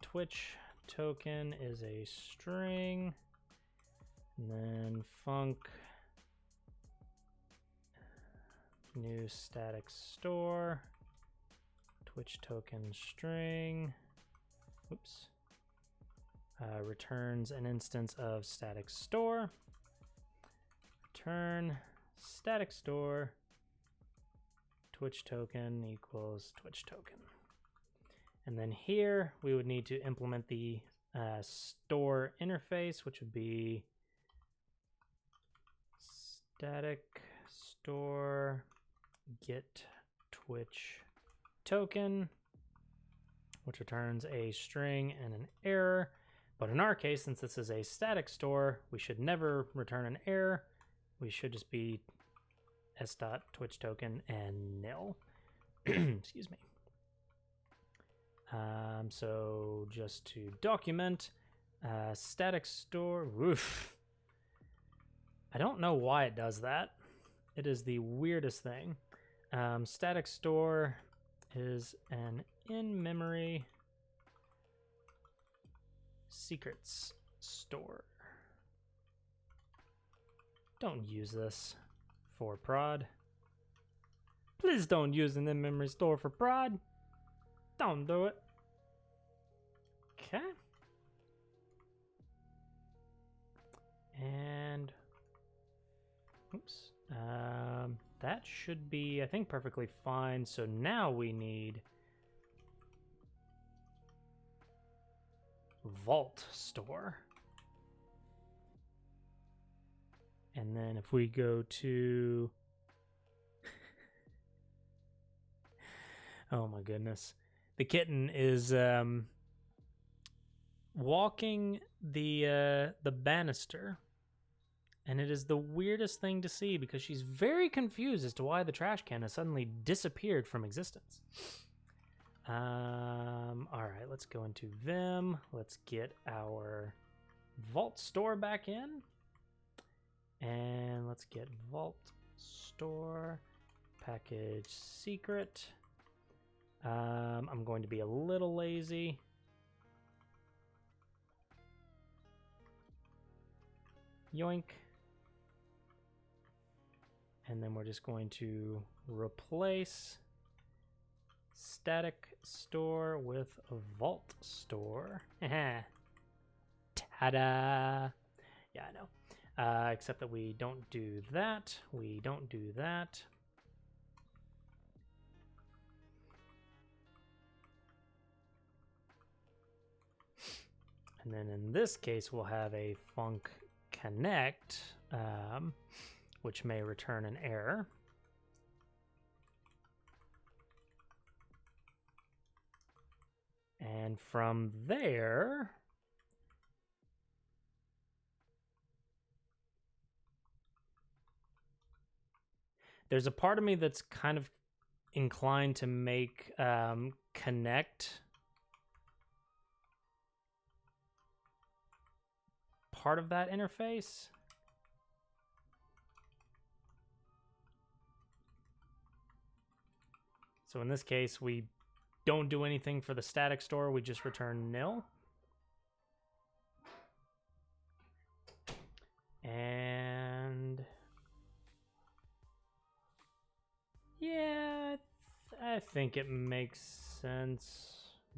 Twitch token is a string, and then func new static store, Twitch token string, oops, returns an instance of static store, return static store, Twitch token equals Twitch token. And then here we would need to implement the store interface, which would be static store get Twitch token, which returns a string and an error. But in our case, since this is a static store, we should never return an error. We should just be s.twitch token and nil. Excuse me. So just to document, static store, woof. I don't know why it does that. It is the weirdest thing. Static store is an in-memory secrets store. Don't use this for prod. Please don't use an in-memory store for prod. Don't do it. Okay. And oops. That should be, I think, perfectly fine. So now we need vault store. And then if we go to oh my goodness. The kitten is walking the banister, and it is the weirdest thing to see because she's very confused as to why the trash can has suddenly disappeared from existence. All right, let's go into Vim. Let's get our vault store back in, and let's get vault store package secret. I'm going to be a little lazy. Yoink. And then we're just going to replace static store with a vault store. Ta-da! Yeah, I know. Except that we don't do that. We don't do that. And then in this case, we'll have a func connect, which may return an error. And from there, there's a part of me that's kind of inclined to make connect part of that interface. So in this case, we don't do anything for the static store, we just return nil. And yeah, I think it makes sense.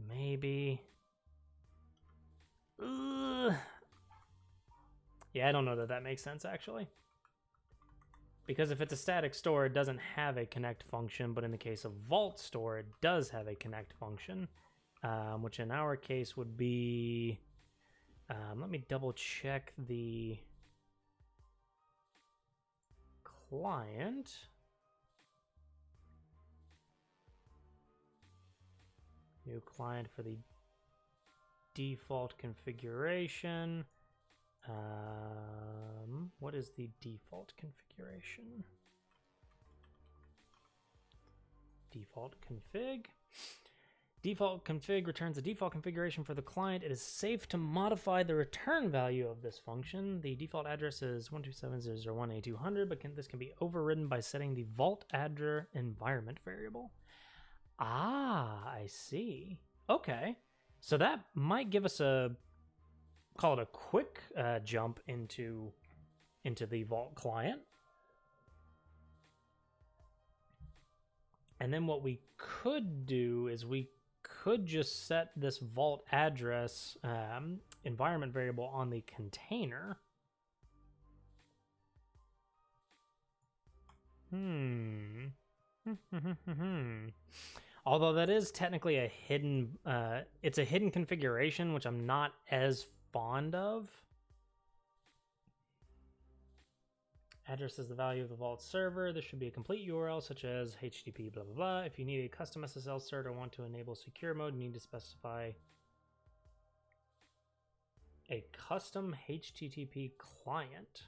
Maybe. Ugh. Yeah, I don't know that that makes sense, actually. Because if it's a static store, it doesn't have a connect function, but in the case of Vault Store, it does have a connect function, which in our case would be... let me double check the client. New client for the default configuration. What is the default configuration? Default config. Default config returns the default configuration for the client. It is safe to modify the return value of this function. The default address is 127.0.0.1.A.200, but this can be overridden by setting the vault addr environment variable. Ah, I see. Okay. So that might give us a, call it a quick jump into the Vault client. And then what we could do is we could just set this Vault address environment variable on the container. Although that is technically a hidden, it's a hidden configuration, which I'm not as fond of. Address is the value of the Vault server. There should be a complete URL such as HTTP blah blah blah. If you need a custom SSL cert or want to enable secure mode, you need to specify a custom HTTP client.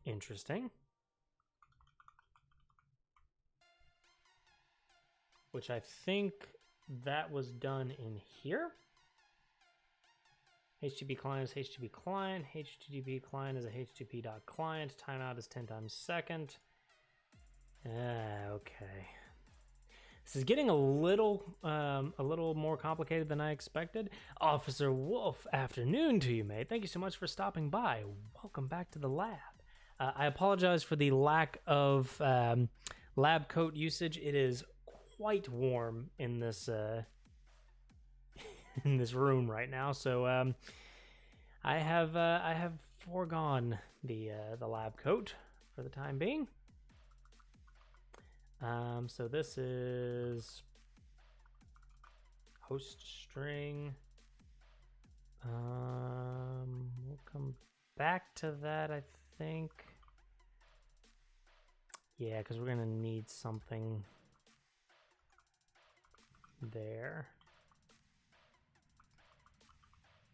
Interesting. Which I think that was done in here. HTTP client is HTTP client. HTTP client is a HTTP.client. Timeout is 10 times second. Okay. This is getting a little more complicated than I expected. Officer Wolf, afternoon to you, mate. Thank you so much for stopping by. Welcome back to the lab. I apologize for the lack of lab coat usage. It is quite warm in this in this room right now, so I have foregone the lab coat for the time being. So this is host string. We'll come back to that, I think. Yeah, because we're gonna need something there.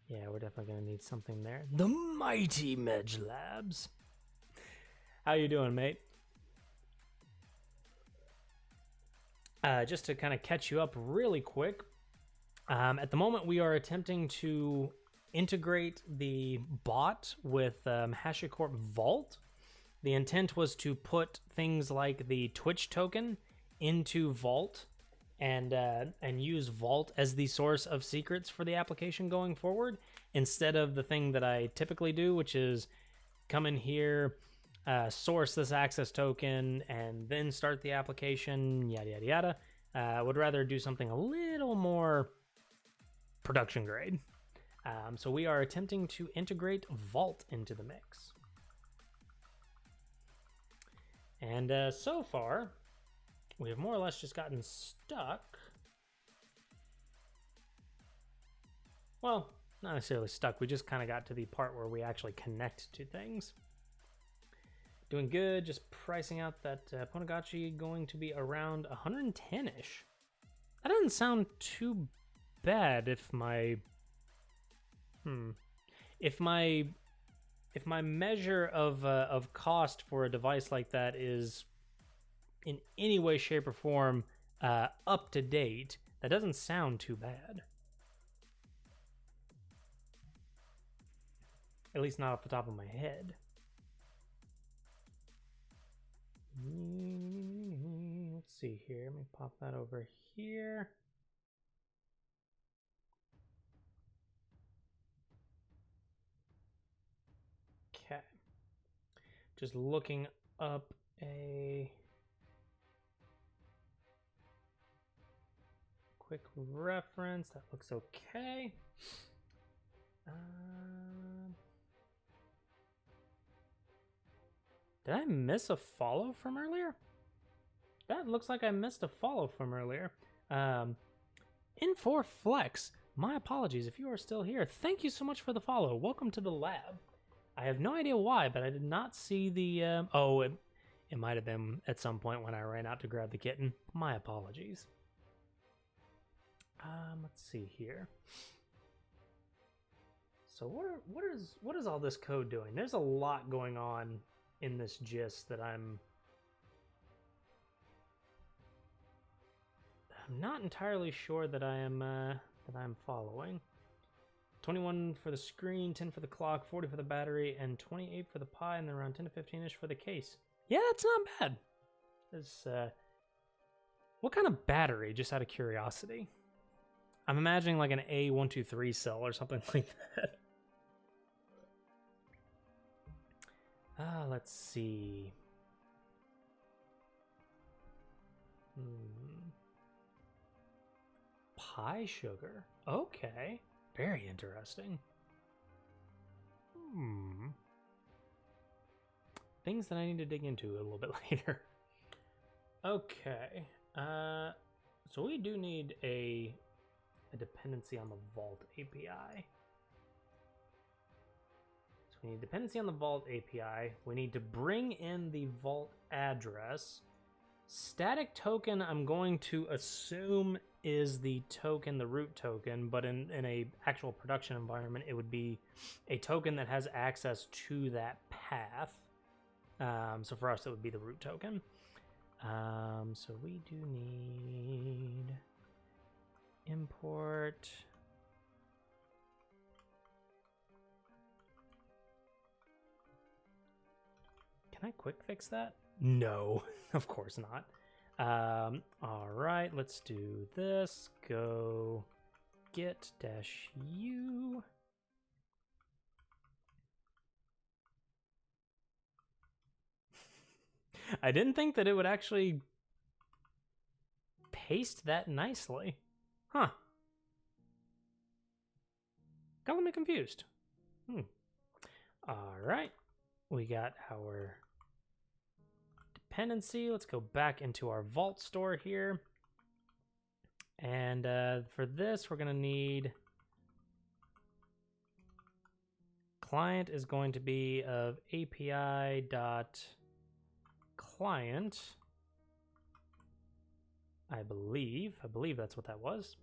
Yeah, we're definitely gonna need something there. The mighty Medj Labs. How you doing, mate? Just to kind of catch you up really quick. At the moment, we are attempting to integrate the bot with HashiCorp Vault. The intent was to put things like the Twitch token into Vault and use Vault as the source of secrets for the application going forward, instead of the thing that I typically do, which is come in here, source this access token, and then start the application, yada, yada, yada. I would rather do something a little more production grade. So we are attempting to integrate Vault into the mix. And so far, we have more or less just gotten stuck. Well, not necessarily stuck. We just kind of got to the part where we actually connect to things. Doing good. Just pricing out that Ponagachi going to be around 110-ish. That doesn't sound too bad if my if my measure of cost for a device like that is in any way, shape, or form up to date. That doesn't sound too bad. At least not off the top of my head. Let's see here. Let me pop that over here. Okay. Just looking up a quick reference. That looks okay. Did I miss a follow from earlier? That looks like I missed a follow from earlier. N4 Flex, my apologies if you are still here. Thank you so much for the follow. Welcome to the lab. I have no idea why, but I did not see the... it might have been at some point when I ran out to grab the kitten. My apologies. Let's see here. So what is all this code doing? There's a lot going on in this gist that I'm not entirely sure that I'm following. 21 for the screen, 10 for the clock, 40 for the battery, and 28 for the Pi, and then around 10 to 15-ish for the case. Yeah, that's not bad. This, what kind of battery, just out of curiosity? I'm imagining like an A123 cell or something like that. Let's see. Pi sugar. Okay. Very interesting. Things that I need to dig into a little bit later. Okay. So we do need a dependency on the Vault API. So we need dependency on the Vault API. We need to bring in the Vault address. Static token, I'm going to assume is the token, the root token, but in a actual production environment, it would be a token that has access to that path. So for us, it would be the root token. So we do need import. Can I quick fix that? No, of course not. All right, let's do this. Go get -u. I didn't think that it would actually paste that nicely. Huh. Got me confused. All right. We got our dependency. Let's go back into our Vault store here. And for this, we're going to need... Client is going to be of API.client. I believe that's what that was.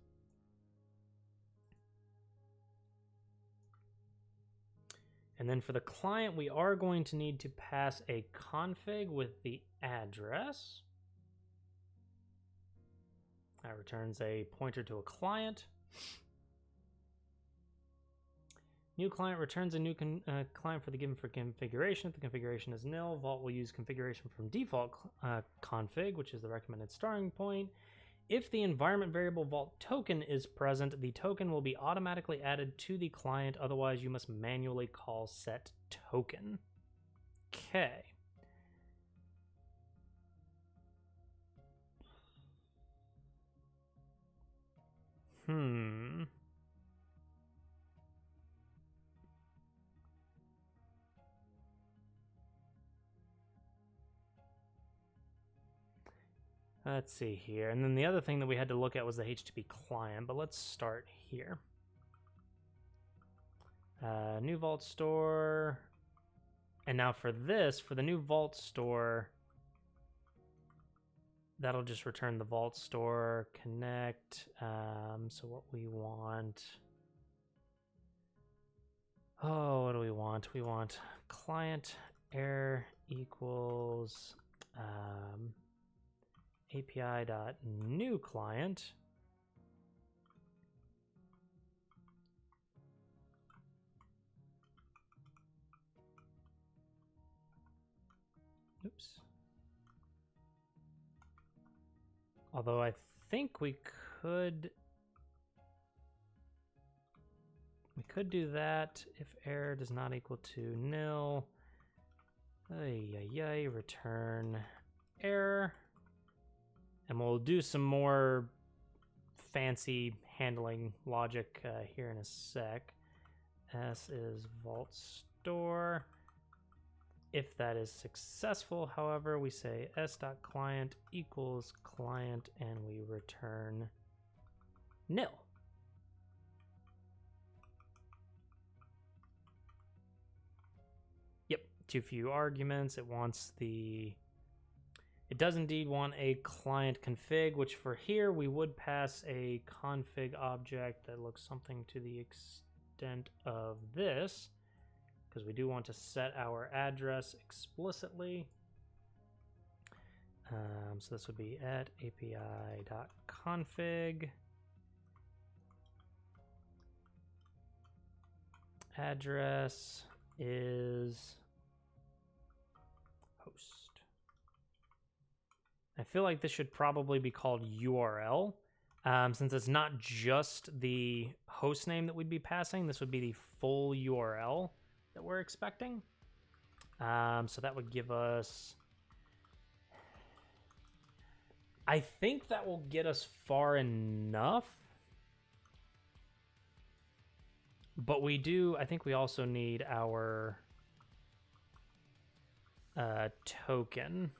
And then for the client, we are going to need to pass a config with the address. That returns a pointer to a client. New client returns a new client for the given configuration. If the configuration is nil, Vault will use configuration from default config, which is the recommended starting point. If the environment variable Vault token is present, the token will be automatically added to the client. Otherwise, you must manually call set token. Okay. Let's see here. And then the other thing that we had to look at was the HTTP client, but let's start here. New Vault Store. And now for this, for the new Vault Store, that'll just return the Vault Store connect. So what we want... Oh, what do we want? We want client error equals API.new client. Oops. Although I think we could do that if error does not equal to nil. Return error. And we'll do some more fancy handling logic here in a sec. S is Vault Store. If that is successful, however, we say s.client equals client and we return nil. Yep, too few arguments. It does indeed want a client config, which for here we would pass a config object that looks something to the extent of this, because we do want to set our address explicitly. So this would be at api.config. Address is host. I feel like this should probably be called URL. Since it's not just the host name that we'd be passing, this would be the full URL that we're expecting. So that would give us... I think that will get us far enough. But I think we also need our token.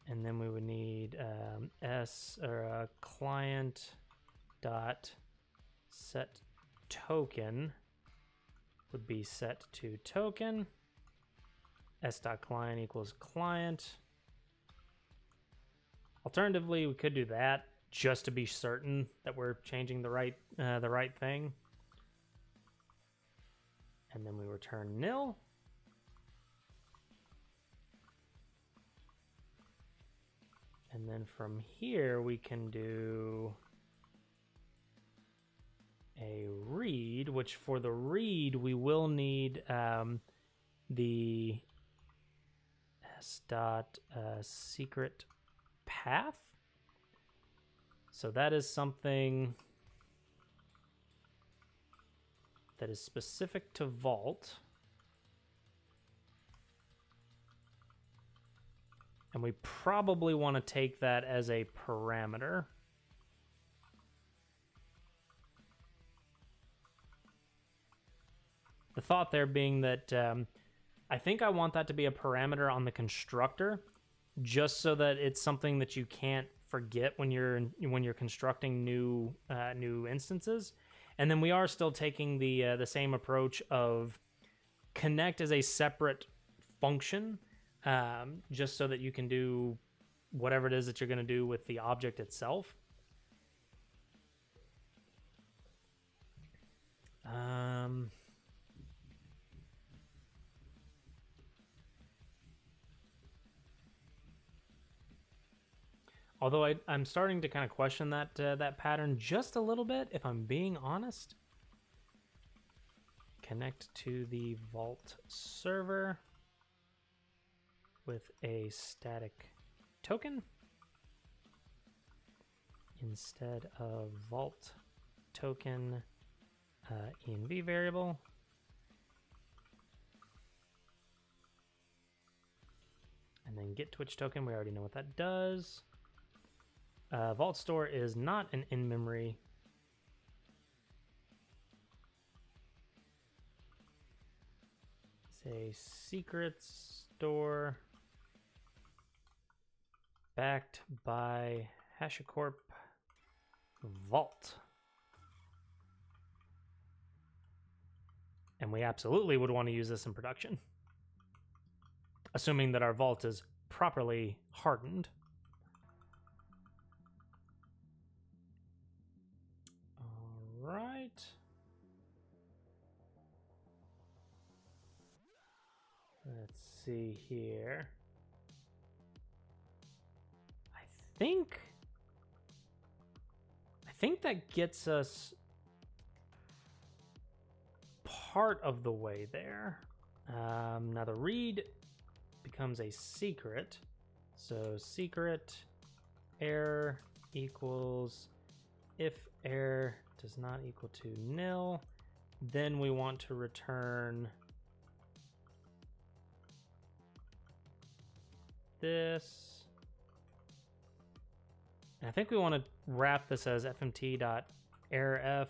And then we would need client dot set token would be set to token. S.client equals client. Alternatively, we could do that just to be certain that we're changing the right thing. And then we return nil. And then from here, we can do a read, which for the read, we will need the s.secret path. So that is something that is specific to Vault. And we probably want to take that as a parameter. The thought there being that I think I want that to be a parameter on the constructor, just so that it's something that you can't forget when you're constructing new instances. And then we are still taking the same approach of connect as a separate function. Just so that you can do whatever it is that you're going to do with the object itself. Although I'm starting to kind of question that pattern just a little bit, if I'm being honest. Connect to the Vault server with a static token instead of Vault token env variable. And then get Twitch token, we already know what that does. Vault Store is not an in-memory. It's a secret store backed by HashiCorp Vault. And we absolutely would want to use this in production, assuming that our vault is properly hardened. All right. Let's see here. I think that gets us part of the way there. Now the read becomes a secret. So secret error equals if error does not equal to nil, then we want to return this. And I think we want to wrap this as fmt.errorf.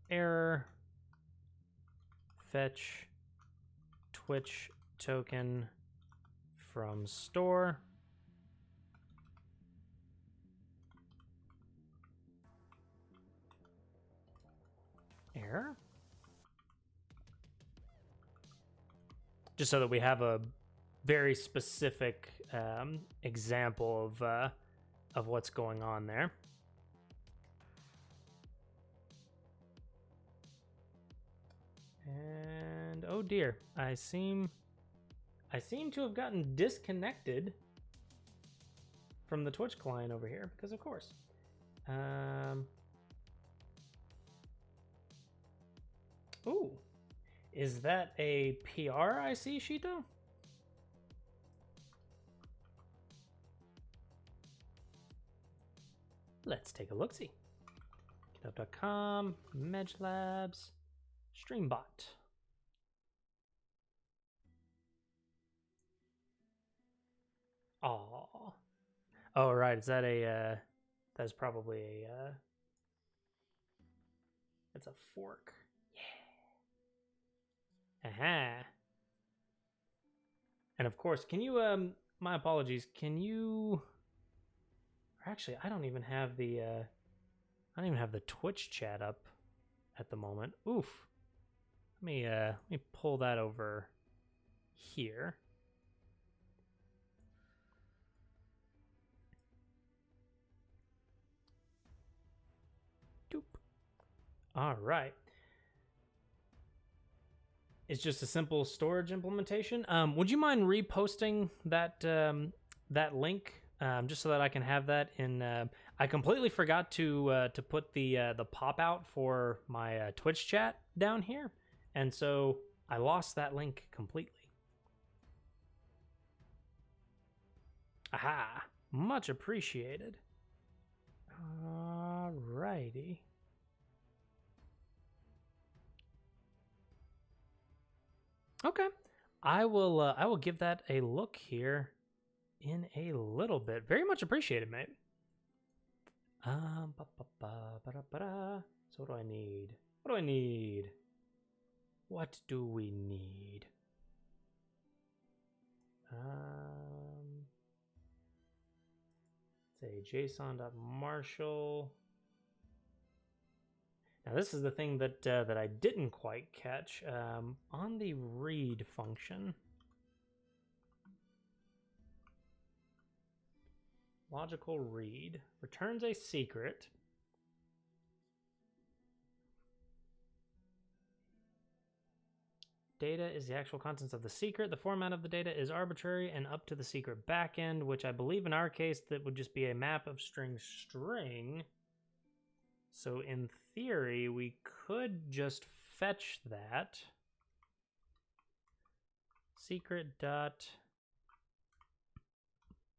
Error fetch Twitch token from store. Error. Just so that we have a very specific example of what's going on there. And oh dear, I seem to have gotten disconnected from the Twitch client over here because of course. Ooh, is that a PR I see, Shito? Let's take a look-see. GitHub.com, MedgeLabs, Streambot. Aw. Oh, right. Is that a, that's probably a, that's a fork. Yeah. Aha. And of course, can you, my apologies, can you, or actually, I don't even have the Twitch chat up at the moment. Oof. Let me pull that over here. Doop. All right. It's just a simple storage implementation. Would you mind reposting that that link just so that I can have that in? I completely forgot to put the pop out for my Twitch chat down here, and so I lost that link completely. Aha! Much appreciated. All righty. Okay, I will give that a look here in a little bit. Very much appreciated, mate. So what do I need? What do I need? What do we need? Say json.marshall. Now this is the thing that that I didn't quite catch on the read function. Logical read returns a secret. Data is the actual contents of the secret. The format of the data is arbitrary and up to the secret backend, which I believe in our case that would just be a map of string. So in theory, we could just fetch that. Secret dot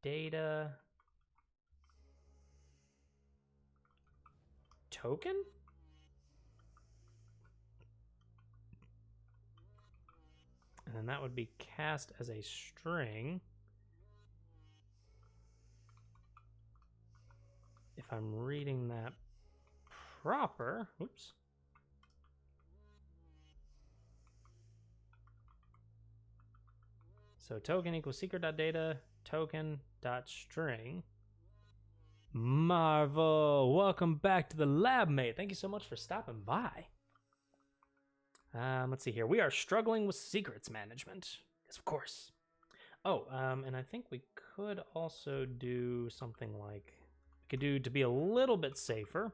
data token? And then that would be cast as a string. If I'm reading that proper, oops. So token equals secret.data token.string. Marvel, welcome back to the lab, mate. Thank you so much for stopping by. Let's see here. We are struggling with secrets management. Yes, of course. Oh, and I think we could also do something like, we could do, to be a little bit safer,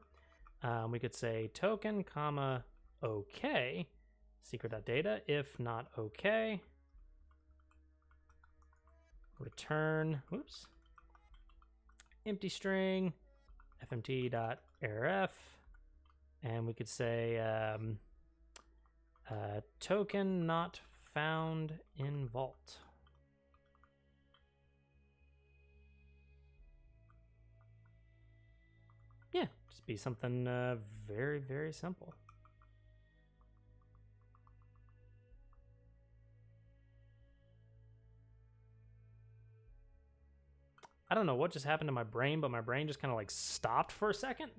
we could say token, comma, okay, secret.data. If not okay, return, whoops, empty string, fmt.arf, and we could say token not found in vault. Yeah, just be something very, very simple. I don't know what just happened to my brain, but my brain just kind of like stopped for a second.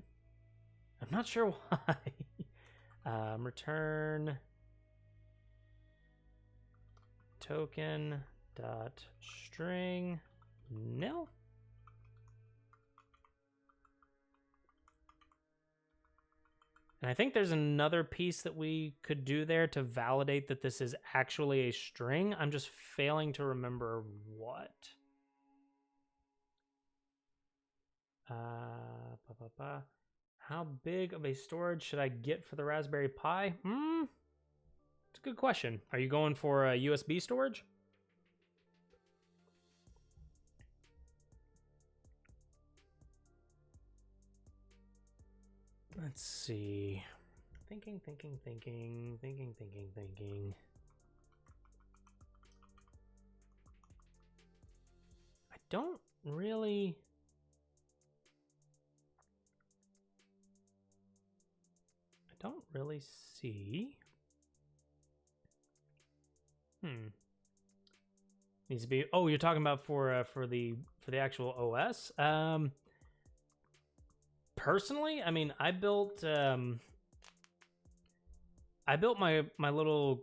I'm not sure why. Return token dot string nil. And I think there's another piece that we could do there to validate that this is actually a string. I'm just failing to remember what. How big of a storage should I get for the Raspberry Pi? It's a good question. Are you going for a USB storage? Let's see. Thinking. I don't really... see. Needs to be. Oh, you're talking about for the actual OS. Personally, I mean, I built my little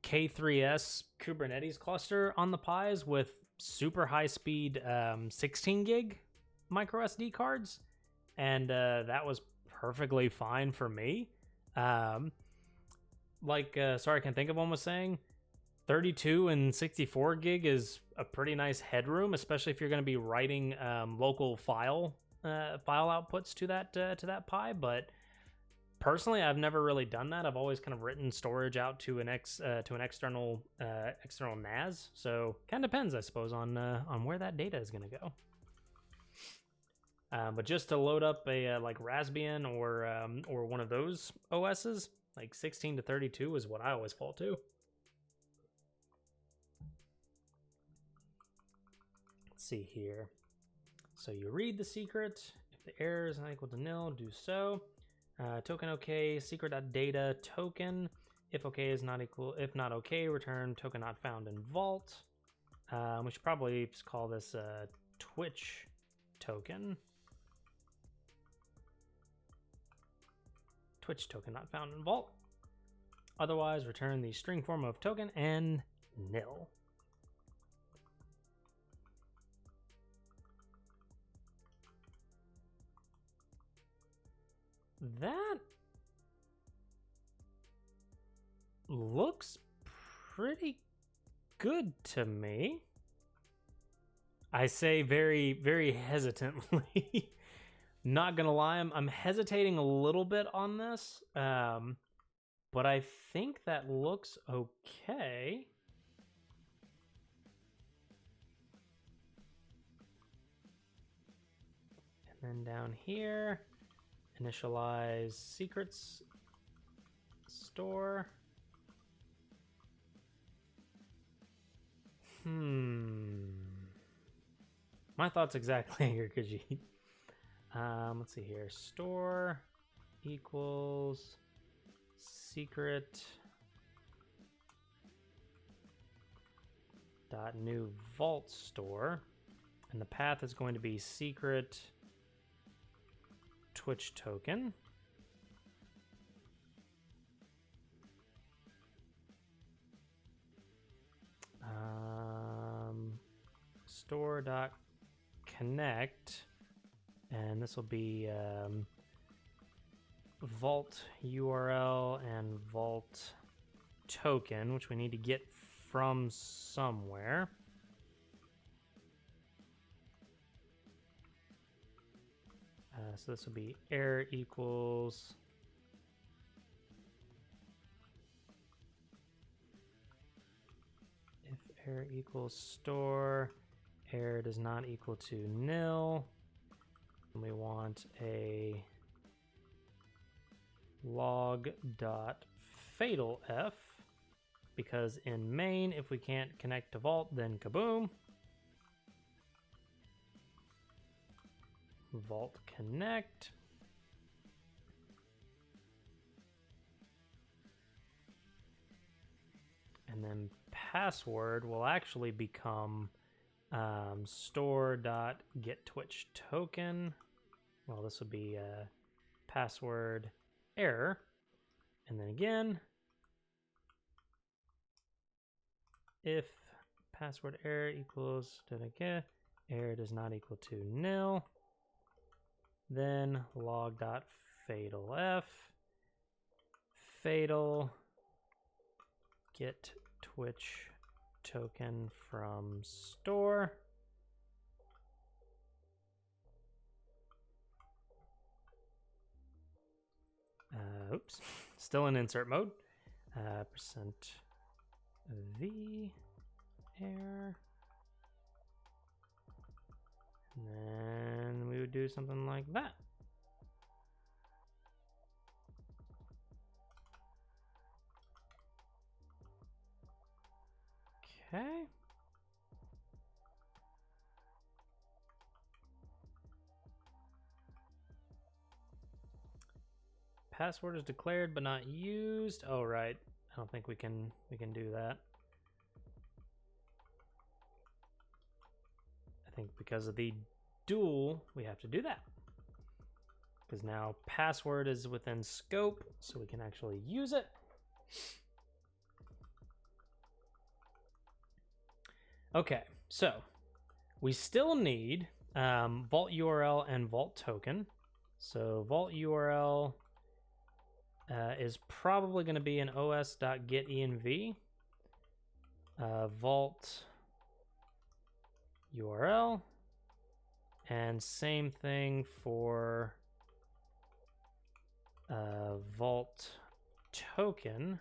K3s Kubernetes cluster on the Pis with super high speed 16 gig micro SD cards, and that was perfectly fine for me. Sorry, I can't think of one, was saying 32 and 64 gig is a pretty nice headroom, especially if you're going to be writing local file outputs to that Pi. But personally, I've never really done that. I've always kind of written storage out to an external NAS. So kind of depends, I suppose, on where that data is going to go. But just to load up a like Raspbian or one of those OSs, like 16 to 32 is what I always fall to. Let's see here. So you read the secret. If the error is not equal to nil, do so. Token okay, secret.data token. If okay is not equal, if not okay, return token not found in vault. We should probably just call this Twitch token. Twitch token not found in vault. Otherwise, return the string form of token and nil. That looks pretty good to me. I say very, very hesitantly. Not gonna lie, I'm hesitating a little bit on this, but I think that looks okay. And then down here, initialize secrets store. My thoughts exactly here, Khajiit. Let's see here. Store equals secret dot new vault store, and the path is going to be secret Twitch token. Store dot connect, And this will be vault URL and vault token, which we need to get from somewhere. So this will be error equals if error equals store, error does not equal to nil. And we want a log.fatalf, because in main, if we can't connect to vault, then kaboom. Vault connect. And then password will actually become store.getTwitchToken. Well, this would be password error. And then again, if password error equals error does not equal to nil, then log.fatalf fatal get Twitch token from store. Oops, still in insert mode. Percent v error. And then we would do something like that. Okay. Password is declared but not used. Oh, right. I don't think we can do that. I think because of the dual, we have to do that. Because now password is within scope, so we can actually use it. Okay, so we still need vault URL and vault token. So vault URL is probably going to be an os.getenv. Vault URL, and same thing for vault token.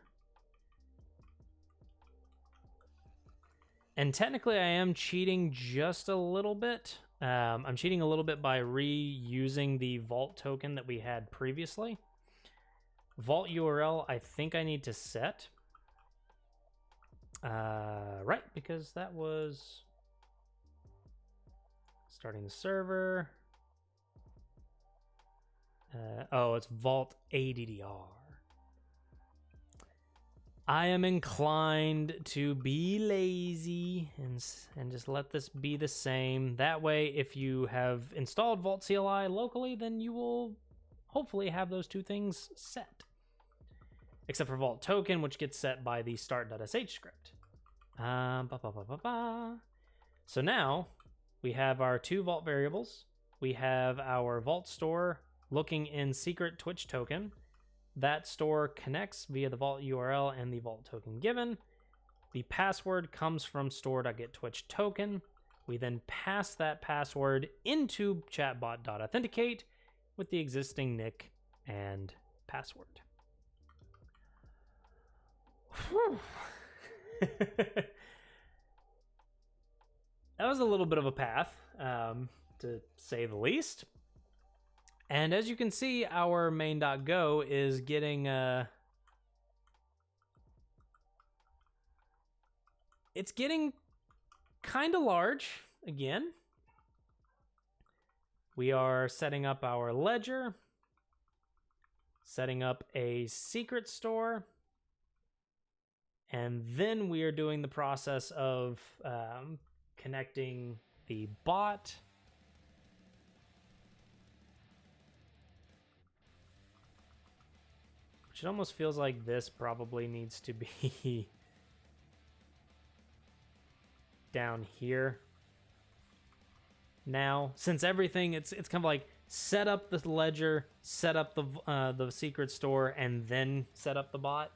And technically I am cheating just a little bit. I'm cheating a little bit by reusing the vault token that we had previously. Vault URL, I think I need to set. Right, because that was starting the server. Oh, it's vault ADDR. I am inclined to be lazy and just let this be the same. That way, if you have installed Vault CLI locally, then you will hopefully have those two things set. Except for Vault Token, which gets set by the start.sh script. So now we have our two Vault variables. We have our Vault store looking in secret Twitch token. That store connects via the Vault URL and the Vault token given. The password comes from store.getTwitchToken. We then pass that password into chatbot.authenticate with the existing nick and password. That was a little bit of a path, to say the least. And as you can see, our main.go is getting it's getting kind of large again. We are setting up our ledger, setting up a secret store, and then we are doing the process of connecting the bot. Which it almost feels like this probably needs to be down here now, since everything, it's kind of like set up the ledger, set up the secret store, and then set up the bot,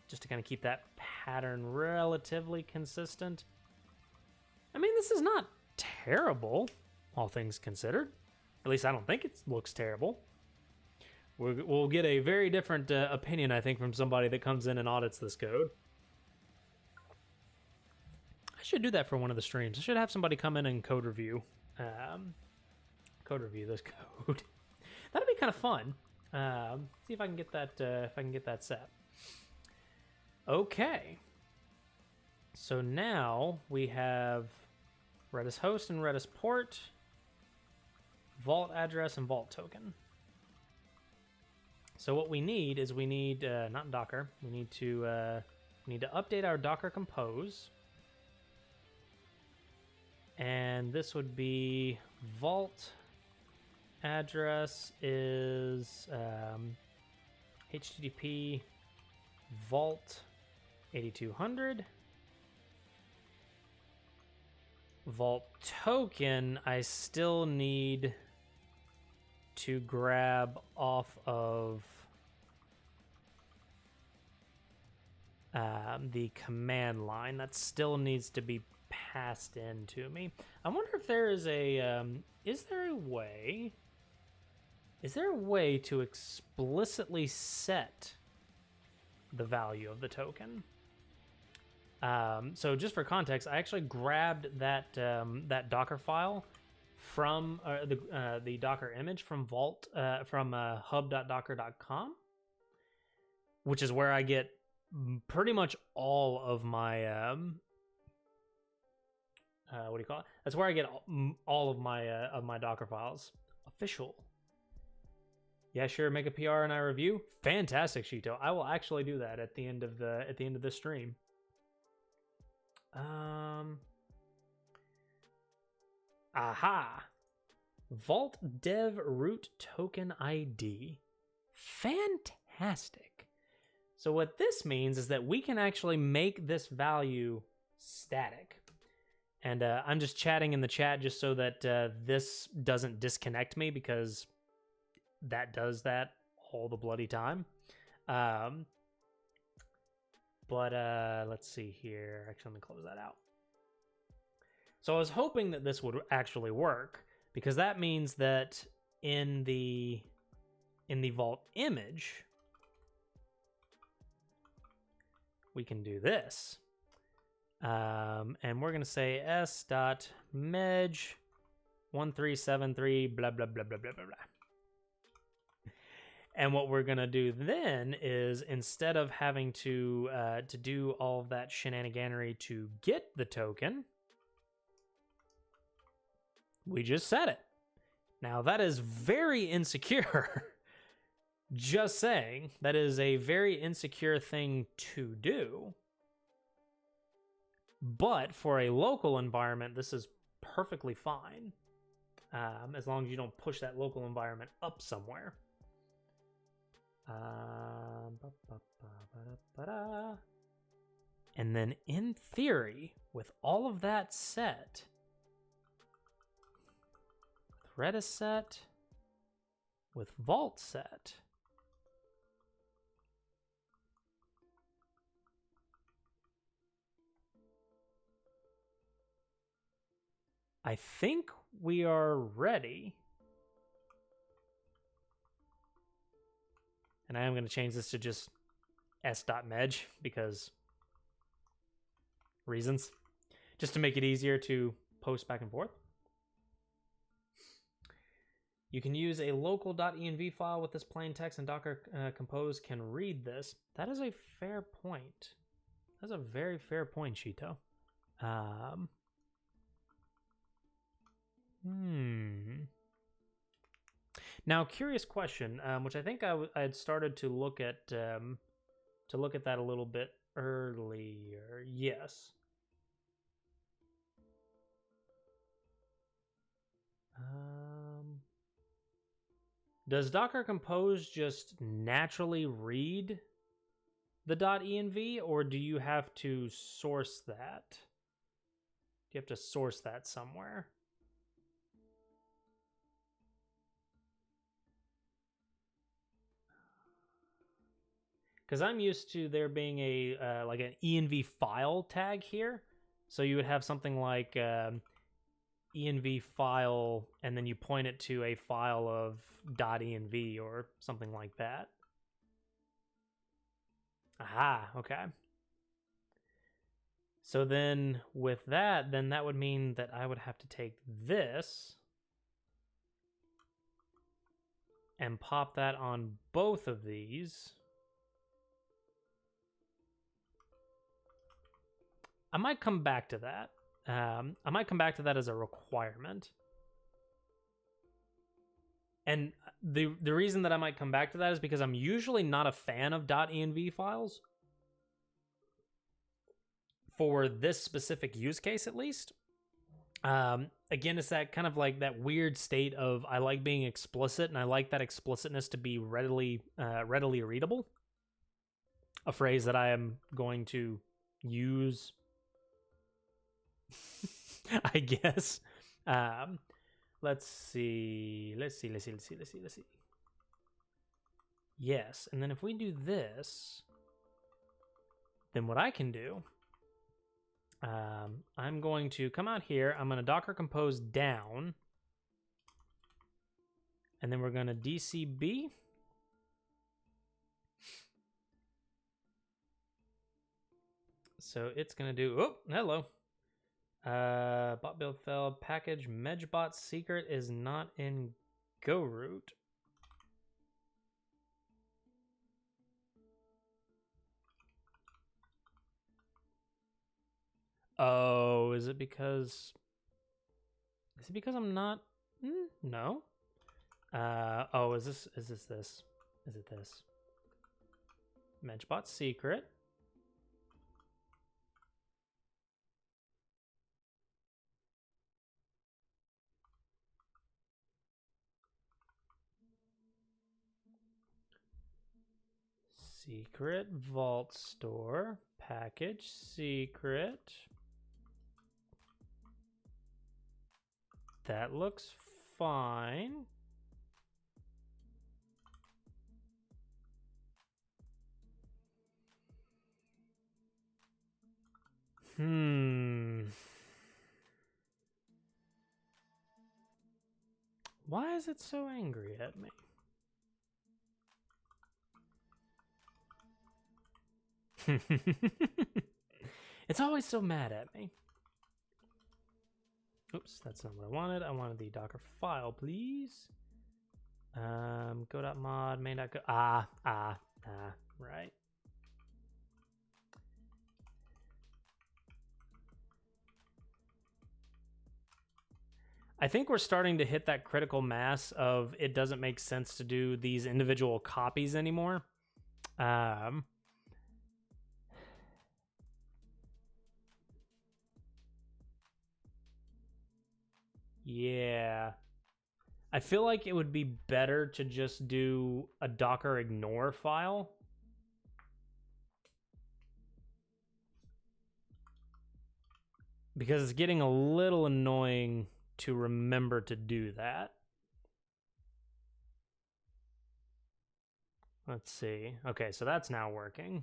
just to kind of keep that pattern relatively consistent. I mean, this is not terrible, all things considered. At least I don't think it looks terrible. We'll get a very different opinion, I think, from somebody that comes in and audits this code. I should do that for one of the streams. I should have somebody come in and code review this code. That'd be kind of fun. See if I can get that set. Okay. So now we have Redis host and Redis port, vault address, and vault token. So what we need is not Docker. We need to update our Docker Compose. And this would be vault address is HTTP vault 8200. Vault token, I still need to grab off of the command line. That still needs to be passed in to me. I wonder if there is a is there a way to explicitly set the value of the token? So just for context, I actually grabbed that Docker file from the Docker image from Vault from hub.docker.com, which is where I get pretty much all of my what do you call it? That's where I get all of my Docker files. Official. Yeah, sure. Make a PR and I review. Fantastic, Shito. I will actually do that at the end of this stream. Aha. Vault Dev Root Token ID. Fantastic. So what this means is that we can actually make this value static. And I'm just chatting in the chat just so that this doesn't disconnect me, because that does that all the bloody time. But let's see here. Actually, let me close that out. So I was hoping that this would actually work, because that means that in the Vault image, we can do this. And we're going to say s.medj1373 blah, blah, blah, blah, blah, blah, blah. And what we're going to do then is, instead of having to do all of that shenaniganery to get the token, we just set it. Now, that is very insecure. Just saying, that is a very insecure thing to do. But for a local environment, this is perfectly fine, as long as you don't push that local environment up somewhere. And then, in theory, with all of that set, with Redis set, with Vault set, I think we are ready. And I am going to change this to just s.medj, because reasons. Just to make it easier to post back and forth. You can use a local .env file with this plain text, and Docker Compose can read this. That is a fair point. That's a very fair point, Shito. Now, curious question, which I think I had started to look at that a little bit earlier. Yes. Does Docker Compose just naturally read the .env, or do you have to source that? Do you have to source that somewhere? because I'm used to there being a like an env file tag here. So you would have something like env file, and then you point it to a file of .env or something like that. Aha, okay. So then with that, then that would mean that I would have to take this and pop that on both of these. I might come back to that. I might come back to that as a requirement. And the reason that I might come back to that is because I'm usually not a fan of .env files. For this specific use case, at least. Again, it's that kind of like that weird state of I like being explicit, and I like that explicitness to be readily readable. A phrase that I am going to use, I guess. Let's see. Yes, and then if we do this, then what I can do, I'm going to come out here. I'm going to Docker compose down, and then we're going to DCB. So it's going to do, oh, hello. Bot build failed. Package Medjbot secret is not in Go root. Oh, is it because I'm not? No. Oh, is it this? Medjbot secret. Secret vault store package secret. That looks fine. Why is it so angry at me? It's always so mad at me. Oops, that's not what I wanted. I wanted the Docker file, please. Go.mod main.go. Right. I think we're starting to hit that critical mass of it doesn't make sense to do these individual copies anymore. Yeah. I feel like it would be better to just do a Docker ignore file. Because it's getting a little annoying to remember to do that. Let's see. Okay, so that's now working.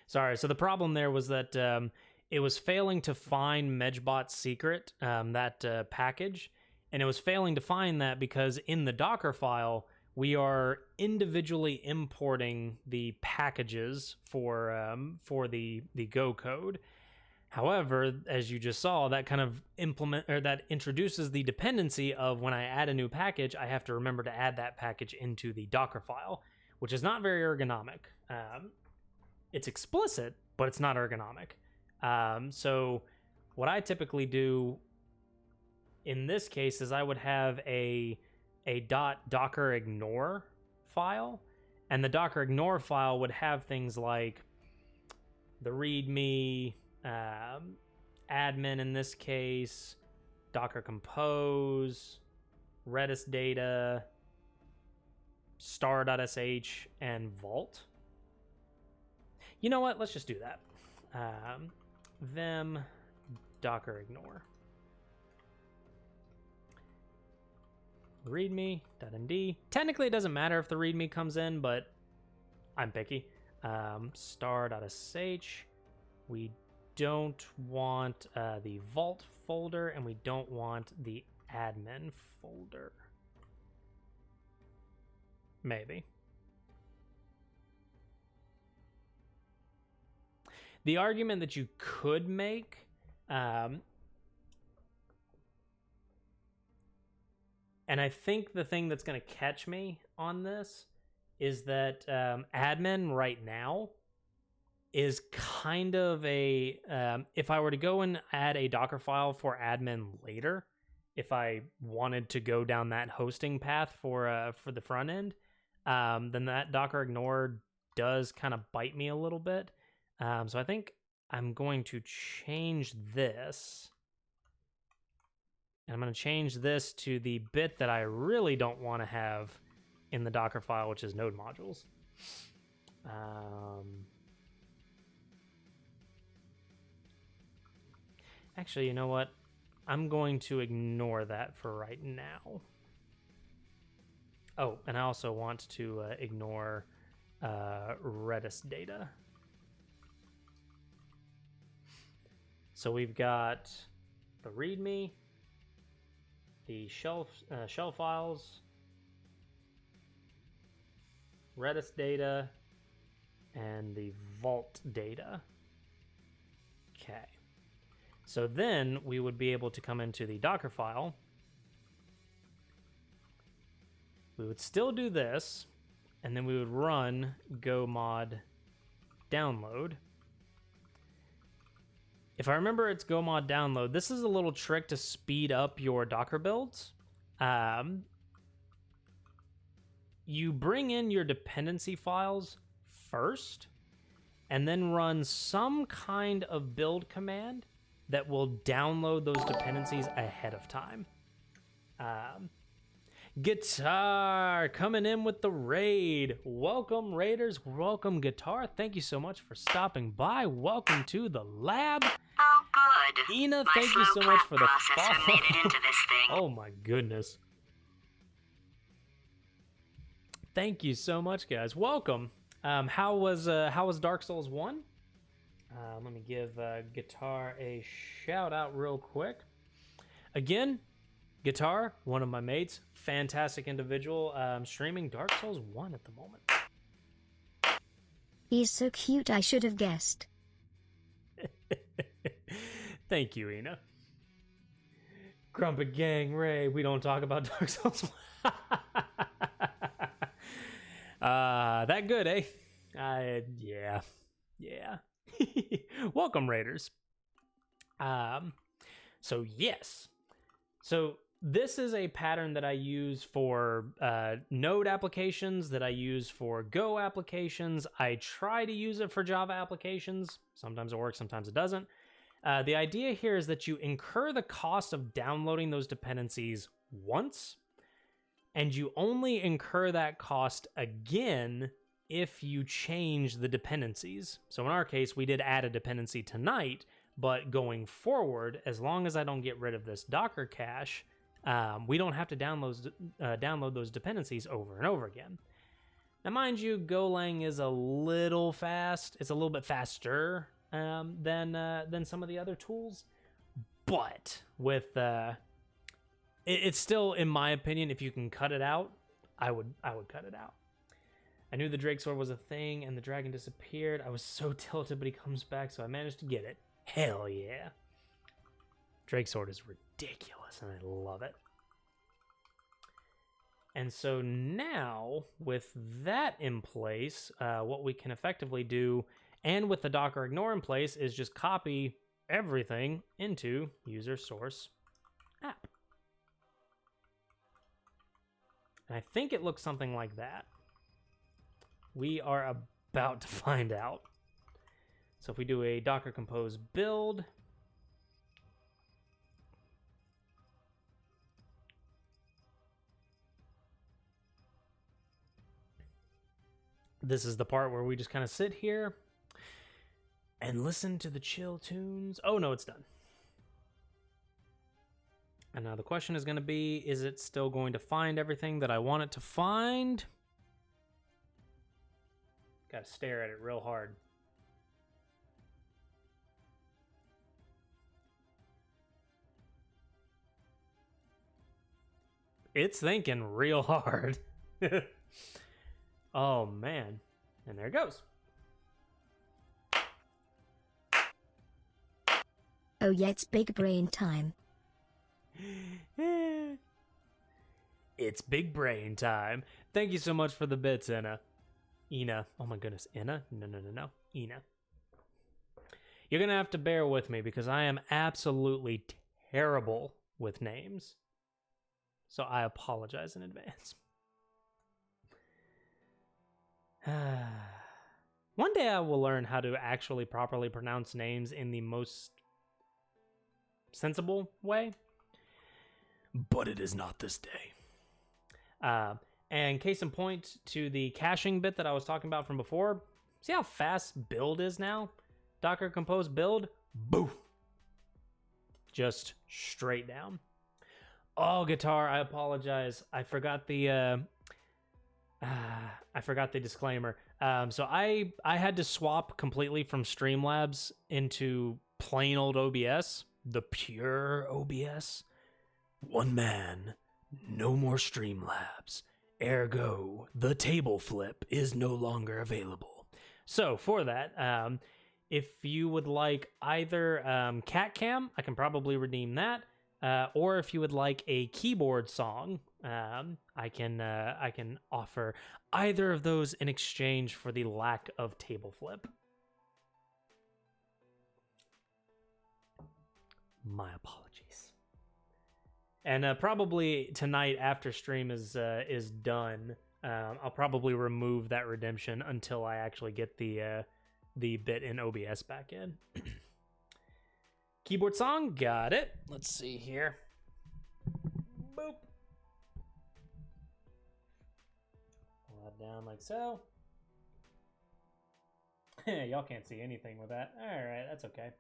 Sorry, so the problem there was that it was failing to find Medjbot secret, that package, and it was failing to find that because in the Docker file, we are individually importing the packages for the Go code. However, as you just saw, that kind of that introduces the dependency of when I add a new package, I have to remember to add that package into the Docker file, which is not very ergonomic. It's explicit, but it's not ergonomic. So what I typically do in this case is I would have a .docker ignore file, and the Docker ignore file would have things like the README, admin in this case, Docker compose, Redis data, star.sh, and vault. You know what? Let's just do that. Them Docker ignore. readme.md. Technically, it doesn't matter if the readme comes in, but I'm picky. Star.sh. We don't want the vault folder, and we don't want the admin folder. Maybe. The argument that you could make, and I think the thing that's going to catch me on this is that admin right now is kind of a, if I were to go and add a Docker file for admin later, if I wanted to go down that hosting path for the front end, then that Docker ignore does kind of bite me a little bit. So I think I'm going to change this. And I'm going to change this to the bit that I really don't want to have in the Docker file, which is node modules. Actually, you know what? I'm going to ignore that for right now. Oh, and I also want to ignore Redis data. So we've got the README, the shell files, Redis data, and the vault data. Okay. So then we would be able to come into the Docker file. We would still do this, and then we would run go mod download. If I remember, it's go mod download. This is a little trick to speed up your Docker builds. You bring in your dependency files first, and then run some kind of build command that will download those dependencies ahead of time. Guitar coming in with the raid. Welcome, Raiders. Welcome, Guitar. Thank you so much for stopping by. Welcome to the lab. Oh, good. Ina, My thank you so slow much clap for the processor follow. made it into this thing. Oh my goodness. Thank you so much, guys. Welcome. How was Dark Souls 1? Let me give Guitar a shout out real quick. Again, Guitar, one of my mates, fantastic individual, streaming Dark Souls 1 at the moment. He's so cute, I should have guessed. Thank you, Ina. Crumpet Gang, Ray, we don't talk about Dark Souls 1. That good, eh? Yeah. Welcome, Raiders. So yes. So this is a pattern that I use for Node applications, that I use for Go applications. I try to use it for Java applications. Sometimes it works, sometimes it doesn't. The idea here is that you incur the cost of downloading those dependencies once, and you only incur that cost again if you change the dependencies. So in our case, we did add a dependency tonight, but going forward, as long as I don't get rid of this Docker cache, we don't have to download those dependencies over and over again. Now, mind you, Golang is a little fast. It's a little bit faster than some of the other tools, but with it's still, in my opinion, if you can cut it out, I would cut it out. I knew the Drake sword was a thing and the dragon disappeared. I was so tilted, but he comes back, so I managed to get it. Hell yeah. Drake sword is ridiculous, and I love it. And so now, with that in place, what we can effectively do, and with the Docker ignore in place, is just copy everything into user source app. And I think it looks something like that. We are about to find out. So if we do a Docker compose build, this is the part where we just kind of sit here and listen to the chill tunes. Oh no, it's done. And now the question is going to be, is it still going to find everything that I want it to find? Got to stare at it real hard. It's thinking real hard. Oh, man. And there it goes. Oh yeah, it's big brain time. It's big brain time. Thank you so much for the bits, Ina. Oh my goodness, Ina? No. Ina. You're going to have to bear with me because I am absolutely terrible with names. So I apologize in advance. One day I will learn how to actually properly pronounce names in the most sensible way, but it is not this day. And case in point to the caching bit that I was talking about from before, see how fast build is now? Docker Compose build, boo! Just straight down. Oh, guitar, I apologize. I forgot the disclaimer. So I had to swap completely from Streamlabs into plain old OBS, the pure OBS. One man, no more Streamlabs. Ergo, the table flip is no longer available. So for that, if you would like either Cat Cam, I can probably redeem that. Or if you would like a keyboard song, I can offer either of those in exchange for the lack of table flip. My apologies. And probably tonight after stream is done, I'll probably remove that redemption until I actually get the bit in OBS back in. Keyboard song, got it. Let's see here. Boop. Pull that down like so. Y'all can't see anything with that. All right, that's okay.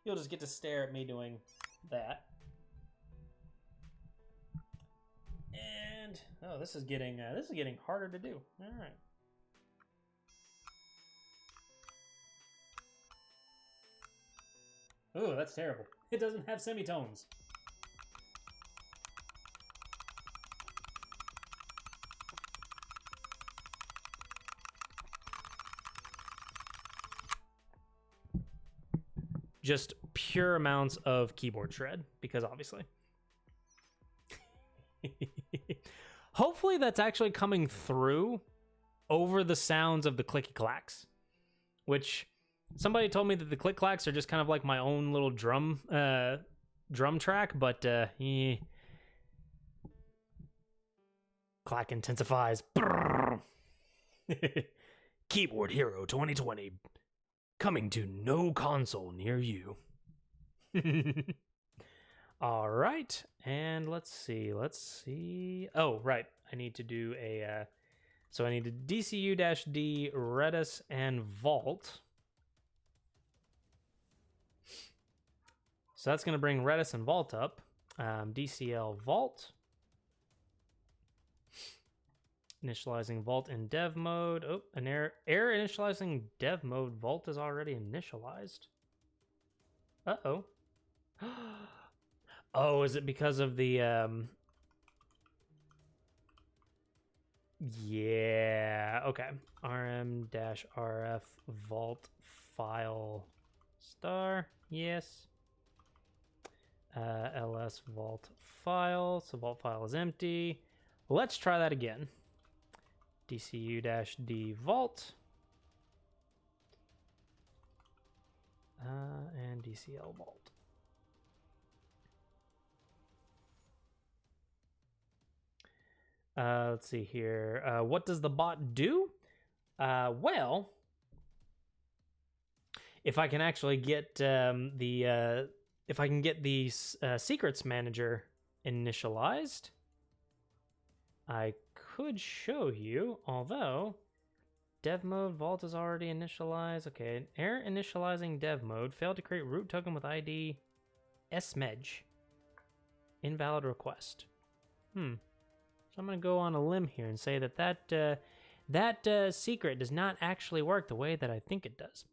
You'll just get to stare at me doing that. And oh, this is getting harder to do. All right. Oh, that's terrible. It doesn't have semitones. Just pure amounts of keyboard shred, because obviously. Hopefully that's actually coming through over the sounds of the clicky clacks, which somebody told me that the click clacks are just kind of like my own little drum track, but clack intensifies. Keyboard Hero 2020 coming to no console near you. All right, and let's see. Oh, right. I need to do a so I need to DCU-D, Redis, and Vault. So that's going to bring Redis and Vault up. DCL Vault. Initializing Vault in dev mode. Oh, an error initializing dev mode. Vault is already initialized. Uh-oh. Oh, is it because of the... Yeah, okay. rm-rf vault file star. Yes. ls vault file. So vault file is empty. Let's try that again. DCU-D vault. And DCL vault. Let's see here. What does the bot do? Well, if I can actually get if I can get the secrets manager initialized, I could show you, although dev mode vault is already initialized. Okay, error initializing dev mode, failed to create root token with ID smedge. Invalid request. So I'm going to go on a limb here and say that secret does not actually work the way that I think it does.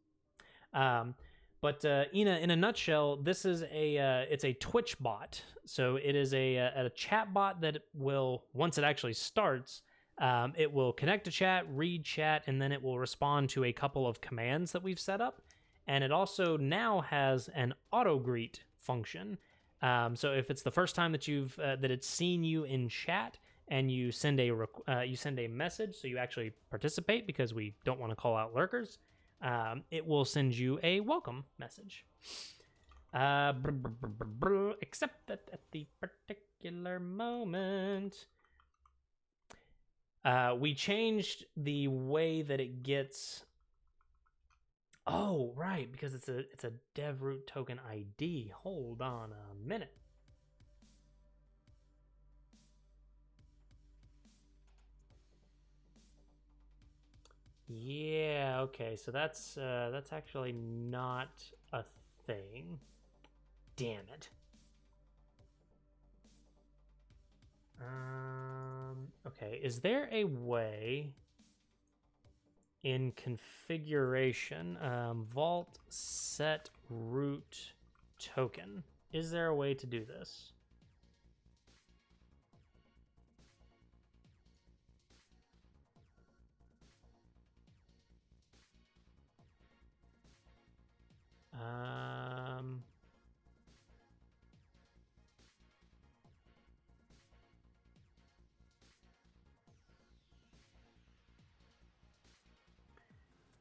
But in a nutshell, this is it's a Twitch bot. So it is a chat bot that will, once it actually starts, it will connect to chat, read chat, and then it will respond to a couple of commands that we've set up. And it also now has an auto greet function. So if it's the first time that that it's seen you in chat and you send a message, so you actually participate because we don't want to call out lurkers. It will send you a welcome message. Except that at the particular moment, we changed the way that it gets. Oh, right, because it's a dev root token ID. Hold on a minute. Yeah, okay, so that's actually not a thing. Damn it. Okay, is there a way in configuration, vault set root token? Is there a way to do this?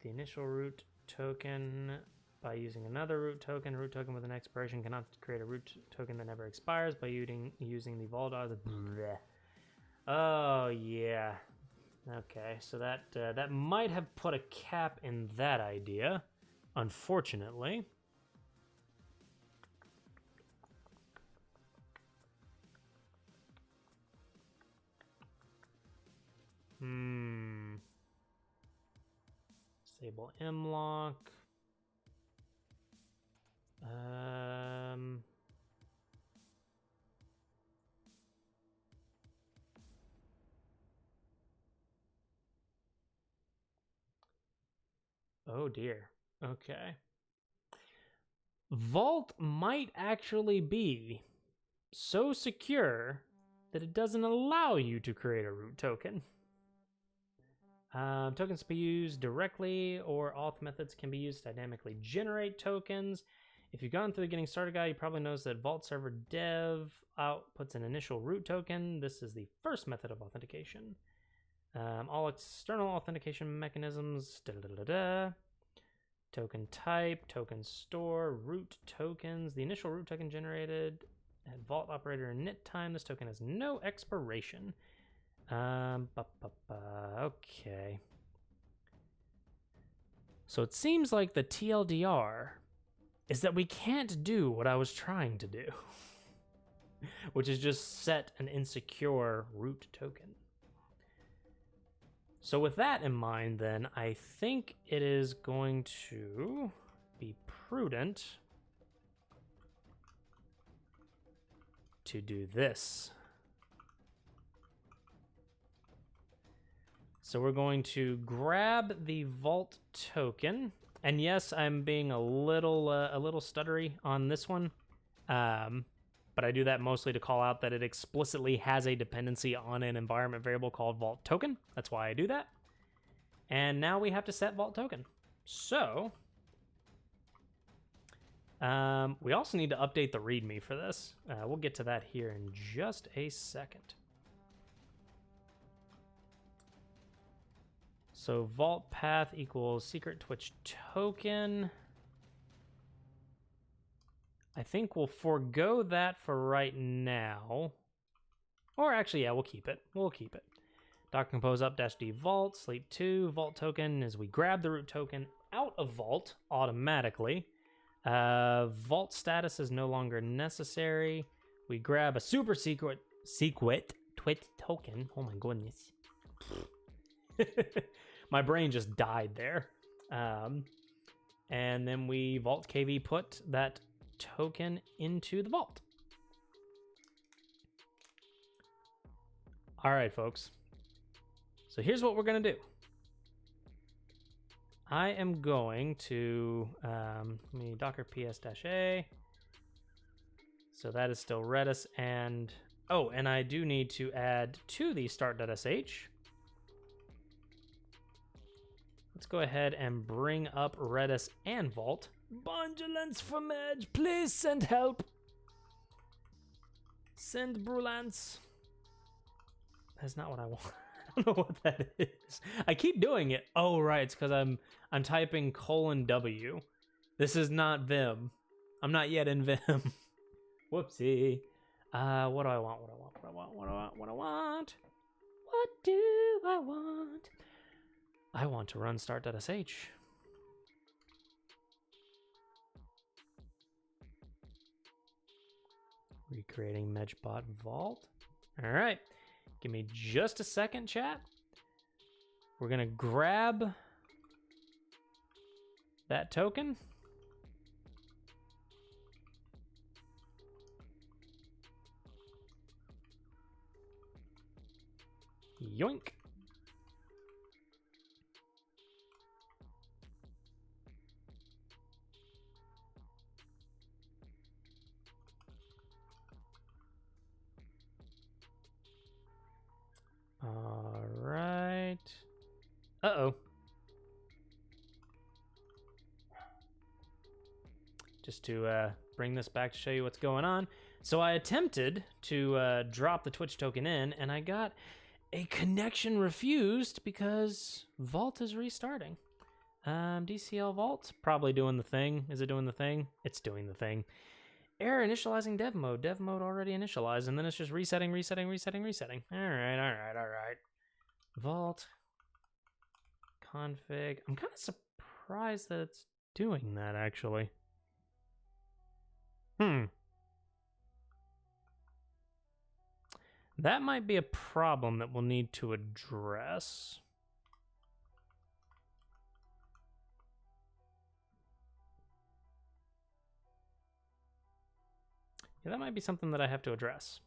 The initial root token by using another root token with an expiration cannot create a root token that never expires by using the vault. Oh yeah. Okay, so that might have put a cap in that idea, unfortunately. Disable mlock. Oh dear. Okay. Vault might actually be so secure that it doesn't allow you to create a root token. Tokens can be used directly, or auth methods can be used to dynamically generate tokens. If you've gone through the Getting Started guide, you probably noticed that Vault Server Dev outputs an initial root token. This is the first method of authentication. All external authentication mechanisms, token type, token store, root tokens. The initial root token generated at Vault operator init time. This token has no expiration. Okay. So it seems like the TLDR is that we can't do what I was trying to do, which is just set an insecure root token. So with that in mind, then, I think it is going to be prudent to do this. So we're going to grab the vault token, and yes, I'm being a little stuttery on this one, but I do that mostly to call out that it explicitly has a dependency on an environment variable called vault token. That's why I do that. And now we have to set vault token. So we also need to update the README for this. We'll get to that here in just a second. So vault path equals secret Twitch token. I think we'll forego that for right now. Or actually, yeah, we'll keep it. We'll keep it. Docker compose up -d vault, sleep 2, vault token is we grab the root token out of vault automatically. Vault status is no longer necessary. We grab a super secret Twitch token. Oh my goodness. My brain just died there. And then we vault KV put that token into the vault. All right, folks. So here's what we're going to do. I am going to let me docker ps-a. So that is still Redis, and oh, and I do need to add to the start.sh. Let's go ahead and bring up Redis and Vault. Bondulance from Edge, please send help. Send Brulance. That's not what I want. I don't know what that is. I keep doing it. Oh, right. It's because I'm typing :W. This is not Vim. I'm not yet in Vim. Whoopsie. What do I want? What do I want? What do I want? What do I want? What do I want? What do I want? I want to run start.sh. Recreating Medgebot Vault. All right. Give me just a second, chat. We're going to grab that token. Yoink. All right. Uh-oh. Just to bring this back to show you what's going on. So I attempted to drop the Twitch token in, and I got a connection refused because Vault is restarting. DCL Vault, probably doing the thing. Is it doing the thing? It's doing the thing. Error initializing dev mode. Dev mode already initialized, and then it's just resetting. All right. Vault. Config. I'm kind of surprised that it's doing that, actually. That might be a problem that we'll need to address. Yeah, that might be something that I have to address.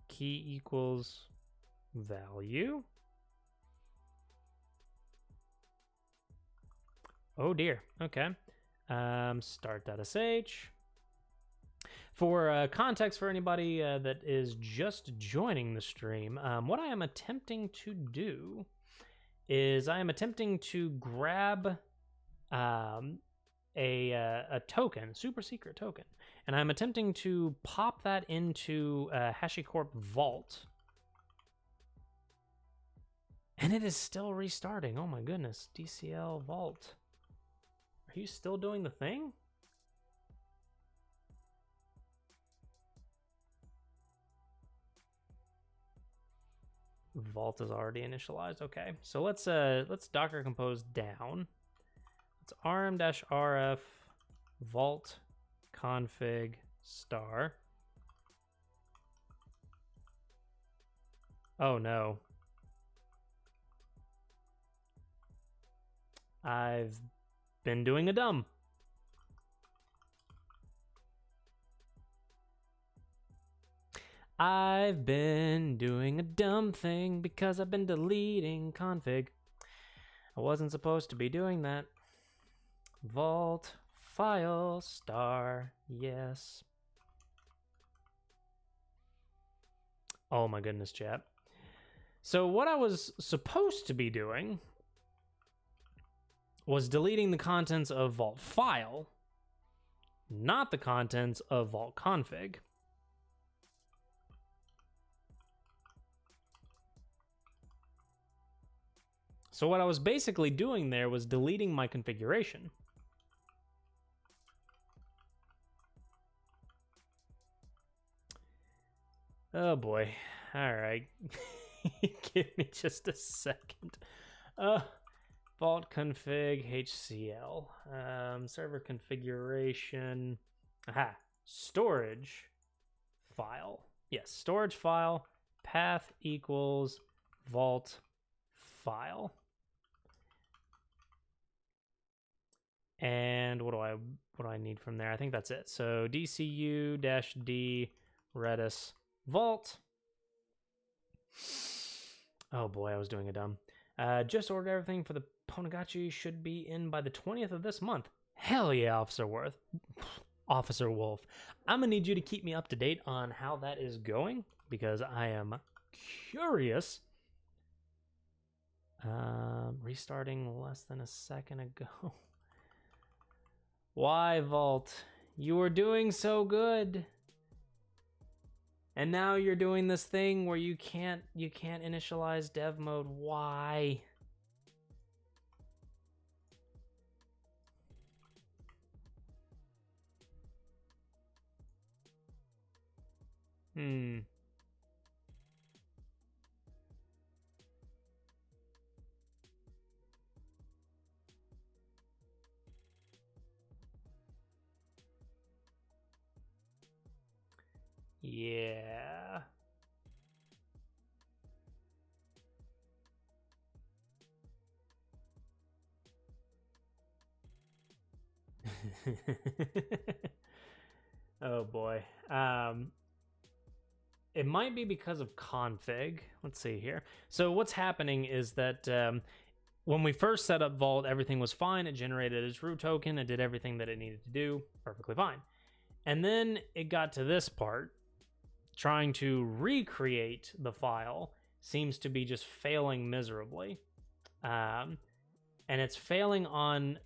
Key equals value. Oh dear. Okay. Start.sh. For context for anybody that is just joining the stream, what I am attempting to do is I am attempting to grab a token, super secret token, and I'm attempting to pop that into HashiCorp Vault, and it is still restarting. Oh my goodness. DCL Vault, are you still doing the thing? Vault is already initialized. Okay, so let's Docker compose down. It's rm-rf vault config star. Oh no. I've been doing a dumb. I've been doing a dumb thing because I've been deleting config. I wasn't supposed to be doing that. Vault file star, yes. Oh my goodness, chat. So what I was supposed to be doing was deleting the contents of Vault file, not the contents of Vault config. So what I was basically doing there was deleting my configuration. Oh boy. All right. Give me just a second. Vault config HCL. Server configuration. Aha. Storage file. Yes, storage file. Path equals vault file. And what do I need from there? I think that's it. So DCU-D Redis Vault. Oh boy, I was doing a dumb. Just ordered everything for the Pwnagotchi. Should be in by the 20th of this month. Hell yeah, Officer Wolf. I'm gonna need you to keep me up to date on how that is going because I am curious. Restarting less than a second ago. Why, Vault? You were doing so good. And now you're doing this thing where you can't initialize dev mode. Why? Yeah. Oh boy. It might be because of config. Let's see here. So what's happening is that when we first set up Vault, everything was fine. It generated its root token. It did everything that it needed to do perfectly fine. And then it got to this part. Trying to recreate the file seems to be just failing miserably. And it's failing on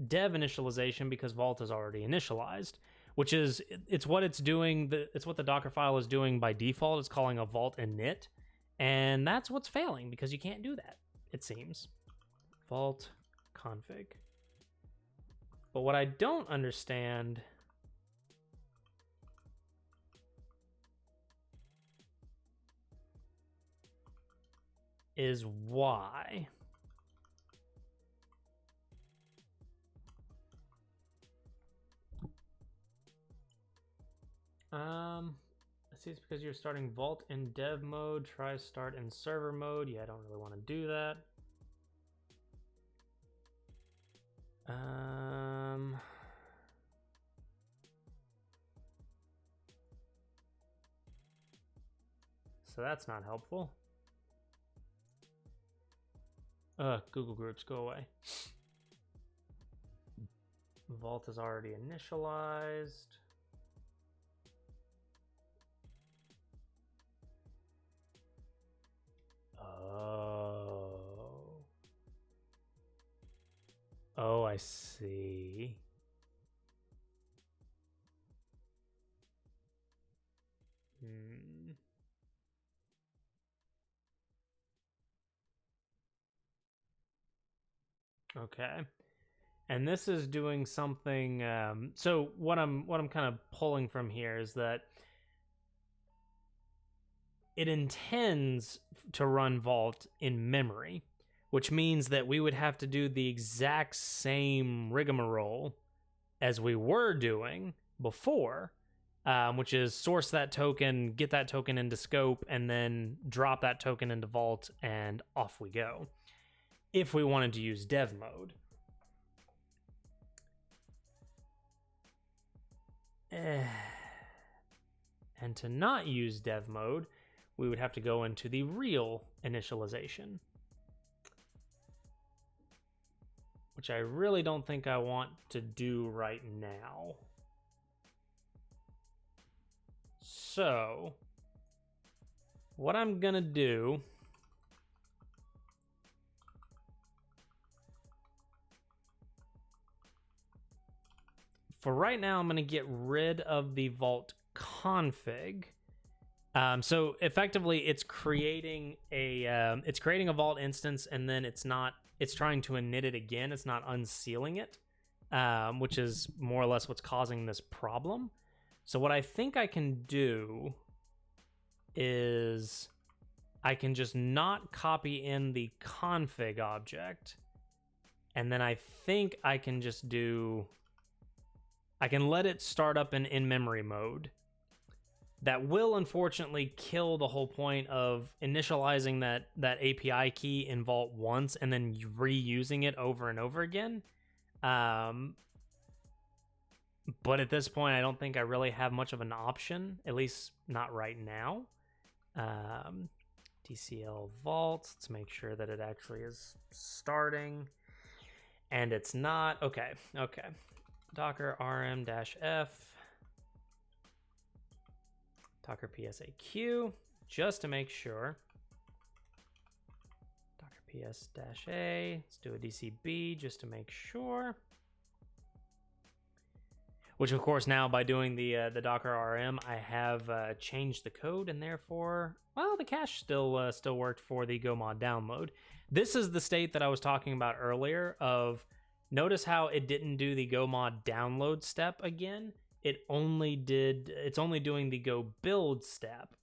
dev initialization because Vault is already initialized, which is, it's what it's doing. It's what the Docker file is doing by default. It's calling a Vault init. And that's what's failing because you can't do that, it seems. Vault config. But what I don't understand is why. Let's see, it's because you're starting Vault in dev mode. Try start in server mode. Yeah, I don't really want to do that. So that's not helpful. Google Groups, go away. Vault is already initialized. Oh, I see. Okay. And this is doing something, so what I'm kind of pulling from here is that it intends to run Vault in memory, which means that we would have to do the exact same rigmarole as we were doing before, which is source that token, get that token into scope, and then drop that token into Vault, and off we go, if we wanted to use dev mode. And to not use dev mode, we would have to go into the real initialization, which I really don't think I want to do right now. So what I'm gonna do for right now, I'm going to get rid of the Vault config. So effectively, it's creating a Vault instance, and then it's trying to init it again. It's not unsealing it, which is more or less what's causing this problem. So what I think I can do is I can just not copy in the config object, and then I think I can just do... I can let it start up in in-memory mode. That will unfortunately kill the whole point of initializing that API key in Vault once and then reusing it over and over again. But at this point, I don't think I really have much of an option, at least not right now. DCL Vault, let's make sure that it actually is starting. And it's not. Okay. Docker rm-f, Docker psaq, just to make sure. Docker ps-a, let's do a dcb just to make sure. Which, of course, now by doing the Docker RM, I have changed the code, and therefore, well, the cache still worked for the GoMod download. This is the state that I was talking about earlier. Of notice how it didn't do the GoMod download step again. It's only doing the Go build step,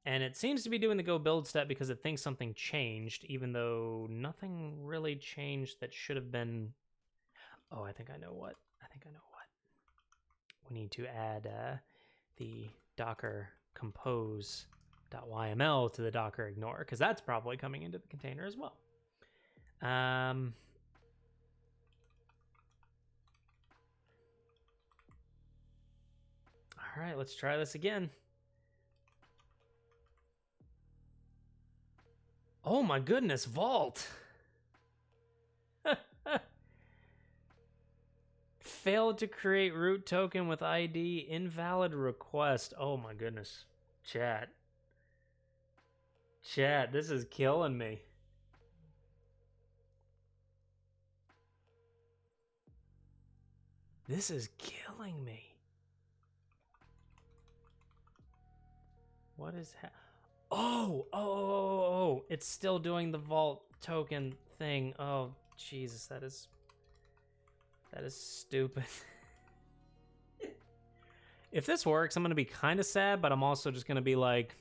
and it seems to be doing the Go build step because it thinks something changed, even though nothing really changed that should have been. Oh, I think I know what. We need to add the docker compose.yml to the docker ignore, because that's probably coming into the container as well. All right, let's try this again. Oh my goodness, Vault! Failed to create root token with ID, invalid request. Oh my goodness. Chat, this is killing me. This is killing me. What is Oh, it's still doing the Vault token thing. Oh, Jesus, that is stupid. If this works, I'm going to be kind of sad, but I'm also just going to be like...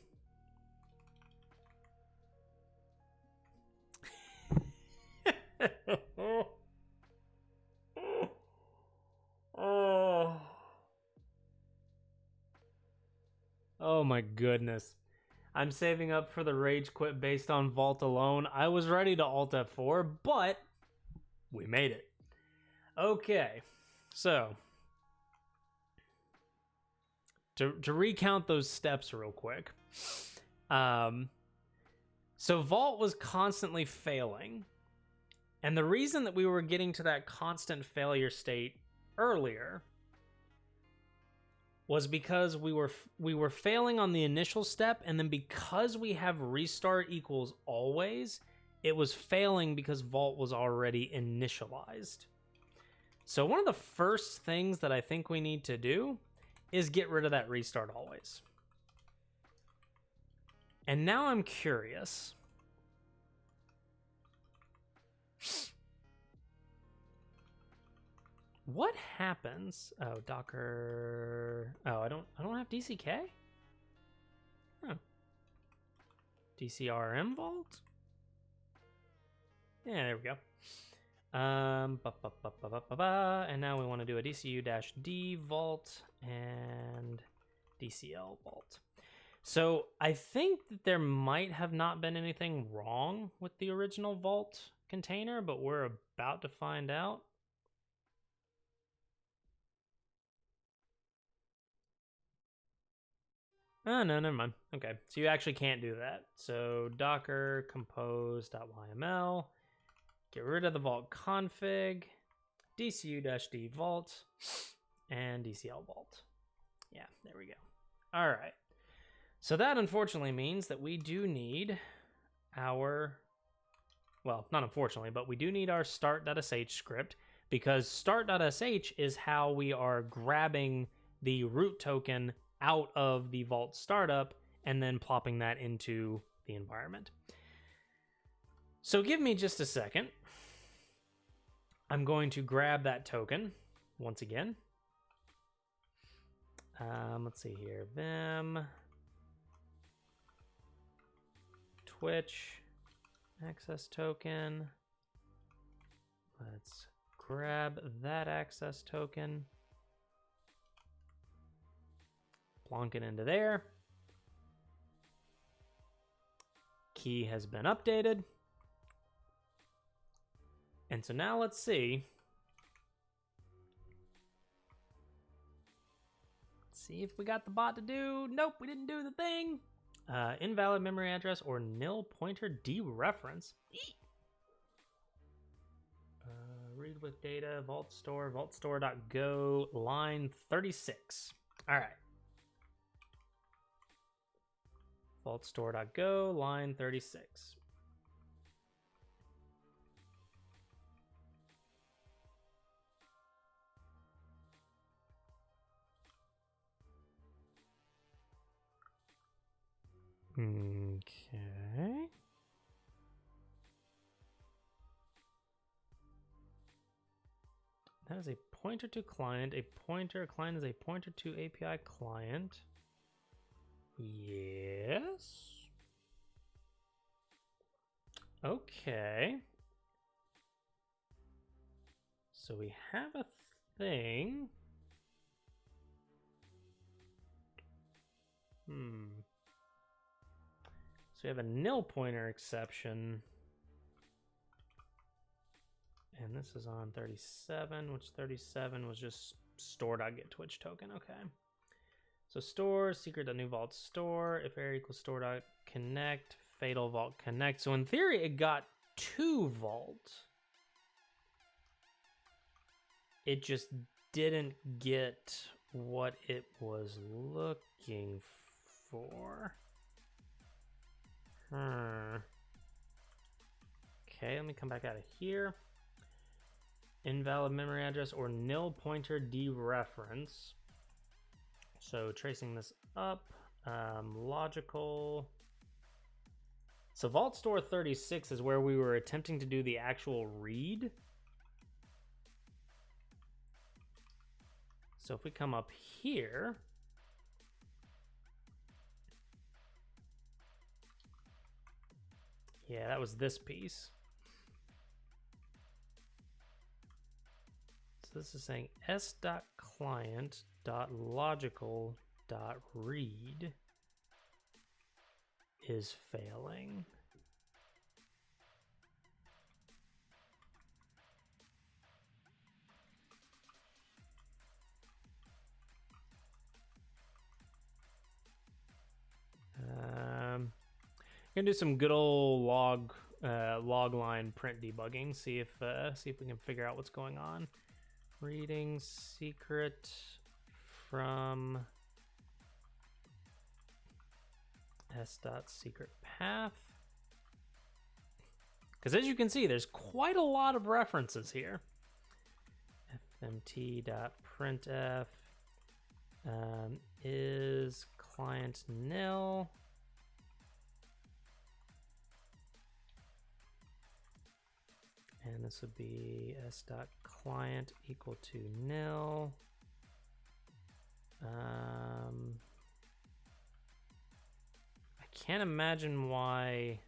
Oh my goodness. I'm saving up for the rage quit based on Vault alone. I was ready to Alt F4, but we made it. Okay, so to recount those steps real quick. So Vault was constantly failing. And the reason that we were getting to that constant failure state earlier was because we were failing on the initial step, and then because we have restart equals always, it was failing because Vault was already initialized. So one of the first things that I think we need to do is get rid of that restart always. And now I'm curious. What happens? Oh, Docker. Oh, I don't have DCK? Oh. DCRM Vault? Yeah, there we go. And now we want to do a DCU-D Vault and DCL Vault. So I think that there might have not been anything wrong with the original Vault container, but we're about to find out. Oh, no, never mind. Okay, so you actually can't do that. So docker compose.yml, get rid of the Vault config, DCU-D Vault, and DCL Vault. Yeah, there we go. All right. So that unfortunately means that we do need our, well, not unfortunately, but we do need our start.sh script, because start.sh is how we are grabbing the root token out of the Vault startup and then plopping that into the environment. So give me just a second. I'm going to grab that token once again. Let's see here. Vim, Twitch, access token. Let's grab that access token. Plonk it into there. Key has been updated. And so now let's see See if we got the bot to do. Nope, we didn't do the thing. Invalid memory address or nil pointer dereference. Read with data, vault store, vaultstore.go, line 36. All right. Vaultstore.go, line 36. Okay. That is a pointer to client. A client is a pointer to API client. Yes. Okay. So we have a thing. So we have a nil pointer exception. And this is on 37, which 37 was just store.get Twitch token. Okay. So store, secret.new vault store, if error equals store.connect, fatal vault connect. So in theory, it got to vault. It just didn't get what it was looking for. Okay, let me come back out of here. Invalid memory address or nil pointer dereference. So tracing this up, logical. So Vault Store 36 is where we were attempting to do the actual read. So if we come up here, yeah, that was this piece. So this is saying s.client.logical.read is failing. I'm gonna do some good old log line print debugging. See if we can figure out what's going on. Reading secret from s.secret path. Because as you can see, there's quite a lot of references here. fmt.printf is client nil. And this would be s.client equal to nil. I can't imagine why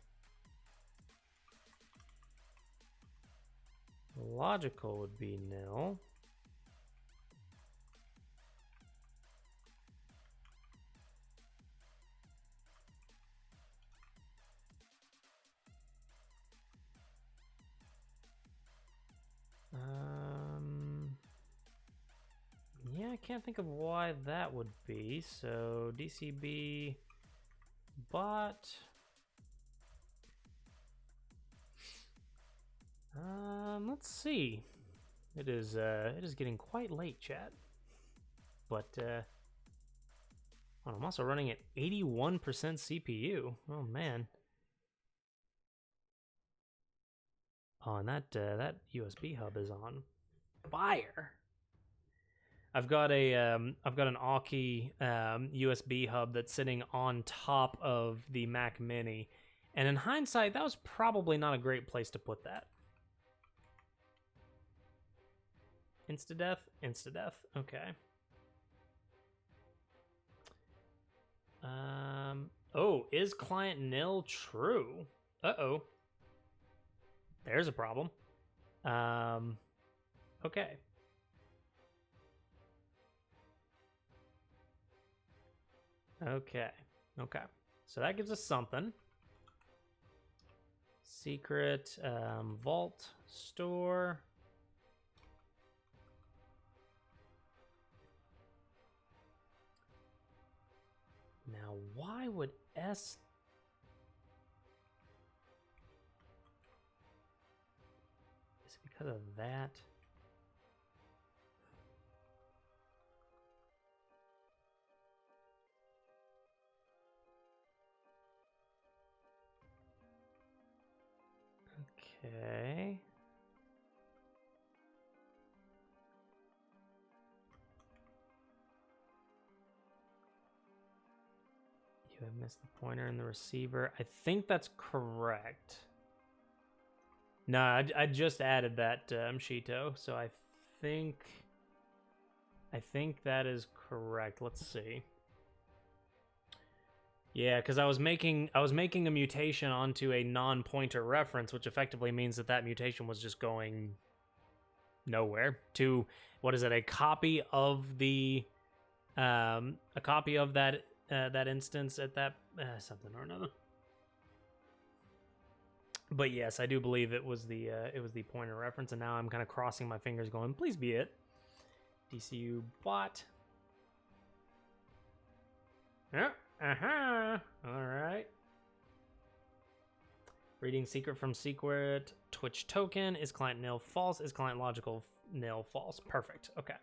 logical would be nil. Yeah, I can't think of why that would be. So DCB bot. Let's see. It is getting quite late, chat. But I'm also running at 81% CPU. Oh man. Oh, and that USB hub is on fire. I've got an Aukey USB hub that's sitting on top of the Mac Mini, and in hindsight, that was probably not a great place to put that. Instadeath? Instadeath. Okay. Oh, is client nil true? Uh-oh. There's a problem. Okay. Okay. So that gives us something. Secret vault store. why would S... Is it because of that? Okay. You have missed the pointer in the receiver. I think that's correct. No, I just added that, Shito, so I think that is correct. Let's see. Yeah, because I was making a mutation onto a non-pointer reference, which effectively means that mutation was just going nowhere to, what is it, a copy of that that instance at that something or another. But yes, I do believe it was the pointer reference, and now I'm kind of crossing my fingers, going, please be it. DCU bot. Yeah. All right. Reading secret from secret. Twitch token. Is client nil false? Is client logical nil false? Perfect. Okay.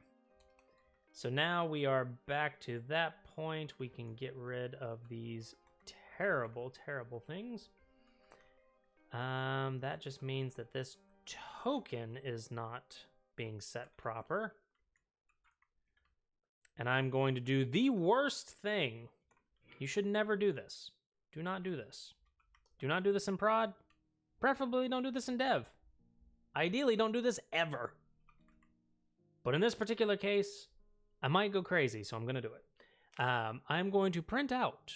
So now we are back to that point. We can get rid of these terrible, terrible things. That just means that this token is not being set proper. And I'm going to do the worst thing. You should never do this. Do not do this. Do not do this in prod. Preferably don't do this in dev. Ideally, don't do this ever. But in this particular case, I might go crazy, so I'm going to do it. I'm going to print out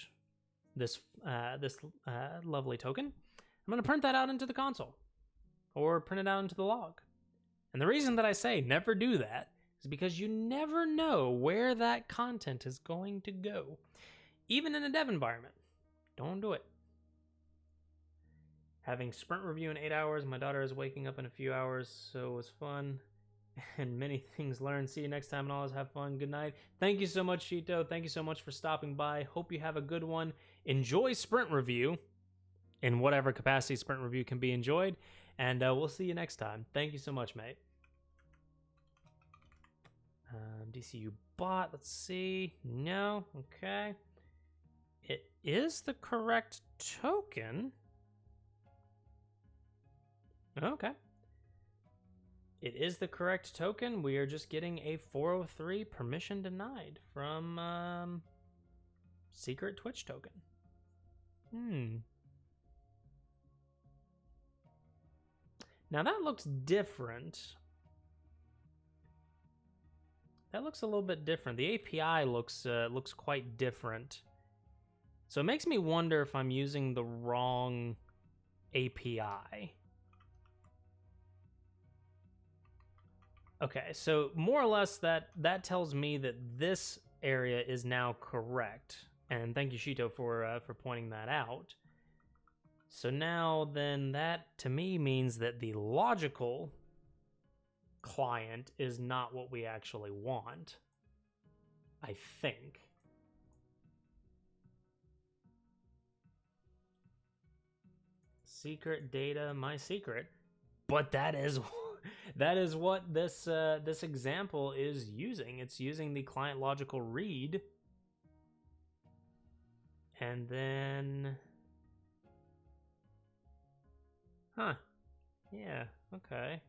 this lovely token. I'm going to print that out into the console. Or print it out into the log. And the reason that I say never do that is because you never know where that content is going to go. Even in a dev environment. Don't do it. Having sprint review in 8 hours. My daughter is waking up in a few hours, so it was fun. And many things learned. See you next time and always have fun. Good night. Thank you so much, Shito. Thank you so much for stopping by. Hope you have a good one. Enjoy sprint review in whatever capacity sprint review can be enjoyed. And we'll see you next time. Thank you so much, mate. DCU bot. Let's see. No. Okay. It is the correct token. Okay. It is the correct token. We are just getting a 403 permission denied from secret Twitch token. Now that looks different. That looks a little bit different. The API looks quite different. So it makes me wonder if I'm using the wrong API. Okay, so more or less that tells me that this area is now correct. And thank you, Shito, for pointing that out. So now then that to me means that the logical client is not what we actually want. I think. Secret data, my secret. But that is what this this example is using. It's using the client logical read. And then yeah, okay.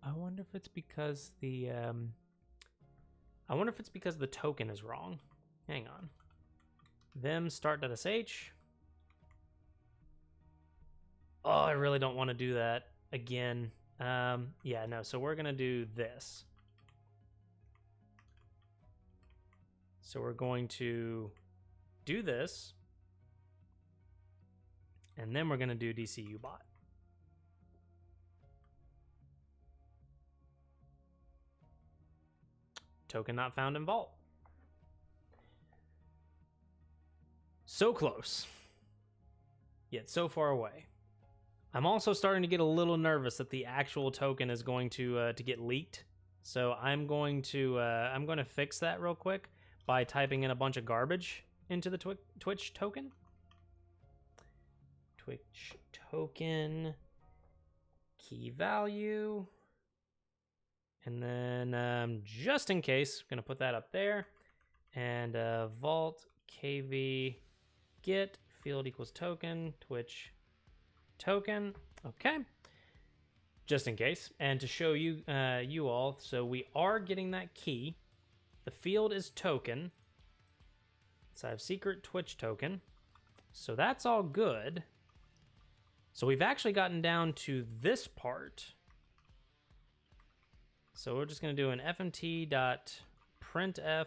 I wonder if it's because the token is wrong. Hang on. Them start.sh. Oh, I really don't want to do that again. Yeah, no, so we're going to do this. So we're going to do this. And then we're going to do DCU bot. Token not found in vault. So close, yet so far away. I'm also starting to get a little nervous that the actual token is going to get leaked. So I'm going to fix that real quick by typing in a bunch of garbage into the Twitch token. Twitch token key value, and then just in case, I'm gonna put that up there, and vault kv get field equals token Twitch token. Okay, just in case, and to show you you all, so we are getting that key. The field is token, so I have secret Twitch token, so that's all good. So we've actually gotten down to this part. So we're just going to do an fmt.printf,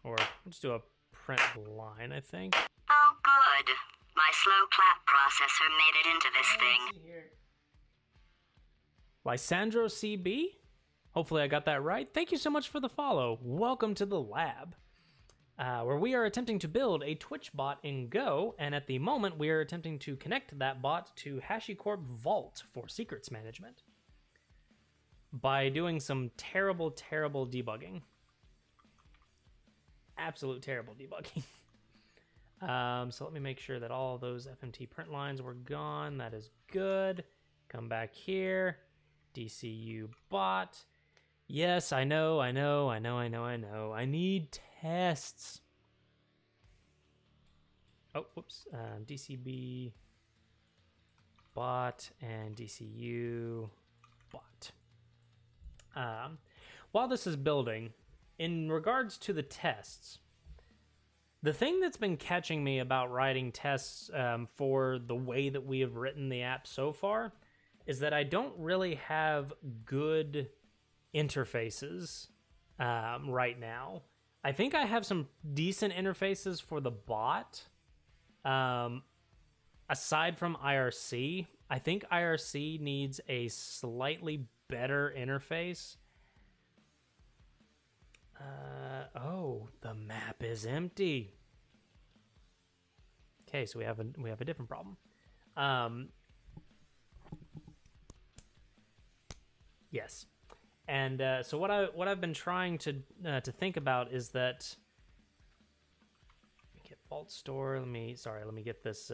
or let's do a print line, I think. Oh, good. My slow clap processor made it into this thing. Lysandro CB? Hopefully I got that right. Thank you so much for the follow. Welcome to the lab, where we are attempting to build a Twitch bot in Go, and at the moment we are attempting to connect that bot to HashiCorp Vault for secrets management by doing some terrible debugging. Absolute terrible debugging. So let me make sure that all those FMT print lines were gone. That is good. Come back here. DCU bot. Yes, I know. I need tests. Oh, whoops. DCB bot and DCU bot. While this is building, in regards to the tests, the thing that's been catching me about writing tests for the way that we have written the app so far is that I don't really have good interfaces right now. I think I have some decent interfaces for the bot. Aside from IRC, I think IRC needs a slightly better interface. Oh, the map is empty. Okay, so we have a different problem. Yes, and so what I've been trying to think about is that. Let me get Vault Store. Let me get this.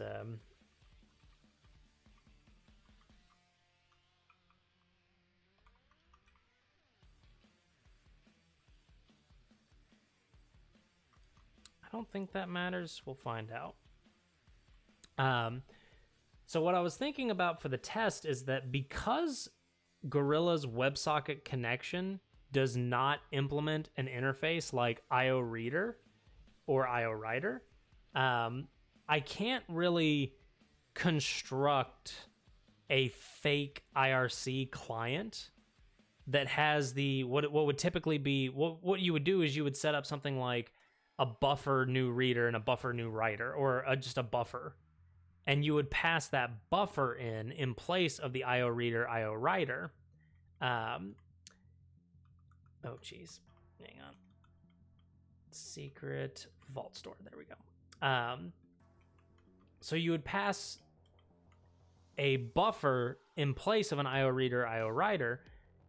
I don't think that matters. We'll find out. So what I was thinking about for the test is that because Gorilla's WebSocket connection does not implement an interface like IO Reader or IO Writer, I can't really construct a fake IRC client that has the what would typically be what you would do is you would set up something like a buffer new reader and a buffer new writer, or just a buffer, and you would pass that buffer in place of the IO Reader, IO Writer. Oh geez, hang on. Secret Vault Store. There we go. So you would pass a buffer in place of an IO Reader, IO Writer,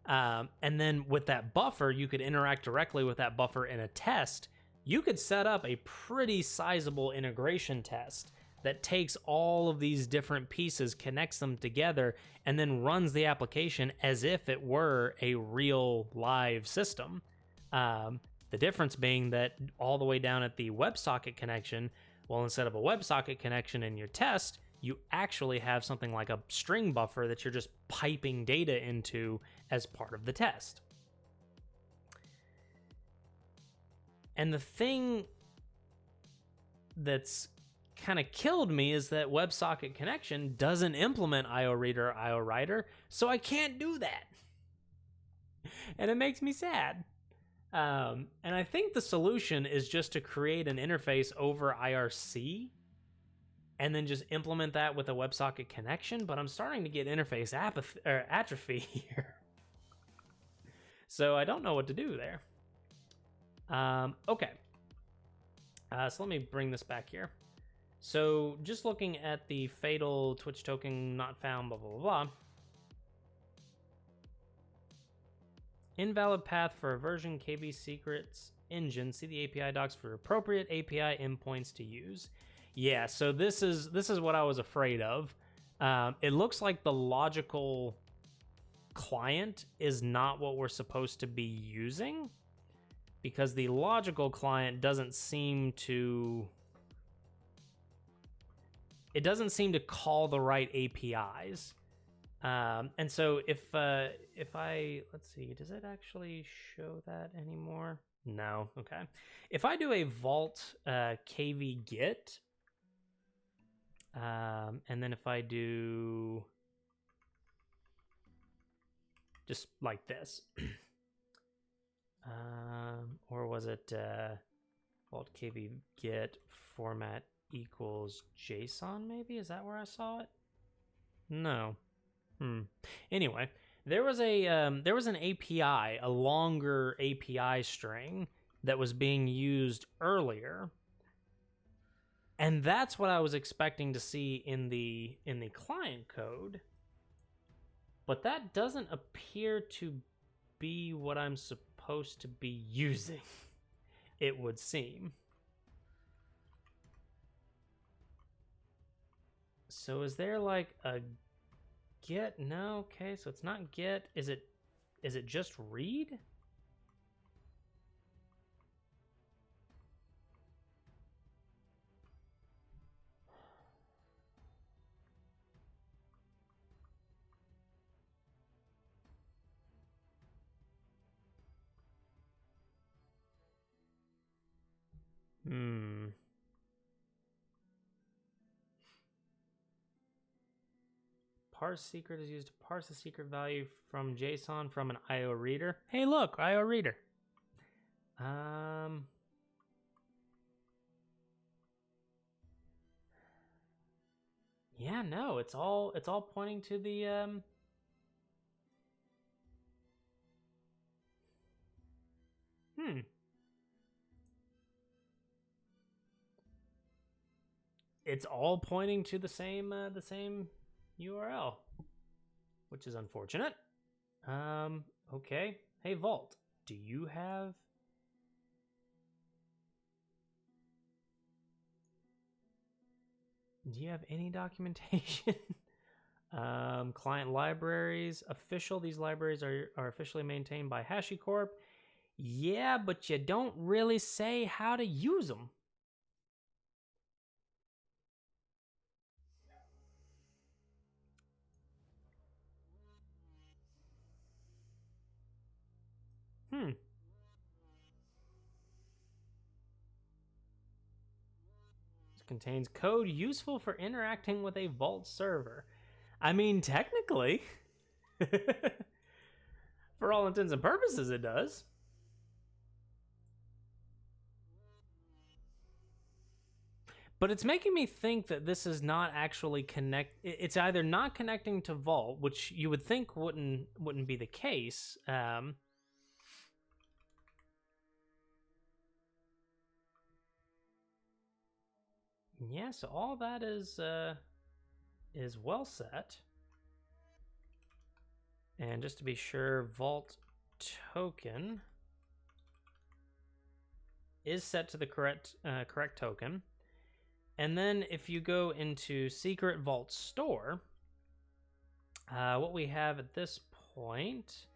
and then with that buffer, you could interact directly with that buffer in a test. You could set up a pretty sizable integration test that takes all of these different pieces, connects them together, and then runs the application as if it were a real live system. The difference being that all the way down at the WebSocket connection, well, instead of a WebSocket connection in your test, you actually have something like a string buffer that you're just piping data into as part of the test. And the thing that's kind of killed me is that WebSocket connection doesn't implement IO Reader, IO Writer, so I can't do that. And it makes me sad. And I think the solution is just to create an interface over IRC and then just implement that with a WebSocket connection, but I'm starting to get interface atrophy here. So I don't know what to do there. Okay. So let me bring this back here. So just looking at the fatal Twitch token not found, blah, blah, blah, blah. Invalid path for a version KB secrets engine. See the API docs for appropriate API endpoints to use. Yeah, so this is what I was afraid of. It looks like the logical client is not what we're supposed to be using, because the logical client doesn't seem to call the right APIs. And so if I, let's see, does it actually show that anymore? No. Okay. If I do a vault kv get, and then if I do just like this, or was it vault kv get format equals JSON? Maybe is that where I saw it? No. Anyway, there was an API, a longer API string that was being used earlier, and that's what I was expecting to see in the client code. But that doesn't appear to be what I'm supposed to be using, it would seem. So is there like a get? No, okay, so it's not get. Is it just read? Parse secret is used to parse the secret value from JSON from an IO reader. Hey, look, IO reader. Yeah, no, it's all pointing to the It's all pointing to the same URL, which is unfortunate. Okay. Hey, Vault, do you have any documentation? Client libraries, official. These libraries are officially maintained by HashiCorp. Yeah, but you don't really say how to use them. It contains code useful for interacting with a Vault server. I mean, technically, for all intents and purposes, it does. But it's making me think that this is not actually it's either not connecting to Vault, which you would think wouldn't be the case. Yeah, so all that is well set. And just to be sure, Vault token is set to the correct token. And then if you go into Secret Vault Store, what we have at this point,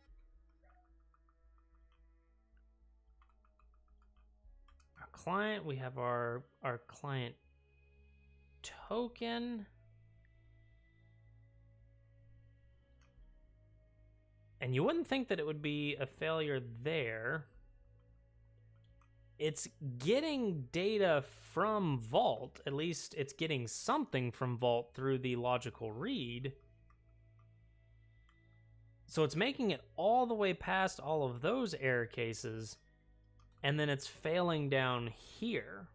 our client, we have our client token. And you wouldn't think that it would be a failure there. It's getting data from Vault. At least it's getting something from Vault through the logical read. So it's making it all the way past all of those error cases, and then it's failing down here.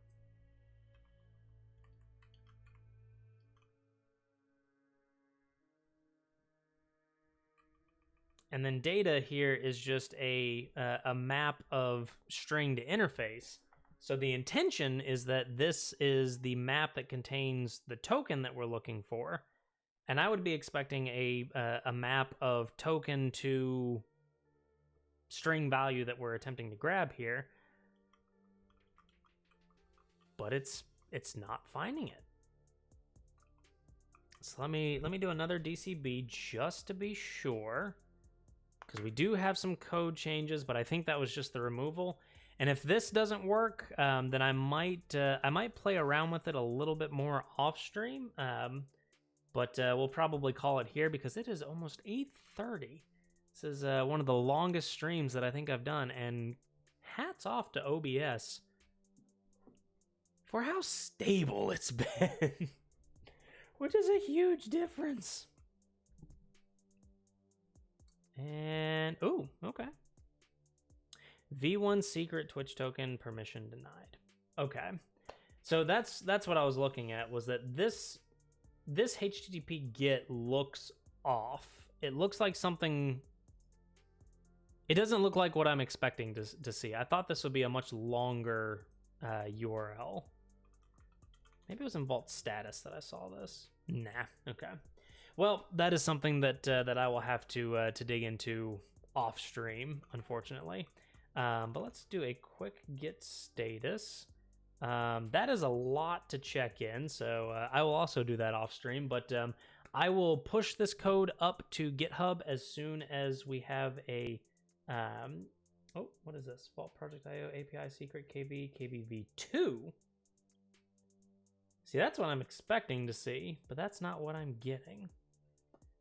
And then data here is just a map of string to interface. So the intention is that this is the map that contains the token that we're looking for, and I would be expecting a map of token to string value that we're attempting to grab here, but it's not finding it. So let me do another DCB just to be sure, because we do have some code changes, but I think that was just the removal. And if this doesn't work, then I might play around with it a little bit more off stream. But we'll probably call it here because it is almost 8:30. This is one of the longest streams that I think I've done, and hats off to OBS for how stable it's been, which is a huge difference. And oh, okay. V1 secret Twitch token permission denied. Okay, so that's what I was looking at, was that this HTTP GET looks off. It looks like something. It doesn't look like what I'm expecting to see. I thought this would be a much longer URL. Maybe it was in Vault Status that I saw this. Nah. Okay. Well, that is something that I will have to dig into off stream, unfortunately. But let's do a quick get status. That is a lot to check in, so I will also do that off stream, but I will push this code up to GitHub as soon as we have a oh, what is this? Vault Project IO API secret KBV2. See, that's what I'm expecting to see, but that's not what I'm getting.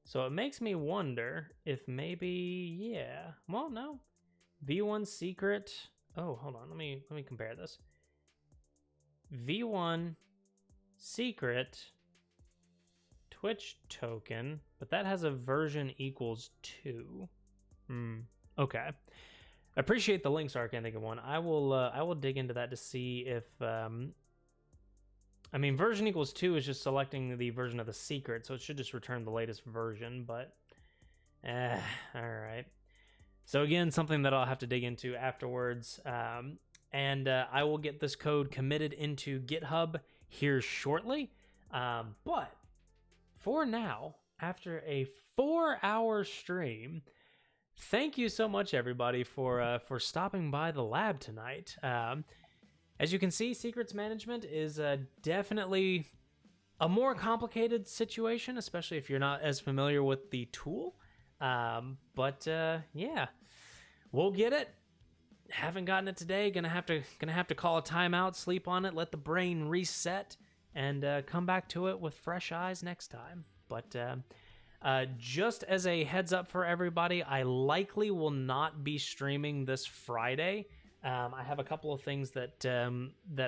So it makes me wonder if maybe, yeah, well, no. V1 secret. Oh, hold on. Let me compare this. V1 secret Twitch token, but that has a version equals 2. Okay. Appreciate the links, Arcantic One. I will dig into that to see if I mean, version equals 2 is just selecting the version of the secret, so it should just return the latest version, but all right. So again, something that I'll have to dig into afterwards. And I will get this code committed into GitHub here shortly. But for now, after a 4-hour stream, thank you so much, everybody, for stopping by the lab tonight. As you can see, secrets management is definitely a more complicated situation, especially if you're not as familiar with the tool. But yeah, we'll get it. Haven't gotten it today. Gonna have to call a timeout, sleep on it, let the brain reset, and come back to it with fresh eyes next time. But just as a heads up for everybody, I likely will not be streaming this Friday. I have a couple of things that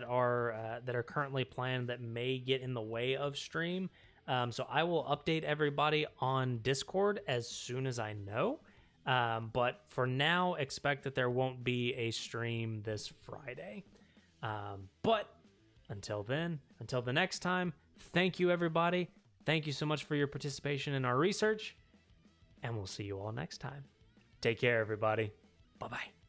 are currently planned that may get in the way of stream. So I will update everybody on Discord as soon as I know. But for now, expect that there won't be a stream this Friday. But until then, until the next time, thank you, everybody. Thank you so much for your participation in our research, and we'll see you all next time. Take care, everybody. Bye-bye.